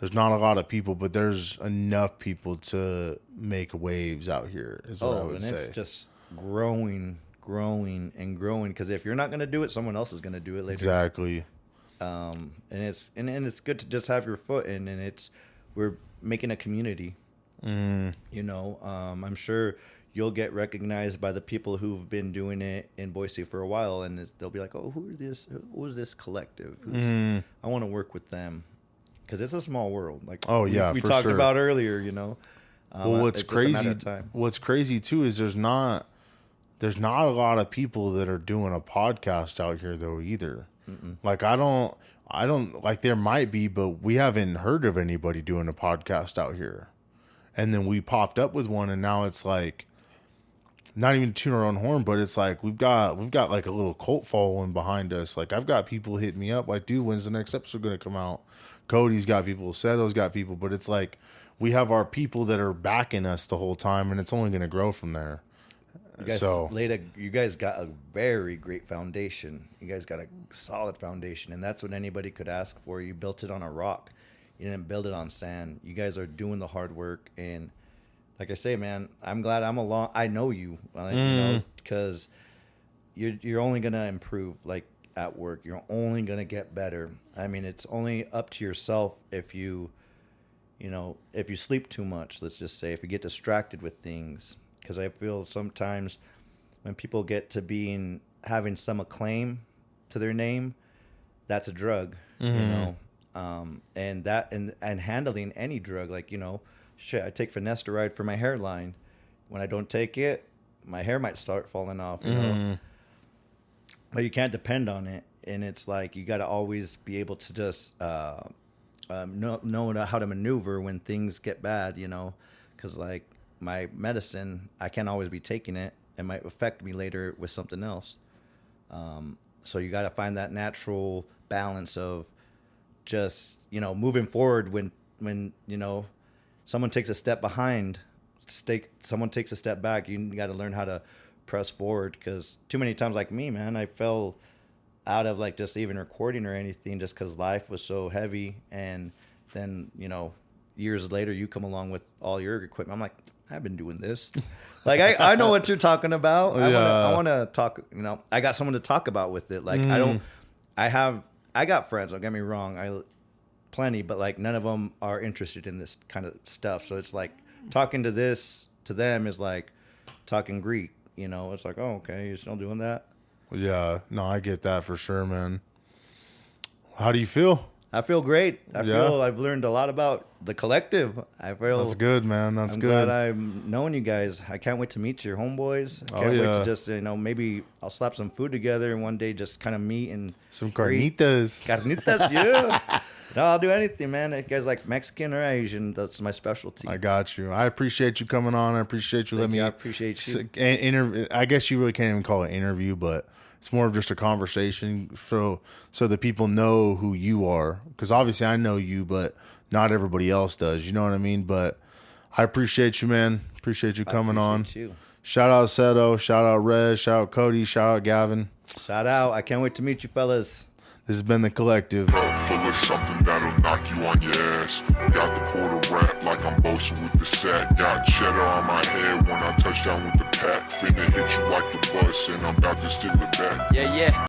a lot of people, but there's enough people to make waves out here. Is what I would say. It's just growing, and growing. Because if you're not gonna do it, someone else is gonna do it later. Exactly. And it's good to just have your foot in, and we're making a community. You know, I'm sure you'll get recognized by the people who've been doing it in Boise for a while, and they'll be like, "Oh, who's this collective? I want to work with them," because it's a small world. Like, we talked about earlier. You know, well, what's crazy too is there's not a lot of people that are doing a podcast out here though either. Like I don't like, there might be, but we haven't heard of anybody doing a podcast out here. And then we popped up with one, and now it's like, not even to tune our own horn, but it's like we've got like a little cult following behind us. Like I've got people hitting me up like, dude, when's the next episode going to come out? Cody's got people, Seto's got people, but it's like we have our people that are backing us the whole time, and it's only going to grow from there. You guys got a very great foundation. You guys got a solid foundation, and that's what anybody could ask for. You built it on a rock. You didn't build it on sand. You guys are doing the hard work, and like I say, man, I'm glad I know you, you know, because you're only gonna improve, like at work. You're only gonna get better. I mean, it's only up to yourself if you sleep too much. Let's just say if you get distracted with things, because I feel sometimes when people get to having some acclaim to their name, that's a drug, you know. And handling any drug, like, you know, shit, I take finasteride for my hairline. When I don't take it, my hair might start falling off, you know. But you can't depend on it, and it's like you got to always be able to just know how to maneuver when things get bad, you know, because like my medicine, I can't always be taking it. It might affect me later with something else. So you got to find that natural balance of just, you know, moving forward when you know, someone takes a step behind, someone takes a step back. You got to learn how to press forward, because too many times, like me, man, I fell out of like just even recording or anything just because life was so heavy. And then, you know, years later you come along with all your equipment. I'm like, I've been doing this. Like I know what you're talking about. I want to talk, you know, I got someone to talk about with it. Like I got friends, don't get me wrong, plenty, but like none of them are interested in this kind of stuff. So it's like talking to them is like talking Greek, you know. It's like, oh, okay, you're still doing that? Yeah, no, I get that for sure, man. How do you feel? I feel great. I feel I've learned a lot about the collective. I feel that's good, man. I'm glad I'm knowing you guys. I can't wait to meet your homeboys. I can't wait to just, you know, maybe I'll slap some food together and one day just kind of meet and some carnitas. Carnitas, yeah. No, I'll do anything, man. If you guys like Mexican or Asian, that's my specialty. I got you. I appreciate you coming on. I appreciate you letting me. I appreciate you. I guess you really can't even call it an interview, but it's more of just a conversation, so the people know who you are. Because obviously I know you, but not everybody else does. You know what I mean? But I appreciate you, man. Appreciate you coming on. You. Shout out Seto. Shout out Rez. Shout out Cody. Shout out Gavin. Shout out. I can't wait to meet you fellas. This has been The Collective. Full of something that'll knock you on your ass. Got the quarter wrap like I'm boasting with the sack. Got cheddar on my head when I touch down with the pack. tat. Finna hit you like the bus, and I'm about to steal it back. Yeah, yeah.